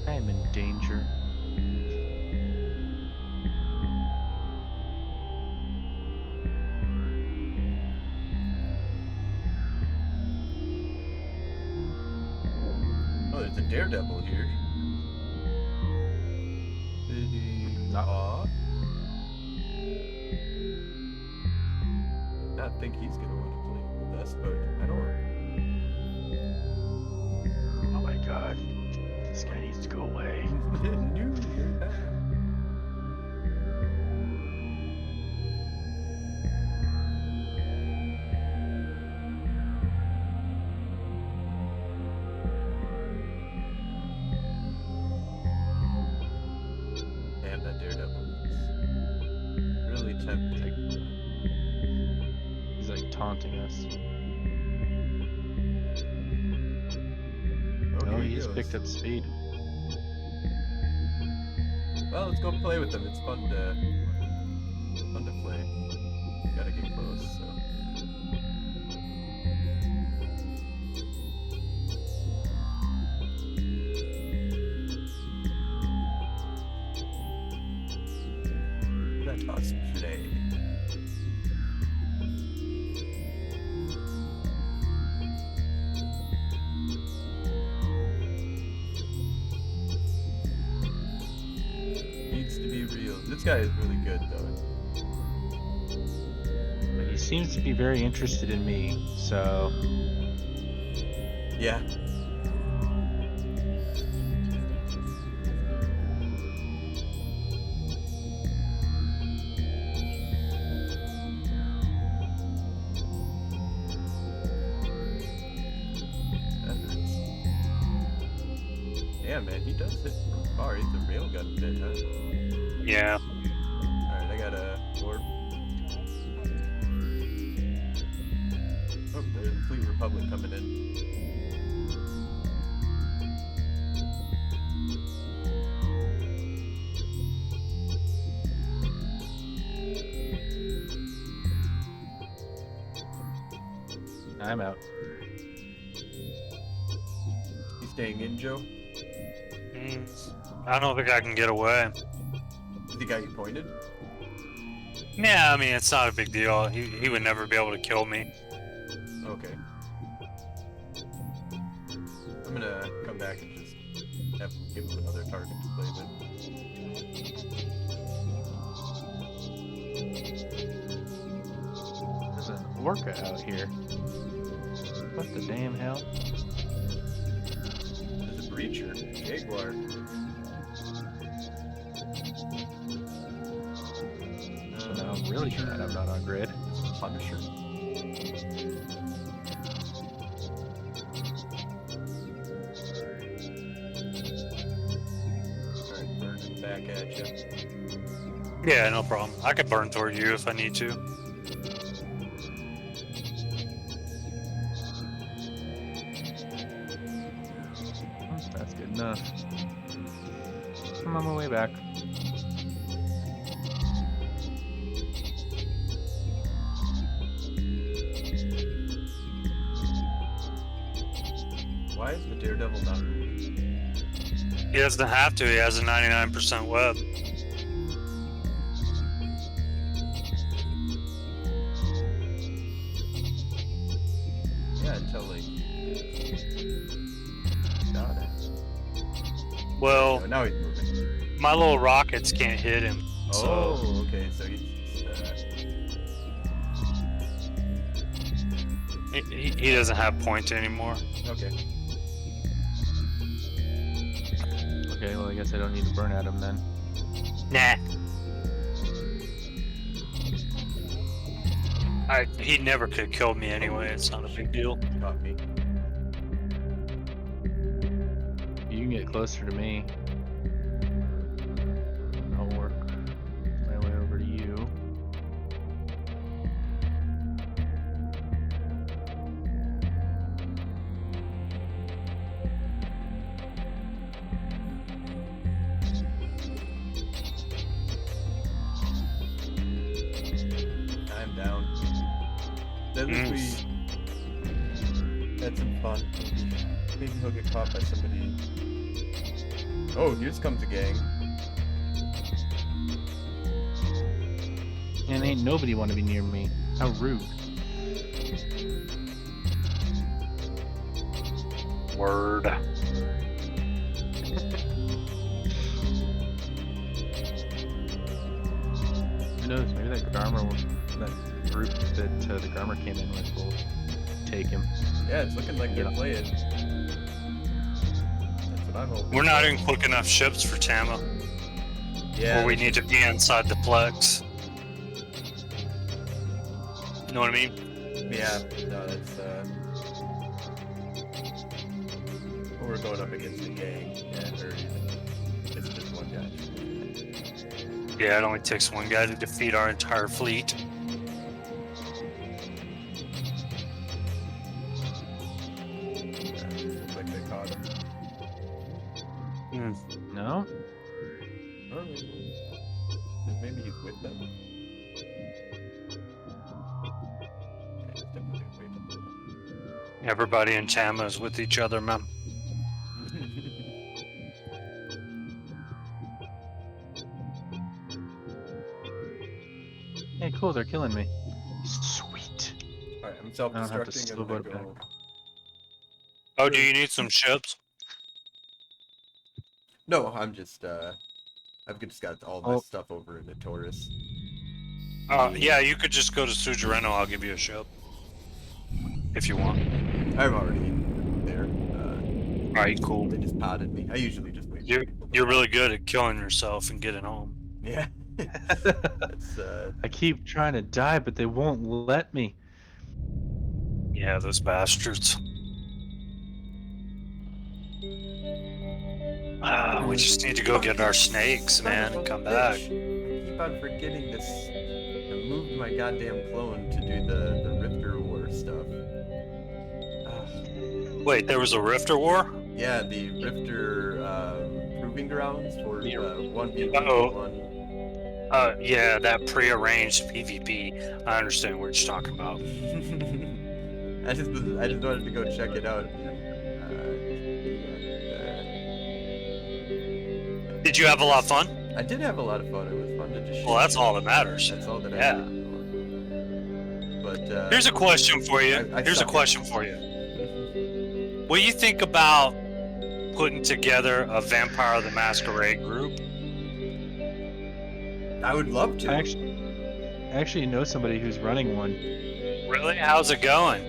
I am in danger. Oh, there's a daredevil here. Not- Not think he's gonna want to play with us, but I don't. Oh my god, this guy needs to go away. New year. Damn, that daredevil looks really tempting. He's like taunting us. Oh, Oh, here he he's goes. picked up speed. Well, let's go play with them. It's fun to play. Gotta get close. So. Let us play. Needs to be real. This guy is really good though. But he seems to be very interested in me, so Yeah. That hurts. Yeah, man, he does hit from far. He's a railgun bit, huh? Yeah. Alright, I got a orb. Oh, there's the Fleet Republic coming in. I'm out. You staying in, Joe? I don't think I can get away. Is the guy you pointed? Yeah, I mean, it's not a big deal. He would never be able to kill me. Okay. I'm gonna come back and just give him another target to play with. There's an orca out here. What the damn hell? There's a breacher. Jaguar. So now I'm really glad I'm not on grid. Punisher. Alright, burning back at you. Yeah, no problem. I could burn toward you if I need to. That's good enough. I'm on my way back. Why is the Daredevil not moving? He doesn't have to. He has a 99% web. Yeah, until like got it. Well, Oh, now he's moving. my little rockets can't hit him. So Oh, okay, so he's he doesn't have point anymore. okay. Okay, well I guess I don't need to burn at him then. Nah. He never could have killed me anyway. It's not a big deal. Caught me. You can get closer to me. I'll work my way over to you. I'm down. At least we had some fun. Maybe he'll get caught by somebody. Oh, here comes a gang. And ain't nobody want to be near me. How rude. Word. Who knows? Maybe that Garmer, that group that the Garmer came in with will take him. Yeah, it's looking like they're Yeah. playing. That's what I'm hoping. We're not in quick enough ships for Tama. Yeah. Or we need to be inside the plex. You know what I mean? Yeah. No, that's we're going up against a gang. Yeah, or it's just one guy. Yeah, it only takes one guy to defeat our entire fleet. Looks like they caught him. No? Oh, maybe he's with them. Yeah, he's definitely away from them. Everybody in Tama is with each other, man. Hey, cool, they're killing me. Sweet. Alright, I'm I don't have to self-destructing. I'm slow gonna it back. go. Oh, do you need some ships? No, I'm just I've just got all my Oh. stuff over in the Taurus. Yeah, you could just go to Suzeraino. I'll give you a ship if you want. I'm already there. All right, cool. They just potted me. I usually just wait. for You're people to you're pot. really good at killing yourself and getting home. Yeah. That's I keep trying to die, but they won't let me. Yeah, those bastards. We just need to go get our snakes, Son man, of a and come back. bitch. I keep on forgetting this. I moved my goddamn clone to do the Rifter War stuff. Wait, there was a Rifter War? Yeah, the Rifter proving grounds for 1v1. Yeah, that prearranged PvP. I understand what you're talking about. I just wanted to go check it out. Did you have a lot of fun? I did have a lot of fun. It was fun to just shoot. Well, that's all that matters. That's all that Yeah. I did. But Here's a question for you. I Here's a suck at question for you. What do you think about putting together a Vampire the Masquerade group? I would love to. I actually know somebody who's running one. Really? How's it going?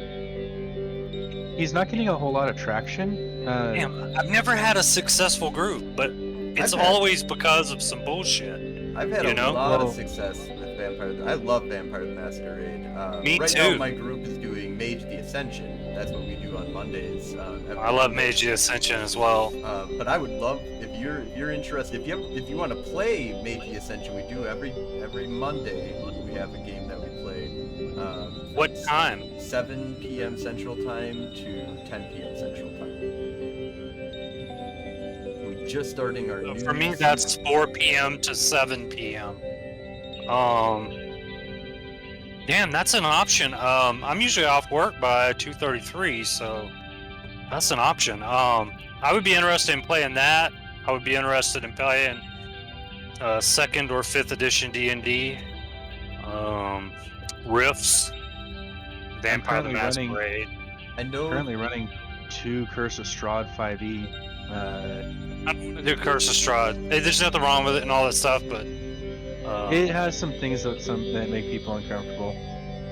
He's not getting a whole lot of traction. Damn, I've never had a successful group, but it's I've had- always because of some bullshit. I've had You a know? lot Well- of success with Vampire. I love Vampire the Masquerade. Me right too. now, my group is doing Mage the Ascension. That's what we do on Mondays. Every I love Monday. Mage the Ascension as well. But I would love if you're interested. If you want to play Mage the Ascension, we do every Monday. We have a game that we play. What time? 7 p.m. Central Time to 10 p.m. Central Time. We're just starting our new For me, season. that's 4 p.m. to 7 p.m. Damn, that's an option. I'm usually off work by 2:33, so that's an option. I would be interested in playing that. I would be interested in playing 2nd or 5th edition D&D. Rifts, Vampire the currently running- Masquerade. I know. Currently running 2 Curse of Strahd 5e. I'm gonna do Curse of Strahd. Hey, there's nothing wrong with it and all that stuff, but It has some things that make people uncomfortable.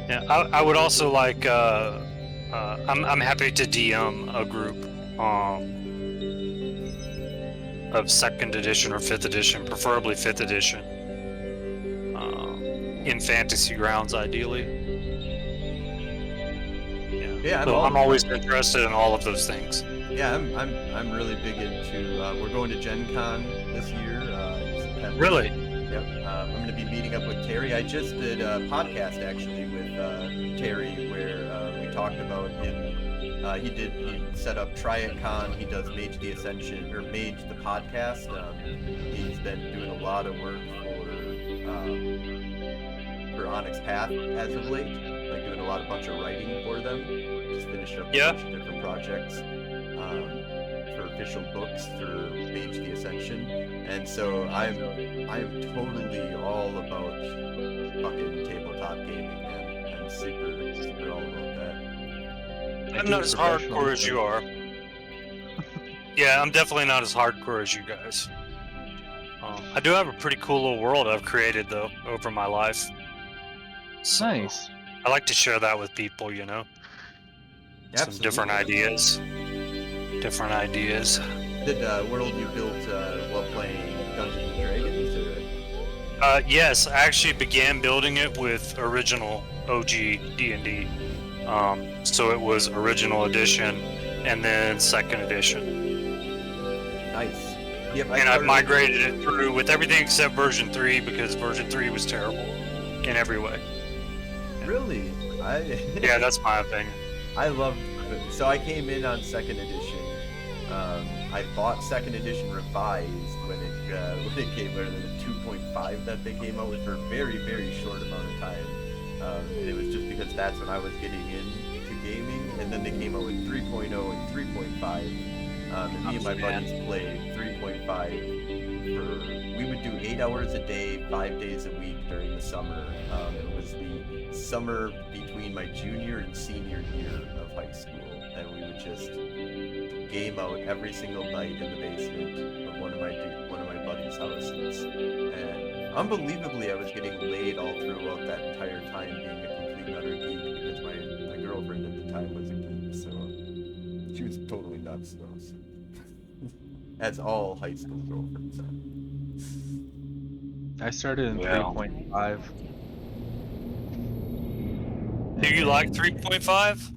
yeah, I would also like. I'm happy to DM a group of 2nd edition or 5th edition, preferably 5th edition, in fantasy grounds, ideally. Yeah, So I'm always interested in all of those things. Yeah, I'm really big into. We're going to Gen Con this year. In September. Really? Yep. I'm going to be meeting up with Terry. I just did a podcast actually with Terry where we talked about him. He set up TriadCon. He does Mage the Ascension or Mage the podcast. He's been doing a lot of work for Onyx Path as of late, like doing a bunch of writing for them. Just finished up a bunch of different projects for official books for Mage the Ascension, and so I'm totally all about fucking tabletop gaming, man. I'm super all about that. I'm not as hardcore as you are. Yeah, I'm definitely not as hardcore as you guys. I do have a pretty cool little world I've created though over my life. So Nice. I like to share that with people, you know. Some different ideas. Different ideas. Did world you built while playing Dungeons and Dragons, or? Yes, I actually began building it with original OG D&D. So it was original edition and then 2nd edition. Nice. Yep, And I've migrated it through with everything except version 3 because version 3 was terrible in every way. Really? Yeah, that's my opinion. I love. So I came in on 2nd edition. I bought 2nd edition revised when it came out, the 2.5 that they came out with for a very short amount of time. It was just because that's when I was getting into gaming, and then they came out with 3.0 and 3.5. And me and my buddies played 3.5 we would do 8 hours a day, 5 days a week during the summer. It was the summer between my junior and senior year of high school, and we would just game out every single night in the basement of one of my buddies' houses, and unbelievably, I was getting laid all throughout that entire time, being a complete and utter geek because my girlfriend at the time was a geek, so she was totally nuts though. So. As all high school girlfriends are. I started in Well. 3.5. Do you like 3.5?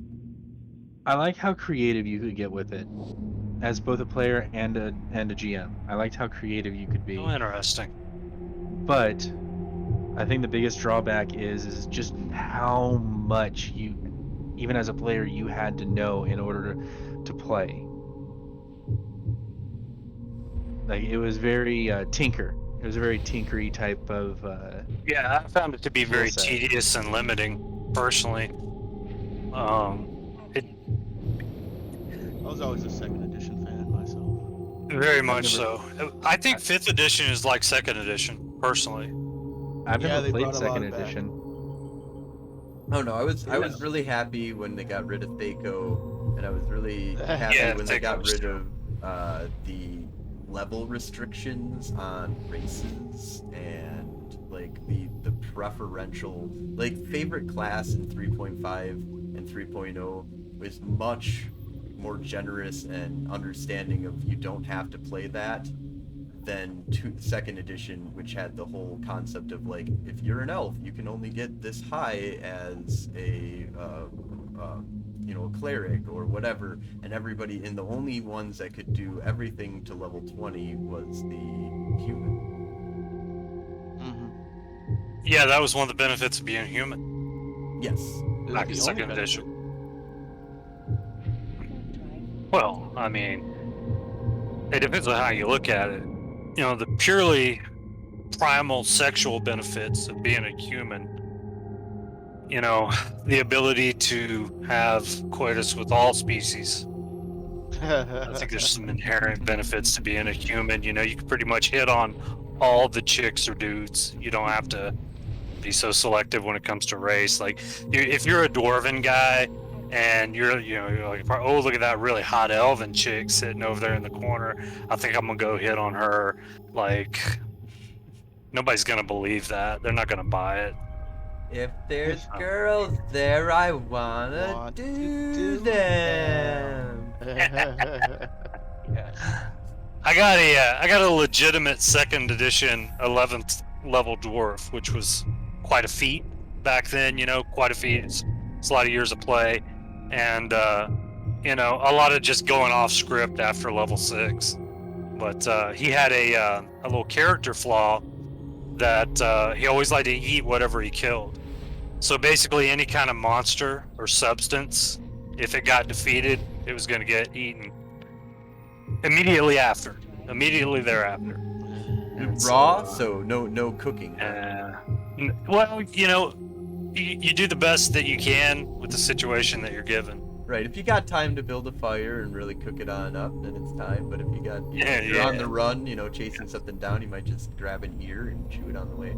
I like how creative you could get with it, as both a player and a GM. I liked how creative you could be. Oh, interesting. But I think the biggest drawback is just how much you, even as a player, you had to know in order to play. Like it was very tinker. It was a very tinkery type of. Yeah, I found it to be very set. tedious and limiting, personally. It I was always a second edition fan myself. very much never- so. I think 5th edition is like 2nd edition, personally. I've Yeah, never they played brought a lot second back. edition. Oh no, I was Yeah. really happy when they got rid of Thaco, and I was really happy Yeah, when they got Thaco was rid of the level restrictions on races and like the preferential favorite class in 3.5 and 3.0 was much more generous and understanding of you don't have to play that than second edition, which had the whole concept of like if you're an elf you can only get this high as a cleric or whatever, and everybody, and the only ones that could do everything to level 20 was the human. Yeah, that was one of the benefits of being human. Yes. It Back was in the only 2nd benefit. edition. Well, I mean, it depends on how you look at it. You know, the purely primal sexual benefits of being a human, you know, the ability to have coitus with all species. I think there's some inherent benefits to being a human. You know, you can pretty much hit on all the chicks or dudes. You don't have to be so selective when it comes to race. Like, if you're a dwarven guy and you're like, oh, look at that really hot elven chick sitting over there in the corner, I think I'm gonna go hit on her. Like, nobody's gonna believe that. They're not gonna buy it. If there's girls there, I wanna Want to do them. Yes. I got a legitimate 2nd edition 11th level dwarf, which was quite a feat back then. You know, quite a feat. It's a lot of years of play, and you know, a lot of just going off script after level 6. But he had a little character flaw that he always liked to eat whatever he killed. So basically, any kind of monster or substance, if it got defeated, it was going to get eaten immediately thereafter. And Raw, so no cooking. well, you know, you do the best that you can with the situation that you're given. Right, if you got time to build a fire and really cook it on up, then it's time. But if you got, if you're on the run, chasing something down, you might just grab an ear and chew it on the way.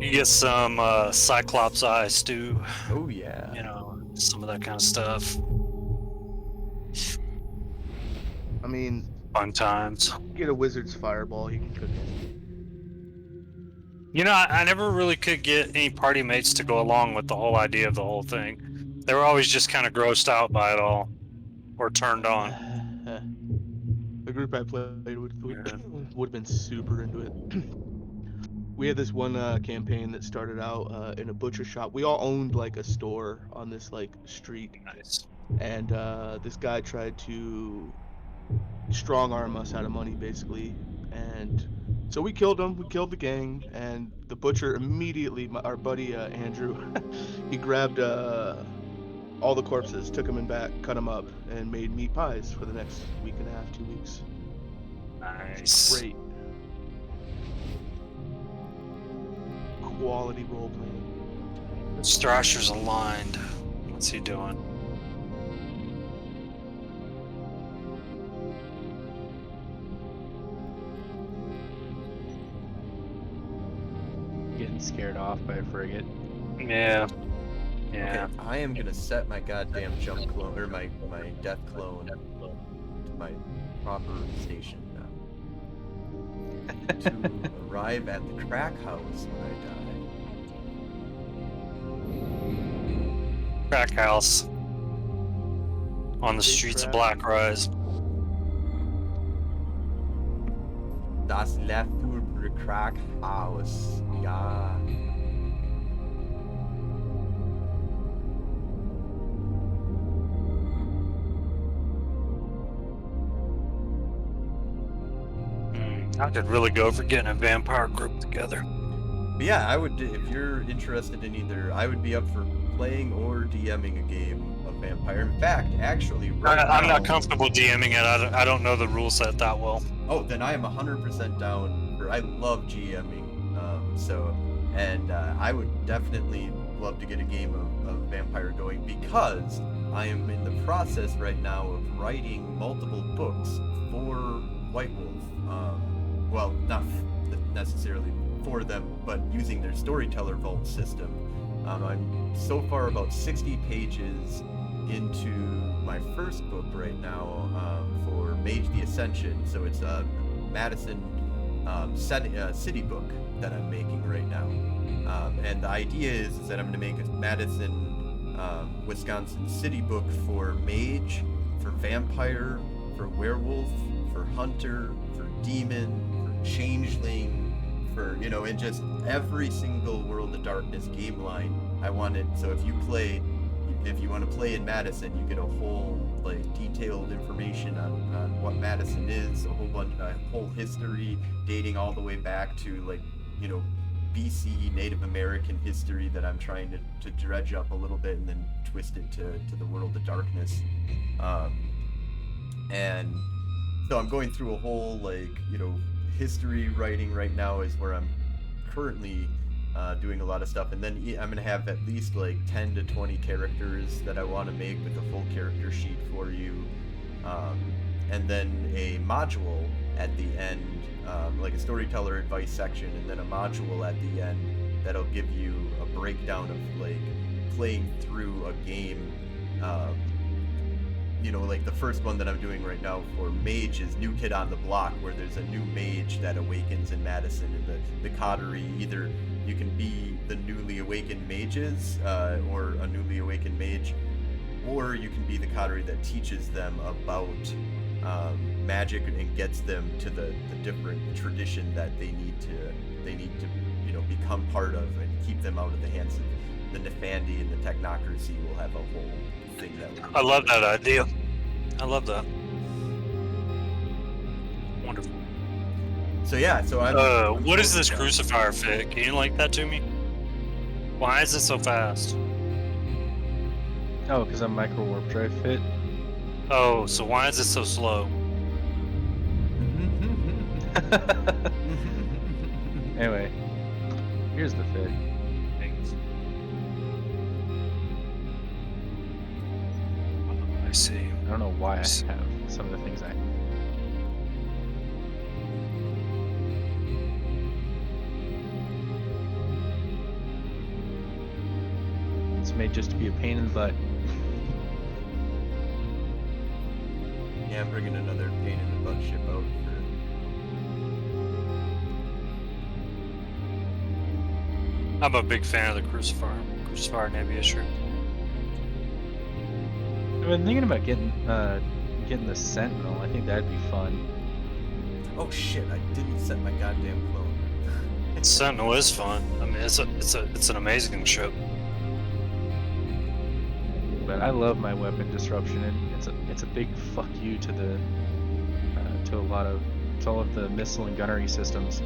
You get some Cyclops eye stew, Oh yeah. you know, some of that kind of stuff. I mean, Fun times. get a wizard's fireball, you can cook it. You know, I never really could get any party mates to go along with the whole idea of the whole thing. They were always just kind of grossed out by it all, or turned on. The group I played with would have been super into it. We had this one campaign that started out in a butcher shop. We all owned like a store on this like street, Nice. and this guy tried to strong arm us out of money basically, and so we killed him. We killed the gang, and the butcher immediately, our buddy Andrew, he grabbed all the corpses, took them in back, cut them up, and made meat pies for the next week and a half, 2 weeks. Nice. Great. Quality role playing. Strasher's aligned. What's he doing? Getting scared off by a frigate. Yeah. Yeah. Okay, I am gonna set my goddamn jump clone or my death clone to my proper station now. to arrive at the crack house when I die. Crack house. On the Big streets of crack. Black Rise. Das left to the crack house. Yeah. I could really go for getting a vampire group together. But yeah, I would, if you're interested in either, I would be up for playing or DMing a game of Vampire. In fact, actually, right I'm now, not comfortable DMing it. I don't know the rule set that well. Oh, then I am 100% down for, I love GMing. And I would definitely love to get a game of Vampire going because I am in the process right now of writing multiple books for White Wolf. Well, not necessarily for them, but using their Storyteller Vault system. I'm so far about 60 pages into my first book right now for Mage the Ascension. So it's a Madison city book that I'm making right now. And the idea is that I'm going to make a Madison, Wisconsin city book for Mage, for Vampire, for Werewolf, for Hunter, for Demon, for Changeling, for, and just every single World of Darkness game line. I wanted, so if you want to play in Madison, you get a whole, detailed information on what Madison is, a whole history dating all the way back to, BC Native American history that I'm trying to dredge up a little bit and then twist it to the World of Darkness. And so I'm going through a whole, history writing right now is where I'm currently doing a lot of stuff, and then I'm going to have at least 10 to 20 characters that I want to make with a full character sheet for you, and then a module at the end, a storyteller advice section, and then a module at the end that'll give you a breakdown of playing through a game. The first one that I'm doing right now for Mage is New Kid on the Block, where there's a new mage that awakens in Madison, and the coterie, either you can be the newly awakened mages, or a newly awakened mage, or you can be the coterie that teaches them about magic and gets them to the different tradition that they need to become part of and keep them out of the hands of the Nefandi and the technocracy. Will have a whole thing that I love that idea. I love that. Wonderful. So yeah, I'm what is this crucifier fit? Can you link that to me? Why is it so fast? Oh, because I'm micro warp drive fit. Oh, so why is it so slow? Anyway, here's the fit. I see. I don't know why I have some of the things I. It's made just to be a pain in the butt. Yeah, I'm bringing another pain in the butt ship out I'm a big fan of the Crucifier Navy issue. I've been thinking about getting the Sentinel. I think that'd be fun. Oh shit! I didn't set my goddamn clone. Sentinel is fun. I mean, it's an amazing ship. But I love my weapon disruption, and it's a big fuck you to all of the missile and gunnery systems.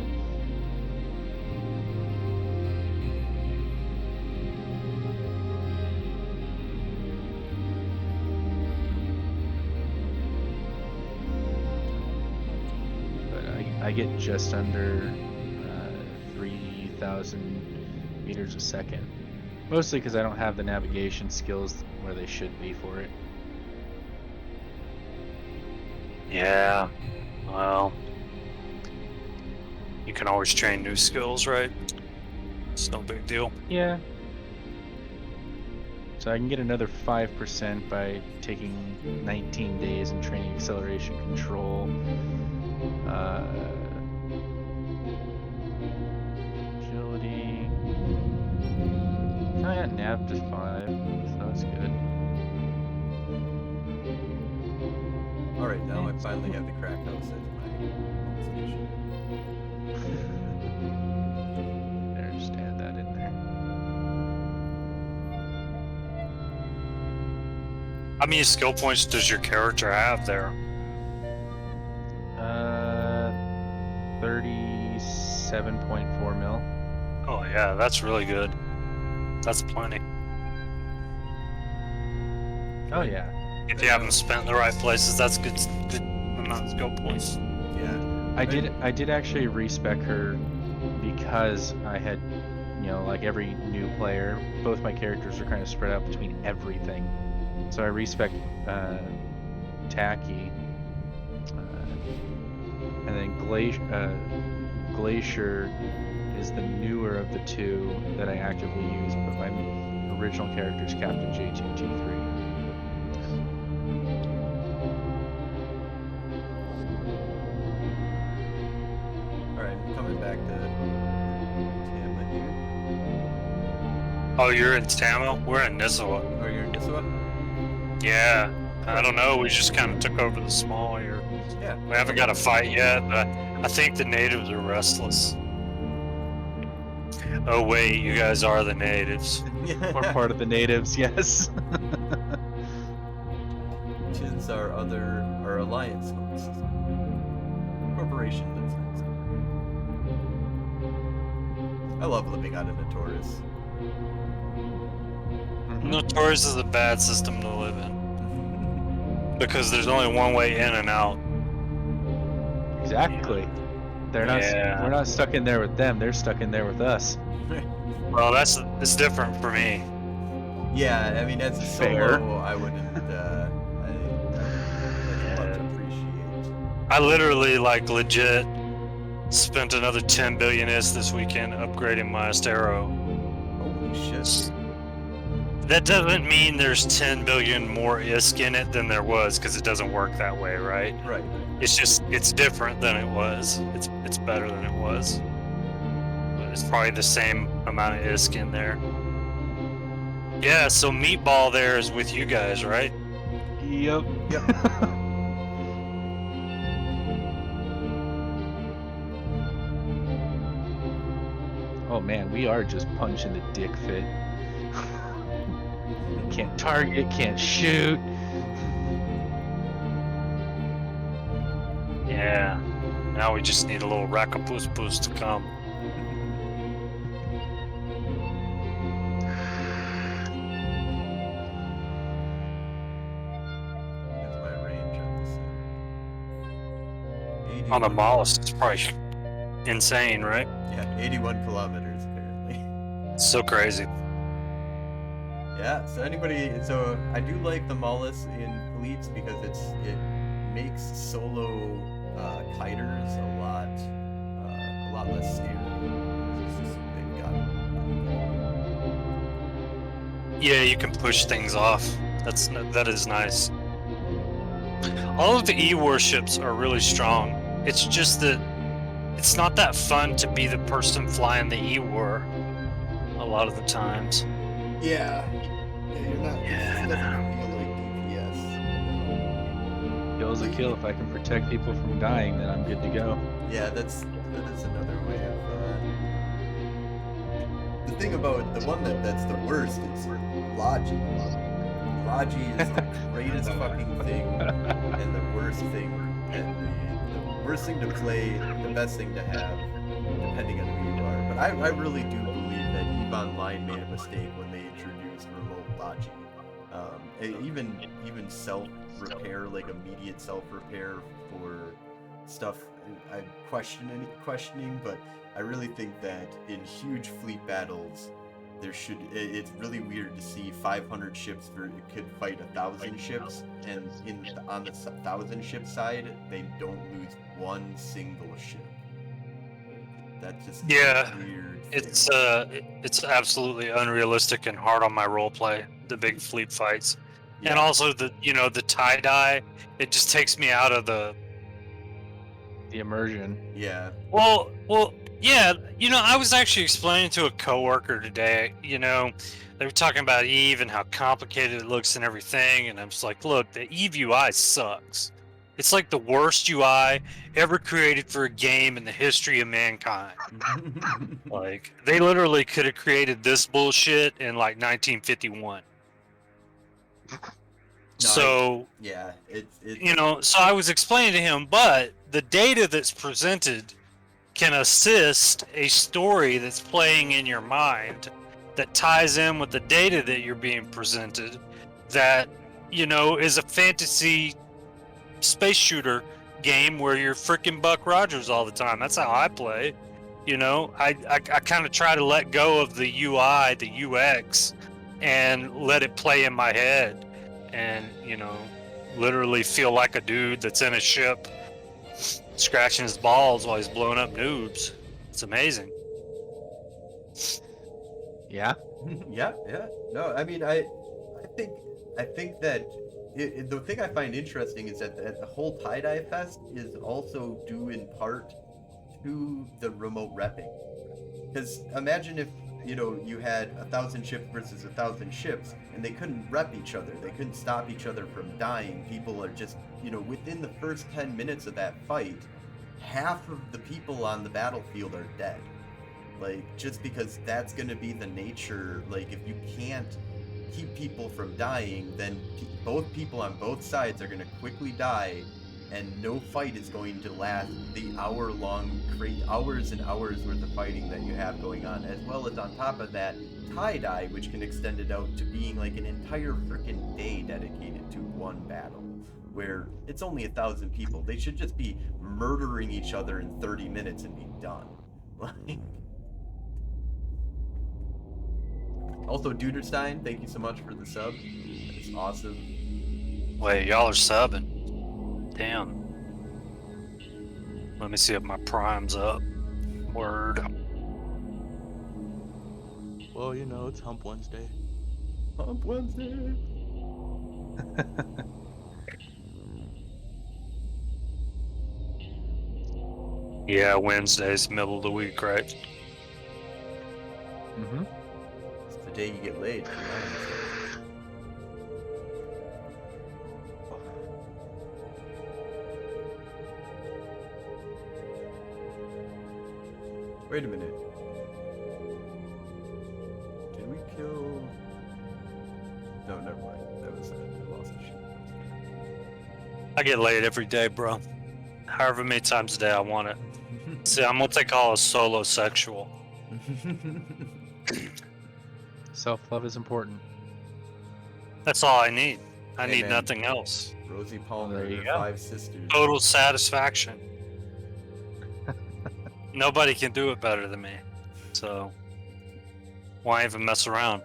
I get just under 3,000 meters a second. Mostly because I don't have the navigation skills where they should be for it. Yeah. Well, you can always train new skills, right? It's no big deal. Yeah. So I can get another 5% by taking 19 days and training acceleration control. Nav to 5, so that's good. Alright, now I finally have the crack house as my home station. There, just add that in there. How many skill points does your character have there? 37.4 mil. Oh yeah, that's really good. That's plenty. Oh yeah. If you haven't spent in the right places, that's good amount of skill points. Yeah. I did actually respec her because I had, like every new player, both my characters are kind of spread out between everything. So I respec Tacky, and then Glacier is the newer of the two that I actively use, but my original character is Captain J223. Alright, I'm coming back to Tama here. Oh, you're in Tamo? We're in Nisawa. Oh, you're in Nisawa? Yeah. I don't know, we just kind of took over the small here. Yeah. We haven't got a fight yet, but I think the natives are restless. Oh wait, you guys are the natives. We're part of the natives, yes. Tis our alliance host. Corporation lives next door. I love living out in the Taurus. Notorious is a bad system to live in. Because there's only one way in and out. Exactly. They're not. Yeah. We're not stuck in there with them. They're stuck in there with us. Well, it's different for me. Yeah, I mean, as a Fair. solo, I wouldn't much appreciate. I literally, like, legit spent another 10 billion IS this weekend upgrading my Astero. Holy shit. That doesn't mean there's 10 billion more ISK in it than there was, because it doesn't work that way, right? Right. It's just, it's different than it was. It's better than it was. But it's probably the same amount of ISK in there. Yeah, so Meatball there is with you guys, right? Yep. Oh man, we are just punching the dick fit. Can't target, can't shoot. Yeah. Now we just need a little Rakapus to come. That's my range on this. On the Mollusk, it's probably insane, right? Yeah, 81 kilometers apparently. So crazy. Yeah, so I do like the Mollusk in fleets because it makes solo kiters a lot less scary. It's just, they've got Yeah, you can push things off. That is nice. All of the E-warships are really strong. It's just that it's not that fun to be the person flying the E-war a lot of the times. Yeah, you're not. Yeah. It doesn't feel like DPS. Kill's a kill. If I can protect people from dying, then I'm good to go. Yeah, that is another way of. The thing about the one that's the worst is Logi. Logi is the greatest fucking thing and the worst thing, and the worst thing to play, the best thing to have, depending on who you are. But I really do believe that EVE Online made a mistake when they introduced remote Logi. Even self-repair, like immediate self-repair for stuff I'm questioning, but I really think that in huge fleet battles, it's really weird to see 500 ships could fight 1,000 ships, and on the 1,000 ship side, they don't lose one single ship. That's just Yeah, weird. it's absolutely unrealistic and hard on my roleplay. The big fleet fights, and also the tie-dye. It just takes me out of the The immersion. Yeah. Well, Yeah, I was actually explaining to a coworker today, they were talking about Eve and how complicated it looks and everything, and I'm just like, look, the Eve UI sucks. It's like the worst UI ever created for a game in the history of mankind. Like, they literally could have created this bullshit in like 1951. Yeah, it's So I was explaining to him, but the data that's presented can assist a story that's playing in your mind that ties in with the data that you're being presented, that is a fantasy space shooter game where you're freaking Buck Rogers all the time. That's how I play. I kind of try to let go of the UI, the UX, and let it play in my head, and literally feel like a dude that's in a ship scratching his balls while he's blowing up noobs. It's amazing. Yeah. yeah. No, I mean, I think that the thing I find interesting is that the whole tie-dye fest is also due in part to the remote repping. Because imagine if you had 1,000 ships versus 1,000 ships, and they couldn't rep each other. They couldn't stop each other from dying. People are just, within the first 10 minutes of that fight, half of the people on the battlefield are dead. Like, just because that's going to be the nature. Like, if you can't keep people from dying, then both people on both sides are going to quickly die, and no fight is going to last the hours and hours worth of fighting that you have going on, as well as on top of that, tie-dye, which can extend it out to being like an entire freaking day dedicated to one battle, where it's only 1,000 people. They should just be murdering each other in 30 minutes and be done. Like... Also, Duderstein, thank you so much for the sub. It's awesome. Wait, y'all are subbing. Damn. Let me see if my prime's up. Word. Well, it's Hump Wednesday. Hump Wednesday. Yeah, Wednesday's middle of the week, right? Mm-hmm. It's the day you get laid. Wait a minute. Did we kill... No, never mind. That was I lost the shit. I get laid every day, bro. However many times a day I want it. See, I'm what they call a solo sexual. Self-love is important. That's all I need. I Hey, need man. nothing else. Rosie Palmer There and you her go. 5 sisters. Total satisfaction. Nobody can do it better than me. So, why even mess around?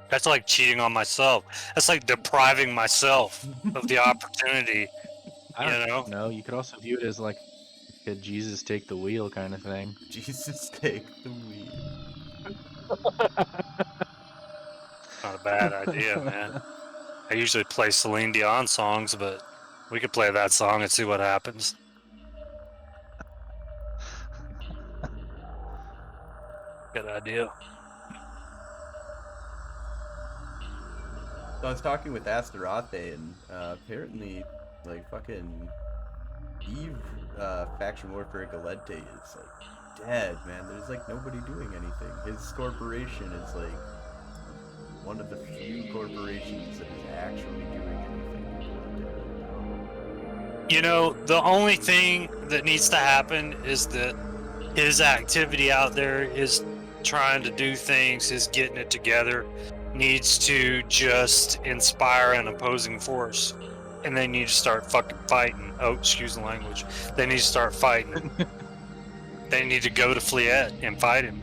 That's like cheating on myself. That's like depriving myself of the opportunity. I don't know. You could also view it as like a Jesus take the wheel kind of thing. Jesus, take the wheel. Not a bad idea, man. I usually play Celine Dion songs, but we could play that song and see what happens. Good idea. So I was talking with Astaroth, and apparently, like, fucking Eve Faction Warfare Galente is, like, dead, man. There's, like, nobody doing anything. His corporation is, like, one of the few corporations that is actually doing anything in Galente. The only thing that needs to happen is that his activity out there is trying to do things, is getting it together, needs to just inspire an opposing force. And they need to start fucking fighting. Oh, excuse the language. They need to start fighting. They need to go to Fliet and fight him.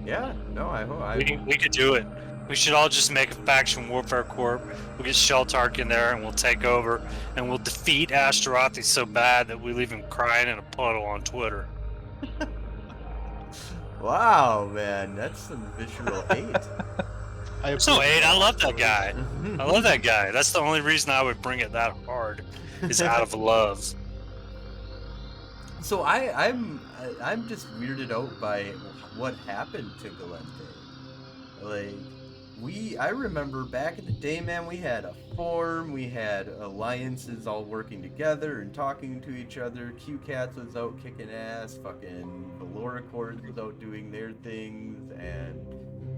Yeah, no, I hope We could do it. We should all just make a faction warfare corp. We'll get Sheltark in there and we'll take over and we'll defeat Ashtarothi so bad that we leave him crying in a puddle on Twitter. Wow, man, that's some visual hate. There's no hate. I love that guy. I love that guy. That's the only reason I would bring it that hard, is out of love. So I'm just weirded out by what happened to Galente. Like, I remember back in the day, man, we had a forum, we had alliances all working together and talking to each other. Q-Cats was out kicking ass, fucking Valoricords was out doing their things, and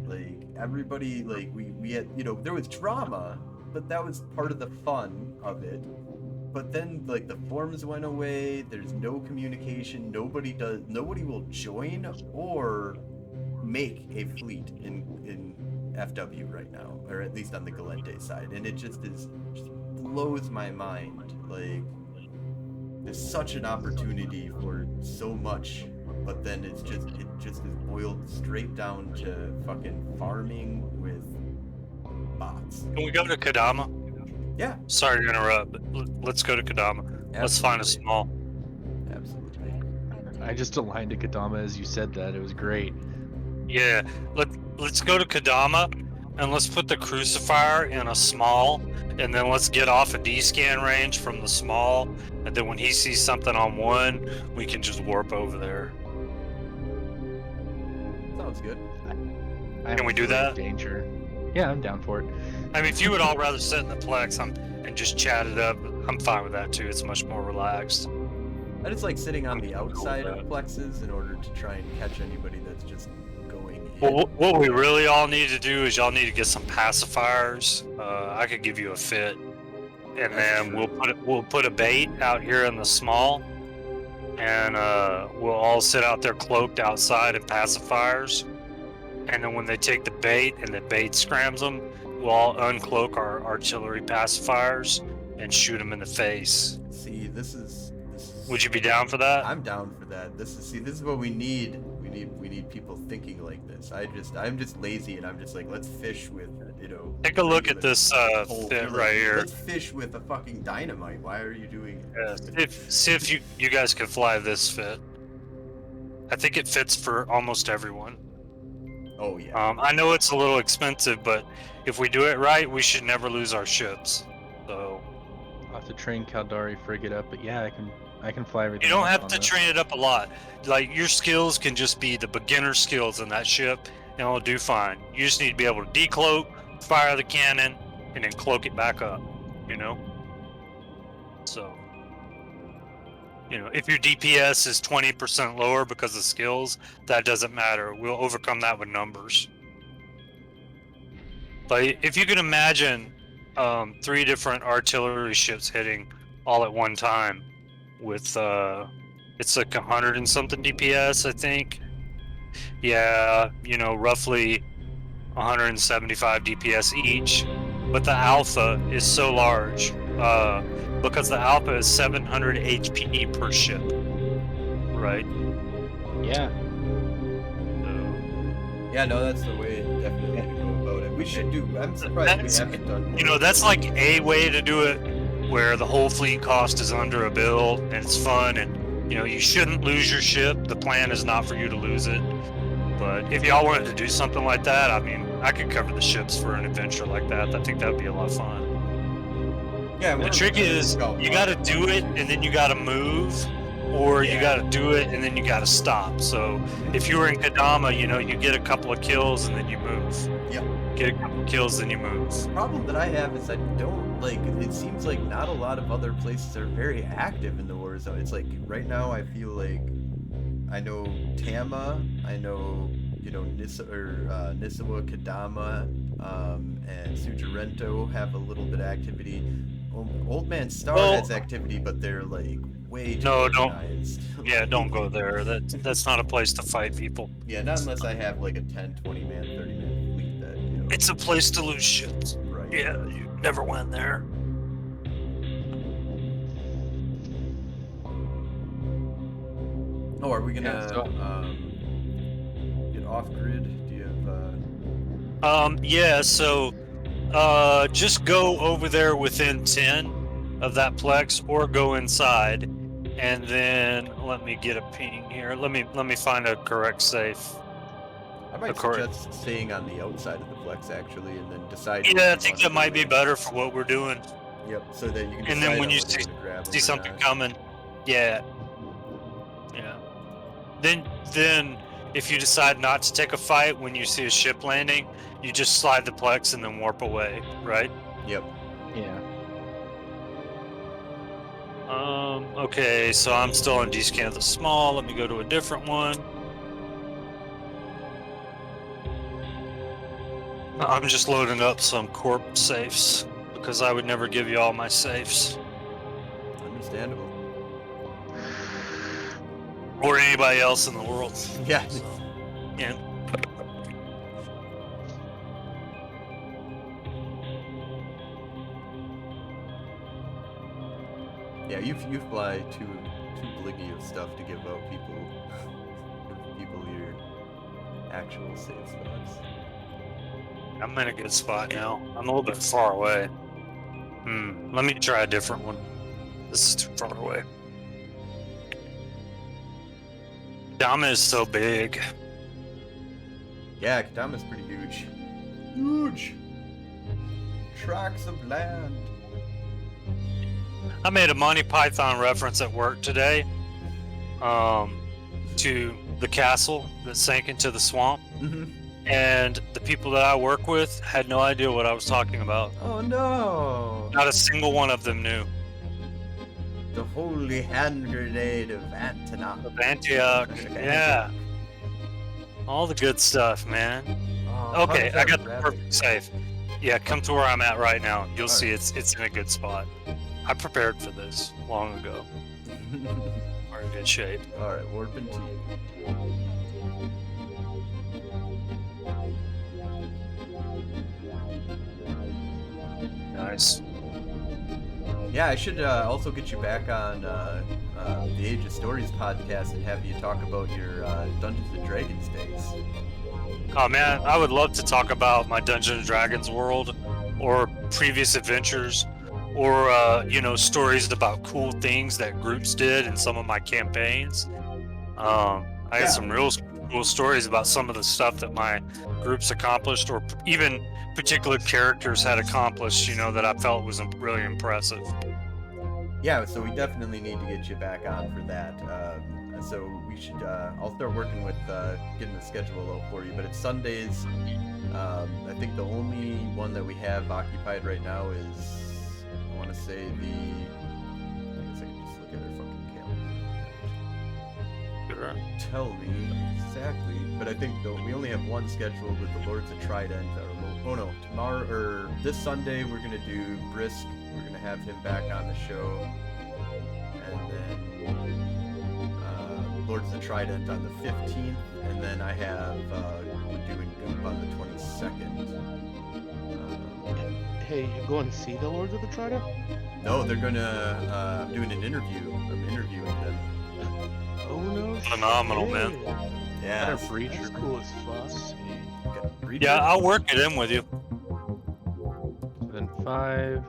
like everybody, like we had, you know, there was drama, but that was part of the fun of it. But then, like, the forums went away. There's no communication. Nobody will join or make a fleet in FW right now, or at least on the Galente side, and it just blows my mind. Like, there's such an opportunity for so much, but then it just is boiled straight down to fucking farming with bots. Can we go to Kadama? Yeah, Sorry to interrupt, but let's go to Kadama. Let's find a Absolutely. small. absolutely. I just aligned to Kadama as you said that. It was great. Yeah, let's go to Kadama, and let's put the crucifier in a small, and then let's get off a D-scan range from the small, and then when he sees something on one, we can just warp over there. Sounds good. Can we do that? Danger. Yeah, I'm down for it. I mean, if you would all rather sit in the Plex and just chat it up, I'm fine with that too. It's much more relaxed. I just like sitting on the outside of plexes in order to try and catch anybody that's just going in. Well, what we really all need to do is y'all need to get some pacifiers. I could give you a fit, and then we'll put a bait out here in the small, and we'll all sit out there cloaked outside in pacifiers. And then when they take the bait and the bait scrams them, we'll all uncloak our artillery pacifiers and shoot them in the face. See, this is Would you be down for that? I'm down for that. This is what we need. We need people thinking like this. I'm just lazy, and I'm just like, let's fish with, you know. Take a look at this whole fit village. right here. Let's fish with a fucking dynamite. Why are you doing it? Yeah, see if you guys can fly this fit. I think it fits for almost everyone. Oh yeah. I know it's a little expensive, but if we do it right, we should never lose our ships. So I'll have to train Caldari frigate up, but yeah, I can fly everything. you don't else have on to this. train it up a lot. Like, your skills can just be the beginner skills in that ship, and it'll do fine. You just need to be able to decloak, fire the cannon, and then cloak it back up. You know. So, you know, if your DPS is 20% lower because of skills, that doesn't matter. We'll overcome that with numbers. But if you can imagine 3 different artillery ships hitting all at one time with it's like 100 and something DPS, I think. Yeah, you know, roughly 175 DPS each. But the alpha is so large because the alpha is 700 HP per ship, right? Yeah. Yeah, no, that's the way definitely to go about it. We should do. I'm surprised we haven't done more. You know, that's like a way to do it where the whole fleet cost is under a bill and it's fun, and you know, you shouldn't lose your ship. The plan is not for you to lose it. But if y'all wanted to do something like that, I mean, I could cover the ships for an adventure like that. I think that would be a lot of fun. Yeah, The trick is you got to do it and then you got to move, or you got to do it and then you got to stop. So if you were in Kadama, you know, you get a couple of kills and then you move. Yep. Get a couple of kills, then you move. The problem that I have is I don't like. It seems like not a lot of other places are very active in the war zone. It's like right now I feel like I know Tama, I know, you know, Nisawa, Kadama, and Sujarento have a little bit of activity. Old Man Star has activity, but they're like way too organized. Yeah, don't go there. That's not a place to fight people. Yeah, not unless I have like a 10, 20 man, 30 man fleet that, you know. It's a place to lose ships. Right. Yeah, you never went there. Oh, are we gonna Yeah, get off grid? Do you have Yeah, so just go over there within 10 of that plex or go inside, and then let me get a ping here. Let me find a correct safe. I might suggest staying on the outside of the flex actually, and then deciding. Yeah, I think that might be better for what we're doing. Yep, so that you can. And then when you decide on whether to grab them see or something not. coming, yeah. Yeah. Then if you decide not to take a fight when you see a ship landing, you just slide the plex and then warp away, right? Yep. Yeah. Okay, so I'm still on D-scan of the small. Let me go to a different one. I'm just loading up some corp safes because I would never give you all my safes Understandable. or anybody else in the world. Yeah. So, yeah. Yeah, you fly too bliggy of stuff to give out people your actual safe spots. I'm in a good spot now. I'm a little bit far away. Let me try a different one. This is too far away. Dama is so big. Yeah, Kadama's pretty huge. Huge. Tracts of land. I made a Monty Python reference at work today to the castle that sank into the swamp. Mm-hmm. And the people that I work with had no idea what I was talking about. Oh no! Not a single one of them knew. The holy hand grenade of Antioch. Of Antioch, yeah. All the good stuff, man. Oh, Okay, how's I got that the rabbit? perfect safe. Yeah, come to where I'm at right now. You'll see Alright. it's in a good spot. I prepared for this long ago. We're in good shape. Alright, warping to you. Nice. Yeah, I should also get you back on the Age of Stories podcast and have you talk about your Dungeons and Dragons days. Oh man, I would love to talk about my Dungeons and Dragons world, or previous adventures, or stories about cool things that groups did in some of my campaigns. I got some real cool stories about some of the stuff that my groups accomplished, or even particular characters had accomplished. That I felt was really impressive. Yeah, so we definitely need to get you back on for that. So we should. I'll start working with getting the schedule out for you. But it's Sundays. I think the only one that we have occupied right now is, I want to say I guess I can just look at our fucking calendar. Sure. Tell me exactly. But I think we only have one scheduled with the Lords of Trident. Tomorrow or this Sunday we're gonna do Brisk. We're gonna have him back on the show, and then Lords of Trident on the 15th, and then I have we're doing Goop on the 22nd. Hey, you going to see the Lords of the Trident? No, they're gonna doing an interview. I'm interviewing them. Oh no! Phenomenal, shit. man. Yeah. That's cool as fuck. Yeah, I'll work it in with you. Within 5.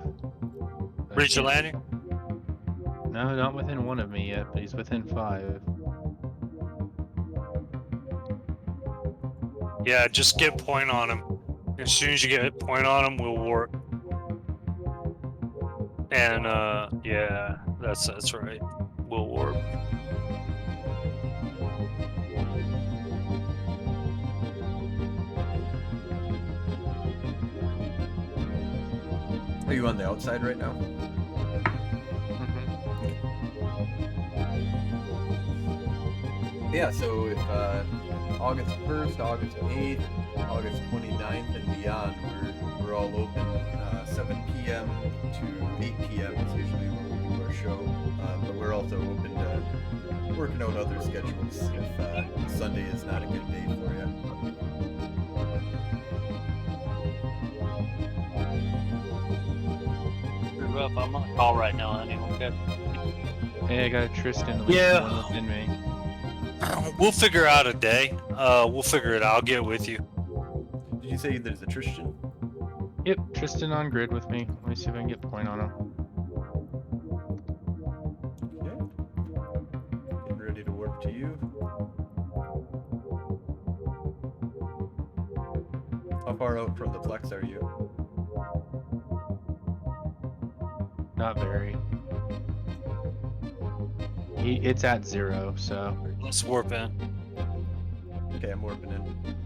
Reach your landing. No, not within one of me yet, but he's within 5. Yeah, just get point on him. As soon as you get point on him, we'll warp. And yeah, that's right. We'll warp. Are you on the outside right now? Yeah, so if August 1st, August 8th, August 29th, and beyond, we're all open 7 p.m. to 8 p.m. is usually when we do our show. But we're also open to working out other schedules if Sunday is not a good day for you. Rough. I'm on a call right now, honey. Okay. Hey, I got a Tristan at least Yeah. one within me. We'll figure out a day. We'll figure it out. I'll get with you. Did you say there's a Tristan? Yep, Tristan on grid with me. Let me see if I can get point on him. Okay. Getting ready to warp to you. How far out from the Plex are you? Not very. It's at 0, so Let's warp in. Okay, I'm warping in.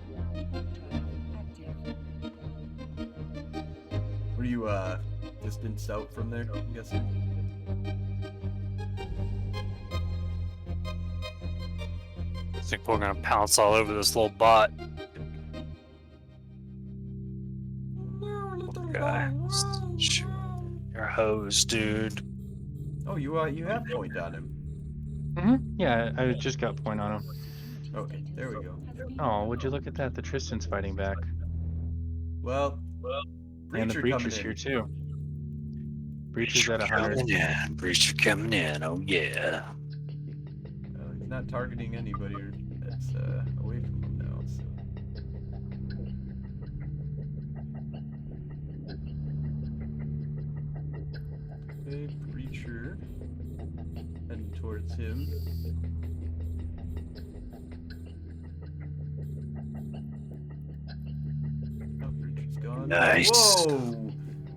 Were you distanced out from there, I'm guessing? I think we're gonna pounce all over this little bot. Okay. Shoot. You're a hose, dude. Oh, you have point on him. yeah, I just got point on him. Okay, there we go. Oh, would you look at that? The Tristan's fighting back, Well, and the Breacher coming Breacher's here in. too. Breacher's at 100. coming in. Breacher coming in. Oh yeah. He's not targeting anybody that's away from him now. So. Okay, Breacher heading towards him. Oh, Breacher's gone. Nice. Whoa!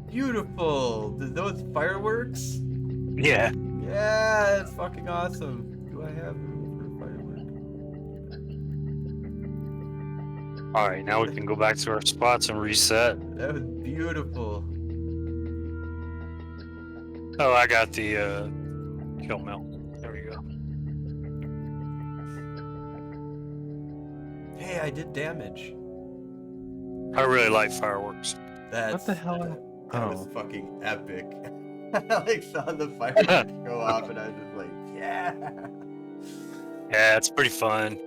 Beautiful! Those fireworks? Yeah. Yeah, it's fucking awesome. Do I have room for a firework? All right, now we can go back to our spots and reset. That was beautiful. Oh, I got the kill mill. There we go. Hey, I did damage. I really like fireworks. That's, What the hell? That was Oh. fucking epic. I like saw the fireworks go off and I was just like, yeah. Yeah, it's pretty fun.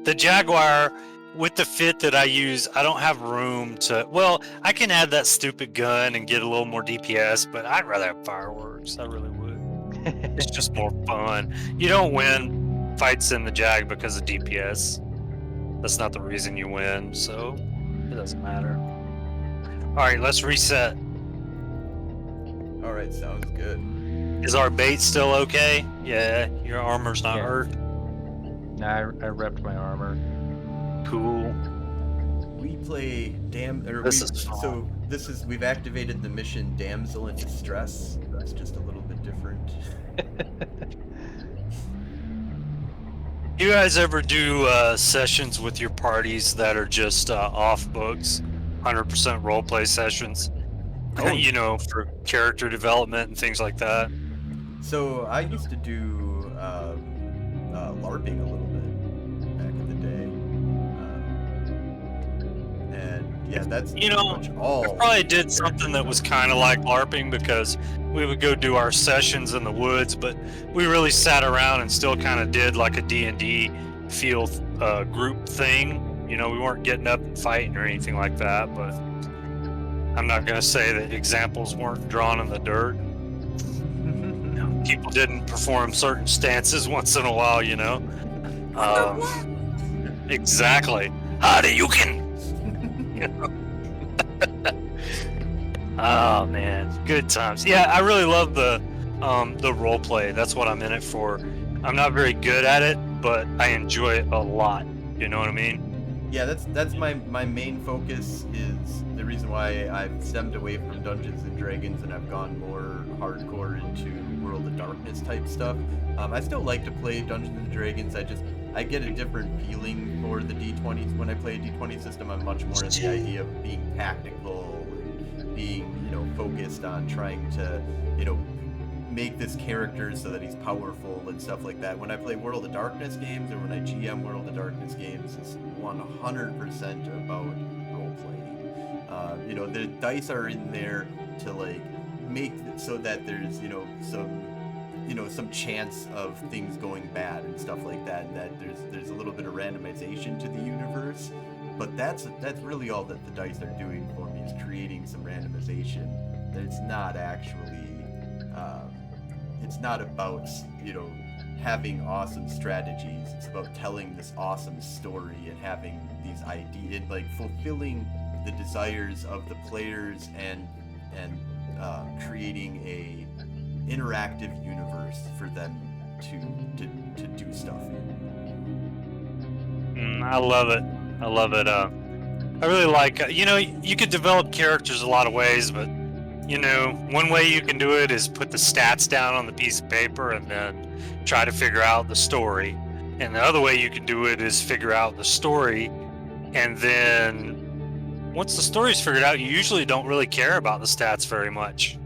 The Jaguar, with the fit that I use, I don't have room to. Well, I can add that stupid gun and get a little more DPS, but I'd rather have fireworks. I really would. It's just more fun. You don't win fights in the Jag because of DPS. That's not the reason you win, so it doesn't matter. All right, let's reset. All right, sounds good. Is our bait still okay? Yeah, your armor's not Yeah. hurt. Nah, I repped my armor. Cool. We play This is fun. we've activated the mission Damsel in Distress. It's just a little bit different. You guys ever do sessions with your parties that are just off books, 100% roleplay sessions? Oh. You know, for character development and things like that. So I used to do LARPing a little bit back in the day, and yeah, that's You pretty know, much all. I probably did something that was kind of like LARPing because we would go do our sessions in the woods, but we really sat around and still kind of did like a D&D feel group thing. You know, we weren't getting up and fighting or anything like that, but I'm not going to say that examples weren't drawn in the dirt. People didn't perform certain stances once in a while, you know. Exactly. Hadouken! Oh man, good times. Yeah, I really love the role play. That's what I'm in it for. I'm not very good at it, but I enjoy it a lot. You know what I mean? Yeah, that's my main focus. Is the reason why I've stemmed away from Dungeons and Dragons and I've gone more hardcore into World of Darkness type stuff. I still like to play Dungeons and Dragons. I get a different feeling for the D20s when I play a D20 system. I'm much more in the idea of being tactical and being, focused on trying to, make this character so that he's powerful and stuff like that. When I play World of Darkness games or when I GM World of Darkness games, it's 100% about role playing. The dice are in there to make it so that there's some chance of things going bad and stuff like that, and that there's a little bit of randomization to the universe. But that's really all that the dice are doing for me, is creating some randomization. It's not actually it's not about having awesome strategies. It's about telling this awesome story and having these ideas, and fulfilling the desires of the players and creating a interactive universe for them to do stuff in. I love it. I love it. I really like. You could develop characters a lot of ways, but you know, one way you can do it is put the stats down on the piece of paper and then try to figure out the story. And the other way you can do it is figure out the story, and then once the story's figured out, you usually don't really care about the stats very much.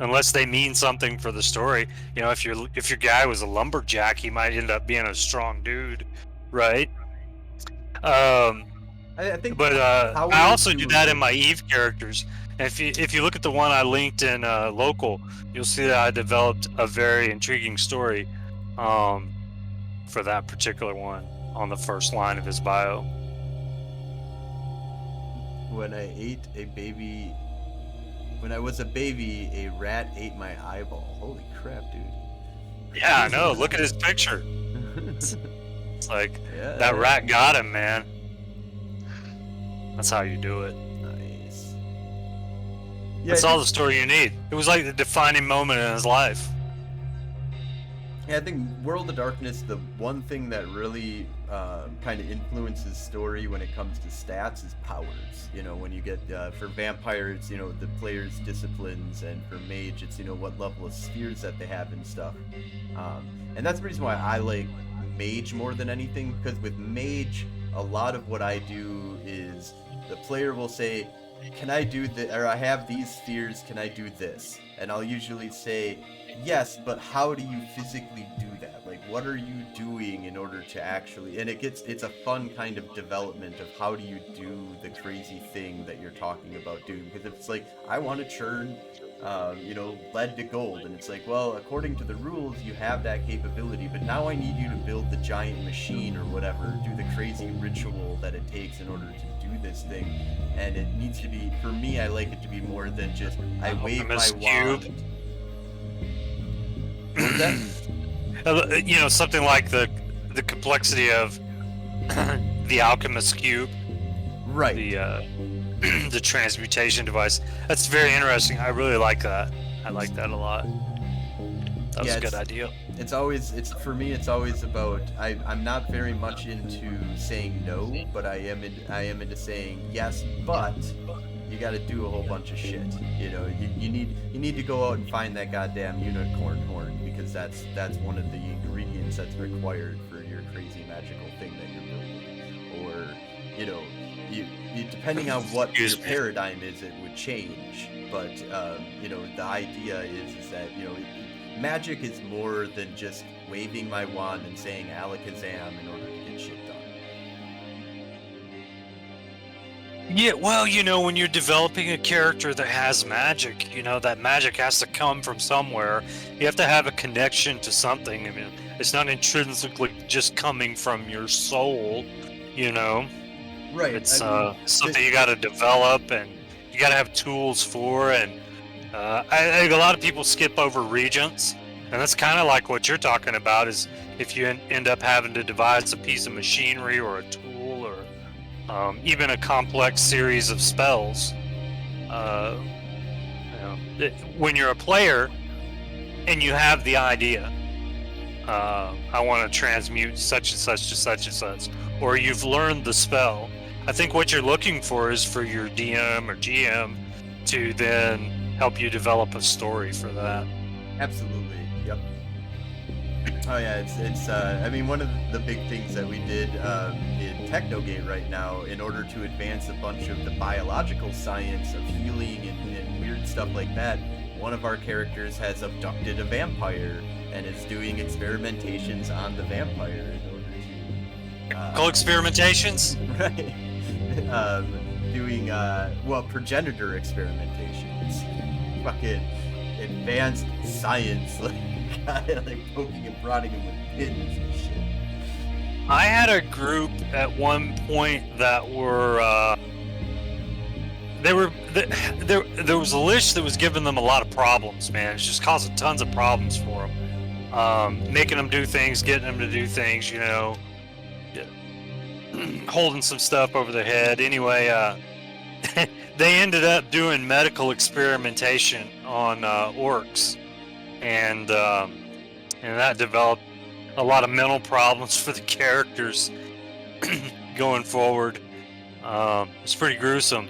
Unless they mean something for the story. You know, if your guy was a lumberjack, he might end up being a strong dude, right? I think. But how I would also you- do that in my Eve characters. And if you look at the one I linked in local, you'll see that I developed a very intriguing story for that particular one on the first line of his bio. When I was a baby, a rat ate my eyeball. Holy crap, dude. Yeah, I know. Look at his picture. It's like Yeah, that rat got him, man. That's how you do it. Nice. Yeah, That's all the story you need. It was like the defining moment in his life. Yeah, I think World of Darkness, the one thing that really kind of influences story when it comes to stats is powers. You know, when you get, for vampire, it's, you know, the player's disciplines, and for mage, it's, you know, what level of spheres that they have and stuff. And that's the reason why I like mage more than anything, because with mage, a lot of what I do is the player will say, can I do the, or I have these spheres, can I do this? And I'll usually say, yes, but how do you physically do that? Like, what are you doing in order to actually, and it's a fun kind of development of how do you do the crazy thing that you're talking about doing. Because if it's like, I want to churn, you know, lead to gold, and it's like, well, according to the rules, you have that capability, but now I need you to build the giant machine or whatever, do the crazy ritual that it takes in order to do this thing. And it needs to be, for me, I like it to be more than just, I wave my wand. What's that? You know, something like the complexity of the alchemist cube, Right. the transmutation device. That's very interesting. I really like that. I like that a lot. That was Yeah, a good idea. It's always, for me, it's always about, I'm not very much into saying no, but I am into saying yes, but you got to do a whole bunch of shit. You know, you need to go out and find that goddamn unicorn horn, because that's one of the ingredients that's required for your crazy magical thing that you're building. Or, you know, you depending on what your paradigm is, it would change. But you know, the idea is that, you know, magic is more than just waving my wand and saying alakazam in order to get shit done. Yeah, well, you know, when you're developing a character that has magic, you know, that magic has to come from somewhere. You have to have a connection to something. I mean, it's not intrinsically just coming from your soul, you know. Right. It's I mean, something you got to develop, and you got to have tools for. And I think a lot of people skip over regents, and that's kind of like what you're talking about. Is if you end up having to devise a piece of machinery or a tool, or even a complex series of spells. You know, when you're a player and you have the idea, I want to transmute such and such to such and such, or you've learned the spell. I think what you're looking for is for your DM or GM to then help you develop a story for that. Absolutely. Yep. Oh yeah, it's I mean, one of the big things that we did in Technogate right now, in order to advance a bunch of the biological science of healing and weird stuff like that, one of our characters has abducted a vampire and is doing experimentations on the vampire in order to Cool experimentations? right. Doing well, progenitor experimentations. Fucking advanced science, like poking and prodding him with pins and shit. I had a group at one point that were there was a list that was giving them a lot of problems, man. It's just causing tons of problems for them, making them do things, getting them to do things, you know, holding some stuff over their head. Anyway, they ended up doing medical experimentation on orcs, and that developed a lot of mental problems for the characters going forward. It's pretty gruesome.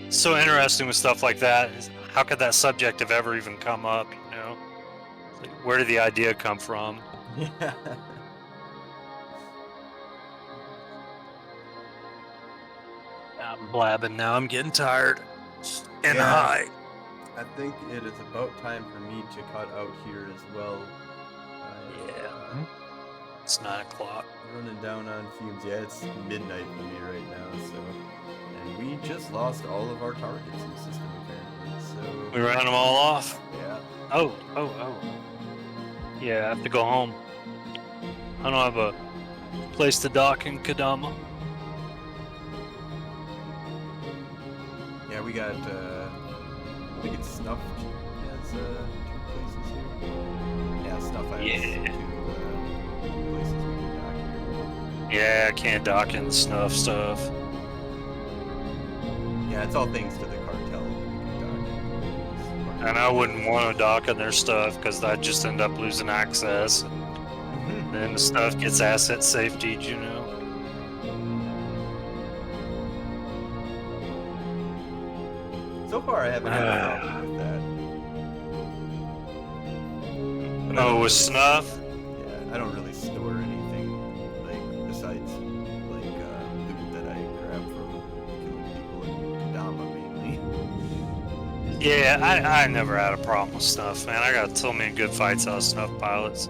so interesting with stuff like that is how could that subject have ever even come up? You know, like, where did the idea come from? Yeah. I'm blabbing now. I'm getting tired and Yeah. high. I think it is about time for me to cut out here as well. Yeah. It's 9 o'clock. Running down on fumes. Yeah, it's midnight for me right now, so. And we just lost all of our targets in the system, apparently, so. We ran them all off. Yeah. Oh. Yeah, I have to go home. I don't have a place to dock in Kadama. Yeah, we got, I think it's Snuff has, 2 places here. Yeah, Snuff has Yeah. 2 places we can dock here. Yeah, I can't dock in snuff stuff. Yeah, it's all thanks to the cartel that we can dock in. And I wouldn't want to dock in their stuff because I'd just end up losing access. Then the stuff gets asset safety, you know. So far, I haven't had a problem with that. But I Oh, don't with really- snuff? Yeah, I don't really store anything like besides like loot that I grab from killing people in Kadama mainly. Yeah, I never had a problem with snuff, man. I got so many good fights out of snuff pilots.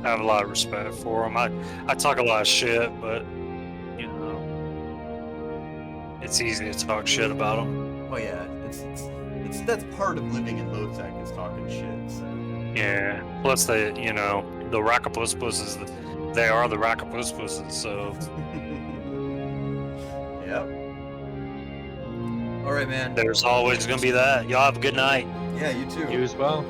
I have a lot of respect for them. I talk a lot of shit, but you know, it's easy to talk shit about them. Well, yeah, it's that's part of living in Lowsec is talking shit. So. Yeah. Plus, they, you know, the Rakapuspuses, they are the Rakapuspuses, so Yep. All right, man. there's always gonna be that. Y'all have a good night. Yeah, you too. You as well.